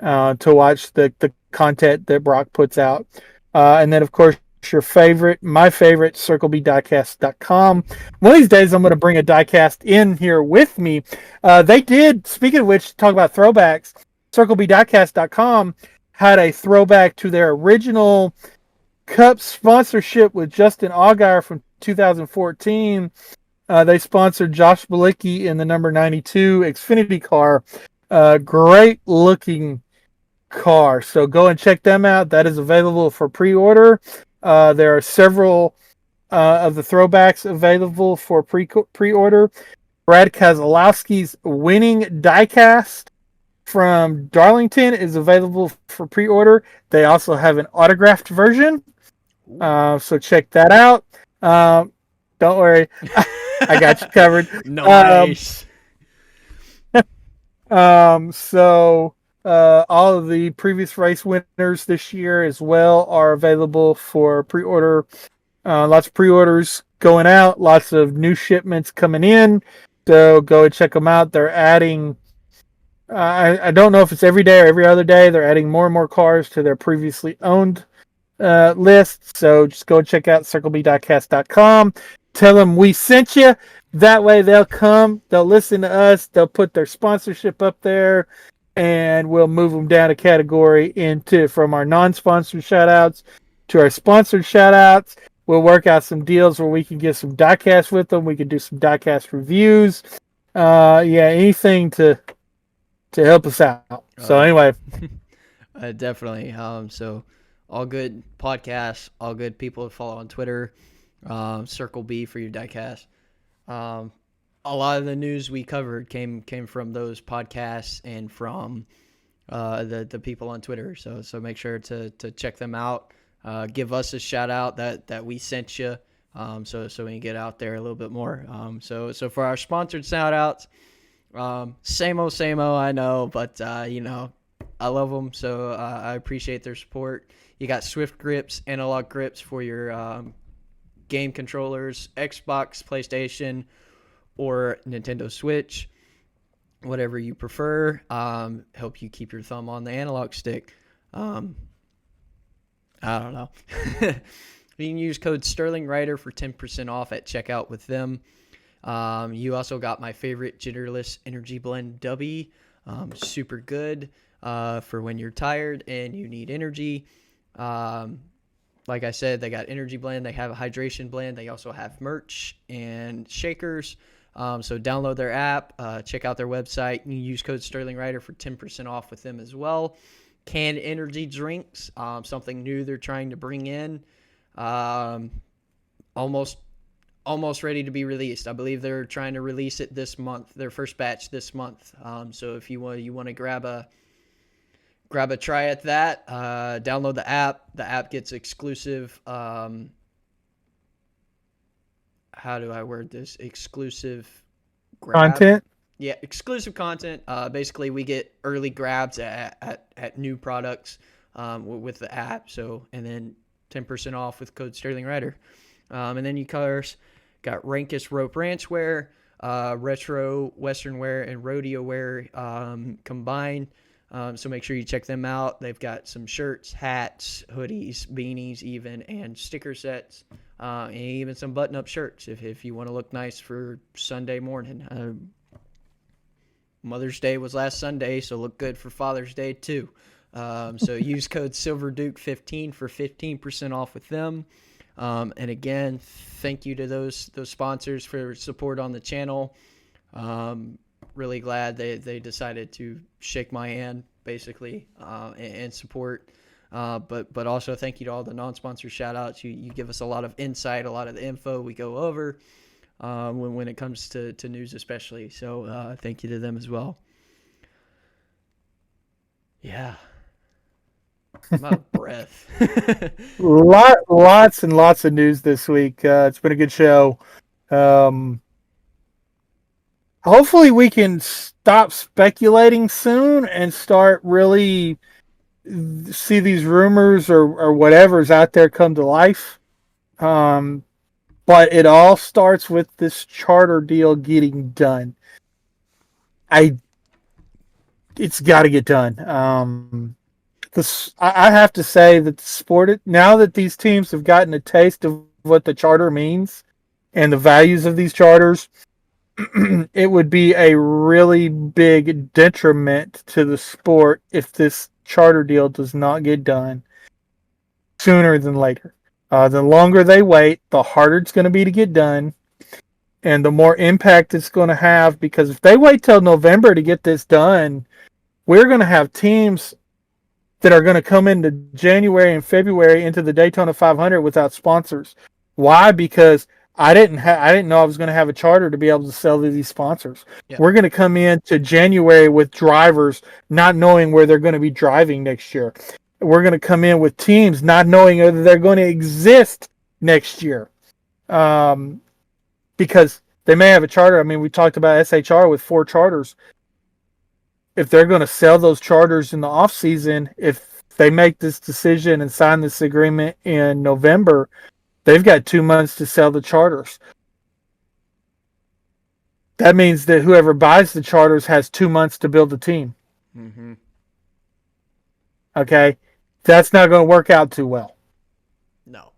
to watch the content that Brock puts out. And then, of course, my favorite, CircleBDiecast.com. One of these days, I'm going to bring a diecast in here with me. They did, speaking of which, talk about throwbacks. CircleBDiecast.com had a throwback to their original Cup sponsorship with Justin Allgaier from 2014. They sponsored Josh Bilicki in the number 92 Xfinity car. Great looking car. So go and check them out. That is available for pre-order. There are several of the throwbacks available for pre-order. Brad Keselowski's winning diecast from Darlington is available for pre-order. They also have an autographed version. So check that out. Don't worry. I got you covered. Nice. So all of the previous race winners this year as well are available for pre-order. Lots of pre-orders going out. Lots of new shipments coming in. So go and check them out. They're adding. I don't know if it's every day or every other day. They're adding more and more cars to their previously owned list. So just go check out circleb.cast.com. Tell them we sent you. That way they'll come. They'll listen to us. They'll put their sponsorship up there, and we'll move them down a category into from our non-sponsored shout-outs to our sponsored shout-outs. We'll work out some deals where we can get some diecast with them. We can do some diecast reviews. Anything to help us out. So anyway, definitely. So all good podcasts, all good people to follow on Twitter. Circle B for your diecast. A lot of the news we covered came from those podcasts and from the people on Twitter. So make sure to check them out. Give us a shout out that we sent you. So we can get out there a little bit more. So for our sponsored shout outs, same old, I know, but I love them. So I appreciate their support. You got Swift grips, analog grips for your game controllers, Xbox, PlayStation, or Nintendo Switch, whatever you prefer. Help you keep your thumb on the analog stick. I don't know. You can use code SterlingRider for 10% off at checkout with them. You also got my favorite jitterless energy blend, Dubby. Super good for when you're tired and you need energy. Like I said, they got energy blend. They have a hydration blend. They also have merch and shakers. So download their app. Check out their website. You can use code SterlingRider for 10% off with them as well. Canned energy drinks, something new they're trying to bring in. Almost ready to be released. I believe they're trying to release it this month, their first batch this month. So if you want to grab a try at that, download the app. The app gets exclusive. How do I word this? Exclusive content. Yeah, exclusive content. Basically, we get early grabs at new products with the app. So, and then 10% off with code SterlingRider. And then you got Rankest rope ranch wear, retro western wear, and rodeo wear combined. So make sure you check them out. They've got some shirts, hats, hoodies, beanies even, and sticker sets, and even some button-up shirts if you want to look nice for Sunday morning. Mother's Day was last Sunday, so look good for Father's Day too. So use code SilverDuke15 for 15% off with them. And again, thank you to those sponsors for support on the channel. Really glad they decided to shake my hand basically and support. But also thank you to all the non-sponsor shout outs. You give us a lot of insight, a lot of the info we go over when it comes to news especially. So thank you to them as well. Yeah. I'm out of breath. Lots and lots of news this week. It's been a good show. Hopefully we can stop speculating soon and start really see these rumors or whatever's out there come to life. But it all starts with this charter deal getting done. It's got to get done. I have to say that the sport, now that these teams have gotten a taste of what the charter means and the values of these charters, it would be a really big detriment to the sport if this charter deal does not get done sooner than later. The longer they wait, the harder it's going to be to get done, and the more impact it's going to have, because if they wait till November to get this done, we're going to have teams that are going to come into January and February into the Daytona 500 without sponsors. Why? Because I didn't know I was going to have a charter to be able to sell to these sponsors. Yep. We're going to come into January with drivers not knowing where they're going to be driving next year. We're going to come in with teams not knowing whether they're going to exist next year. Because they may have a charter. I mean, we talked about SHR with 4 charters. If they're going to sell those charters in the off season, if they make this decision and sign this agreement in November, they've got 2 months to sell the charters. that means that whoever buys the charters has 2 months to build the team. Mm-hmm. Okay, that's not going to work out too well. No.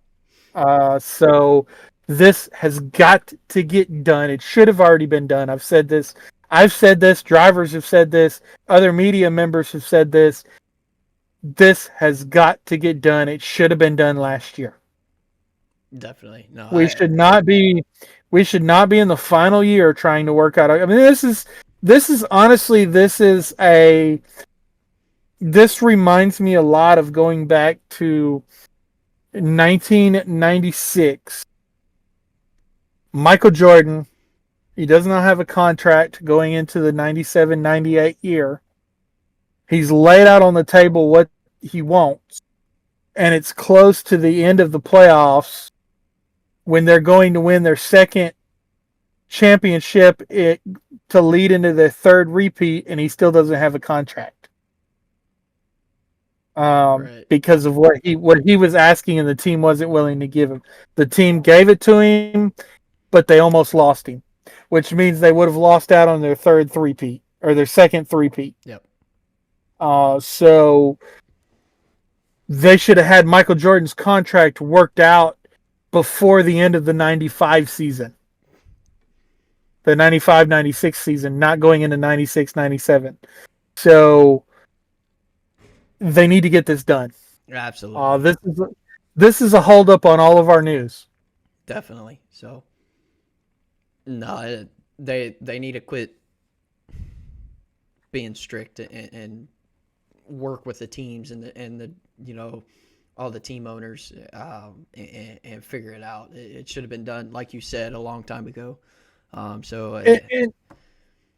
So this has got to get done. It should have already been done. I've said this. Drivers have said this. Other media members have said this. This has got to get done. It should have been done last year. Definitely. No. We should not be in the final year trying to work out. I mean, this reminds me a lot of going back to 1996. Michael Jordan, he does not have a contract going into the 97-98 year. He's laid out on the table what he wants, and it's close to the end of the playoffs when they're going to win their second championship to lead into their third repeat, and he still doesn't have a contract. Right. Because of what he was asking, and the team wasn't willing to give him. The team gave it to him, but they almost lost him, which means they would have lost out on their third three-peat or their second three-peat. Yep. So they should have had Michael Jordan's contract worked out before the end of the 95 season. The 95-96 season, not going into 96-97. So they need to get this done. Absolutely. This is a holdup on all of our news. Definitely. So no, they need to quit being strict and work with the teams and the all the team owners and figure it out. It should have been done, like you said, a long time ago. And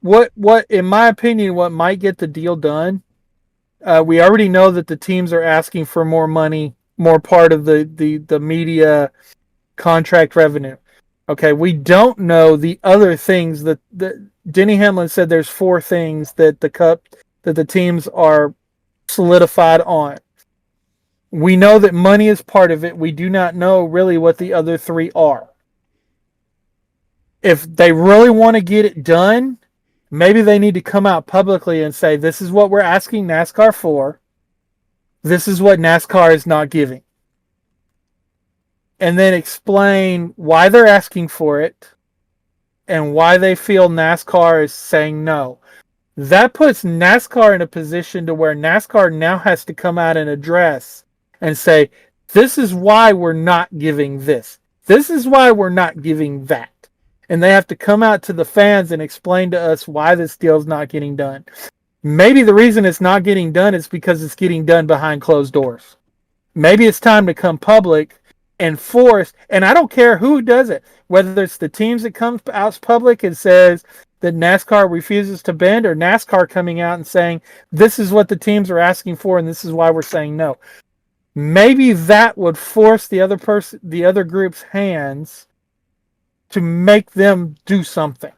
what in my opinion, what might get the deal done? We already know that the teams are asking for more money, more part of the media contract revenue. Okay, we don't know the other things that Denny Hamlin said. There's 4 things that the teams are solidified on. We know that money is part of it. We do not know really what the other 3 are. If they really want to get it done, maybe they need to come out publicly and say, this is what we're asking NASCAR for. This is what NASCAR is not giving. And then explain why they're asking for it and why they feel NASCAR is saying no. That puts NASCAR in a position to where NASCAR now has to come out and address and say, this is why we're not giving this. This is why we're not giving that. And they have to come out to the fans and explain to us why this deal's not getting done. Maybe the reason it's not getting done is because it's getting done behind closed doors. Maybe it's time to come public and force, and I don't care who does it, whether it's the teams that come out public and says that NASCAR refuses to bend, or NASCAR coming out and saying, this is what the teams are asking for and this is why we're saying no. Maybe that would force the other group's hands to make them do something.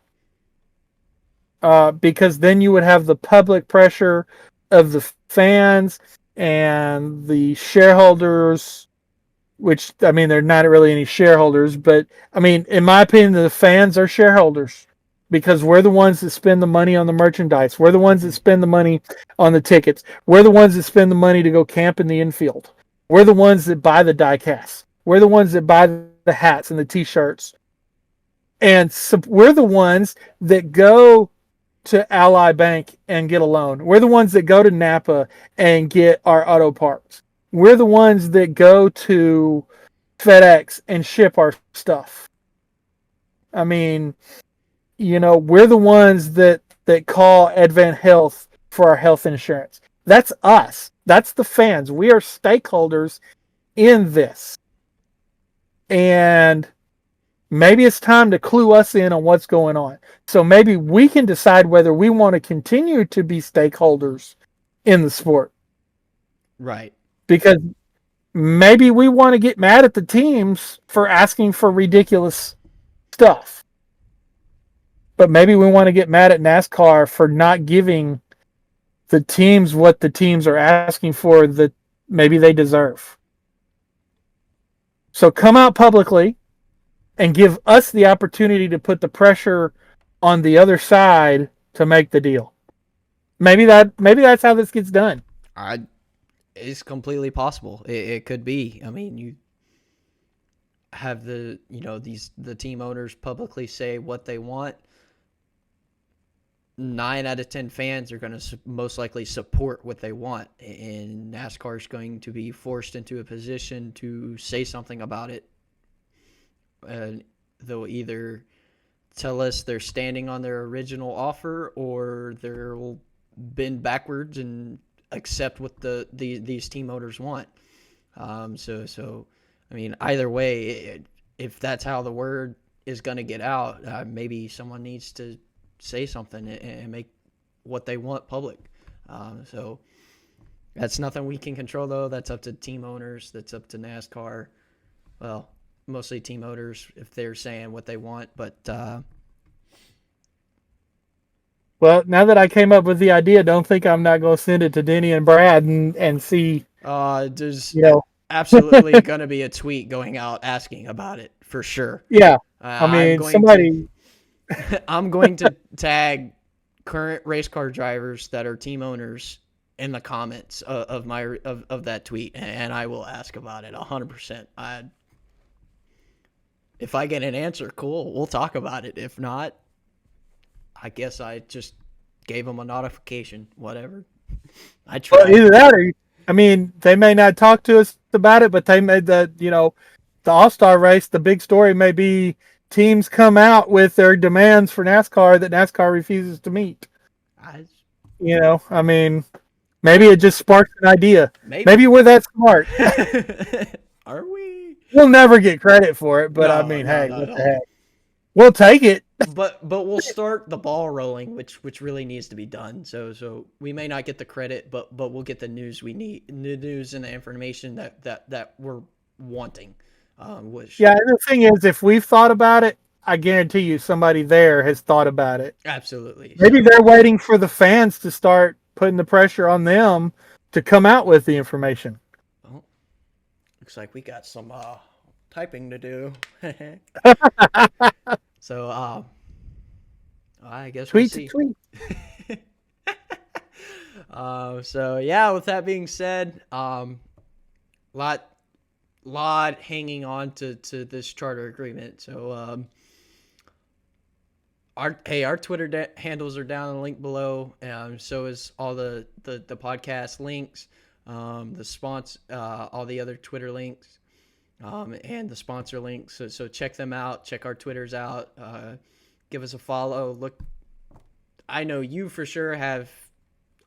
Because then you would have the public pressure of the fans and the shareholders, which, I mean, they're not really any shareholders, but, I mean, in my opinion, the fans are shareholders because we're the ones that spend the money on the merchandise. We're the ones that spend the money on the tickets. We're the ones that spend the money to go camp in the infield. We're the ones that buy the die casts. We're the ones that buy the hats and the T-shirts. And so we're the ones that go to Ally Bank and get a loan. We're the ones that go to Napa and get our auto parts. We're the ones that go to FedEx and ship our stuff. I mean, we're the ones that call Advent Health for our health insurance. That's us. That's the fans. We are stakeholders in this. And maybe it's time to clue us in on what's going on. So maybe we can decide whether we want to continue to be stakeholders in the sport. Right. Because maybe we want to get mad at the teams for asking for ridiculous stuff. But maybe we want to get mad at NASCAR for not giving the teams what the teams are asking for that maybe they deserve. So come out publicly and give us the opportunity to put the pressure on the other side to make the deal. Maybe that's how this gets done. It's completely possible. It could be. I mean, you have the team owners publicly say what they want. 9 out of 10 fans are going to most likely support what they want, and NASCAR is going to be forced into a position to say something about it. And they'll either tell us they're standing on their original offer, or they'll bend backwards and accept what these team owners want. So I mean, either way, if that's how the word is going to get out, maybe someone needs to say something and make what they want public. So that's nothing we can control, though. That's up to team owners. That's up to NASCAR. Well, mostly team owners if they're saying what they want. But well, now that I came up with the idea, don't think I'm not going to send it to Denny and Brad and see. There's absolutely going to be a tweet going out asking about it for sure. Yeah, I mean, I'm going to tag current race car drivers that are team owners in the comments of that tweet, and I will ask about it 100%. If I get an answer, cool, we'll talk about it. If not, I guess I just gave them a notification. Whatever. I tried. Well, either that, or I mean, they may not talk to us about it, but they made the All-Star race. The big story may be teams come out with their demands for NASCAR that NASCAR refuses to meet. I mean, maybe it just sparks an idea. Maybe we're that smart. Are we? We'll never get credit for it, but what the heck? We'll take it. But we'll start the ball rolling, which really needs to be done. So we may not get the credit, but we'll get the news we need, the news and the information that we're wanting. And the thing is, if we've thought about it, I guarantee you somebody there has thought about it. Absolutely. Maybe they're waiting for the fans to start putting the pressure on them to come out with the information. Oh, looks like we got some typing to do. So, I guess tweet we'll see. To tweet. So yeah, with that being said, lot hanging on to this charter agreement. So our Twitter handles are down in the link below. So is all the podcast links, the sponsor, all the other Twitter links, and the sponsor links. So check them out. Check our Twitters out. Give us a follow. Look, I know you for sure have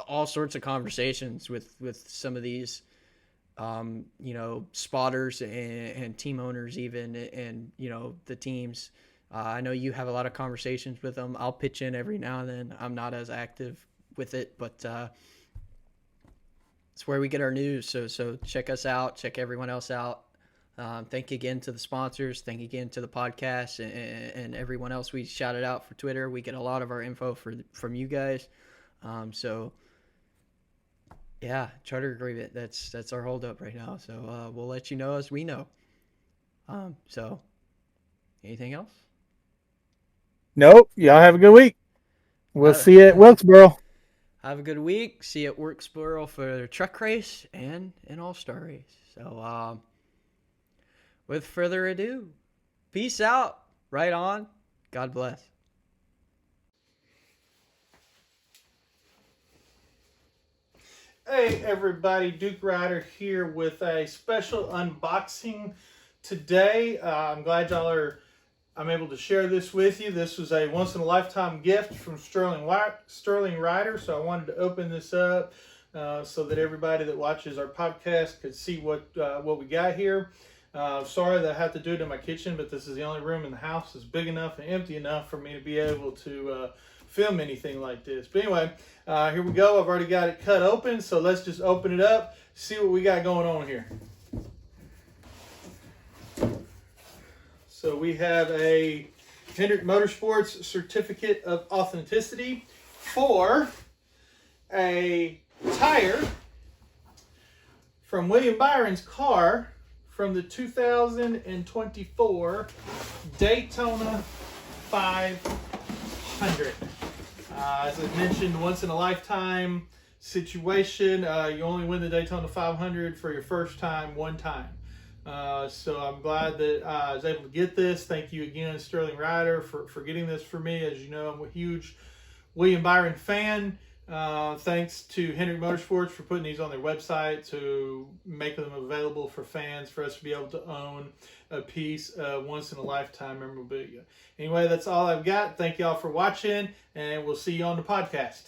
all sorts of conversations with some of these spotters and team owners even, and the teams. I know you have a lot of conversations with them. I'll pitch in every now and then. I'm not as active with it, but it's where we get our news. So check us out. Check everyone else out. Thank you again to the sponsors. Thank you again to the podcast and everyone else we shouted out for Twitter. We get a lot of our info from you guys. So yeah, charter agreement. That's our holdup right now. So we'll let you know as we know. So anything else? Nope. Y'all have a good week. We'll see you at Wilkesboro. Have a good week. See you at Wilkesboro for the truck race and an all-star race. So with further ado, peace out. Right on. God bless. Hey everybody, Duke Ryder here with a special unboxing today. I'm glad I'm able to share this with you. This was a once-in-a-lifetime gift from SterlingRider, so I wanted to open this up so that everybody that watches our podcast could see what we got here. Sorry that I have to do it in my kitchen, but this is the only room in the house that's big enough and empty enough for me to be able to film anything like this. But anyway, here we go. I've already got it cut open, so let's just open it up, see what we got going on here. So we have a Hendrick Motorsports Certificate of Authenticity for a tire from William Byron's car from the 2024 Daytona 500. 500. As I mentioned, once in a lifetime situation. You only win the Daytona 500 for your first time, one time. So I'm glad that I was able to get this. Thank you again, SterlingRider, for getting this for me. As you know, I'm a huge William Byron fan. Thanks to Hendrick Motorsports for putting these on their website to make them available for fans, for us to be able to own a piece of once-in-a-lifetime memorabilia. Anyway, that's all I've got. Thank y'all for watching, and we'll see you on the podcast.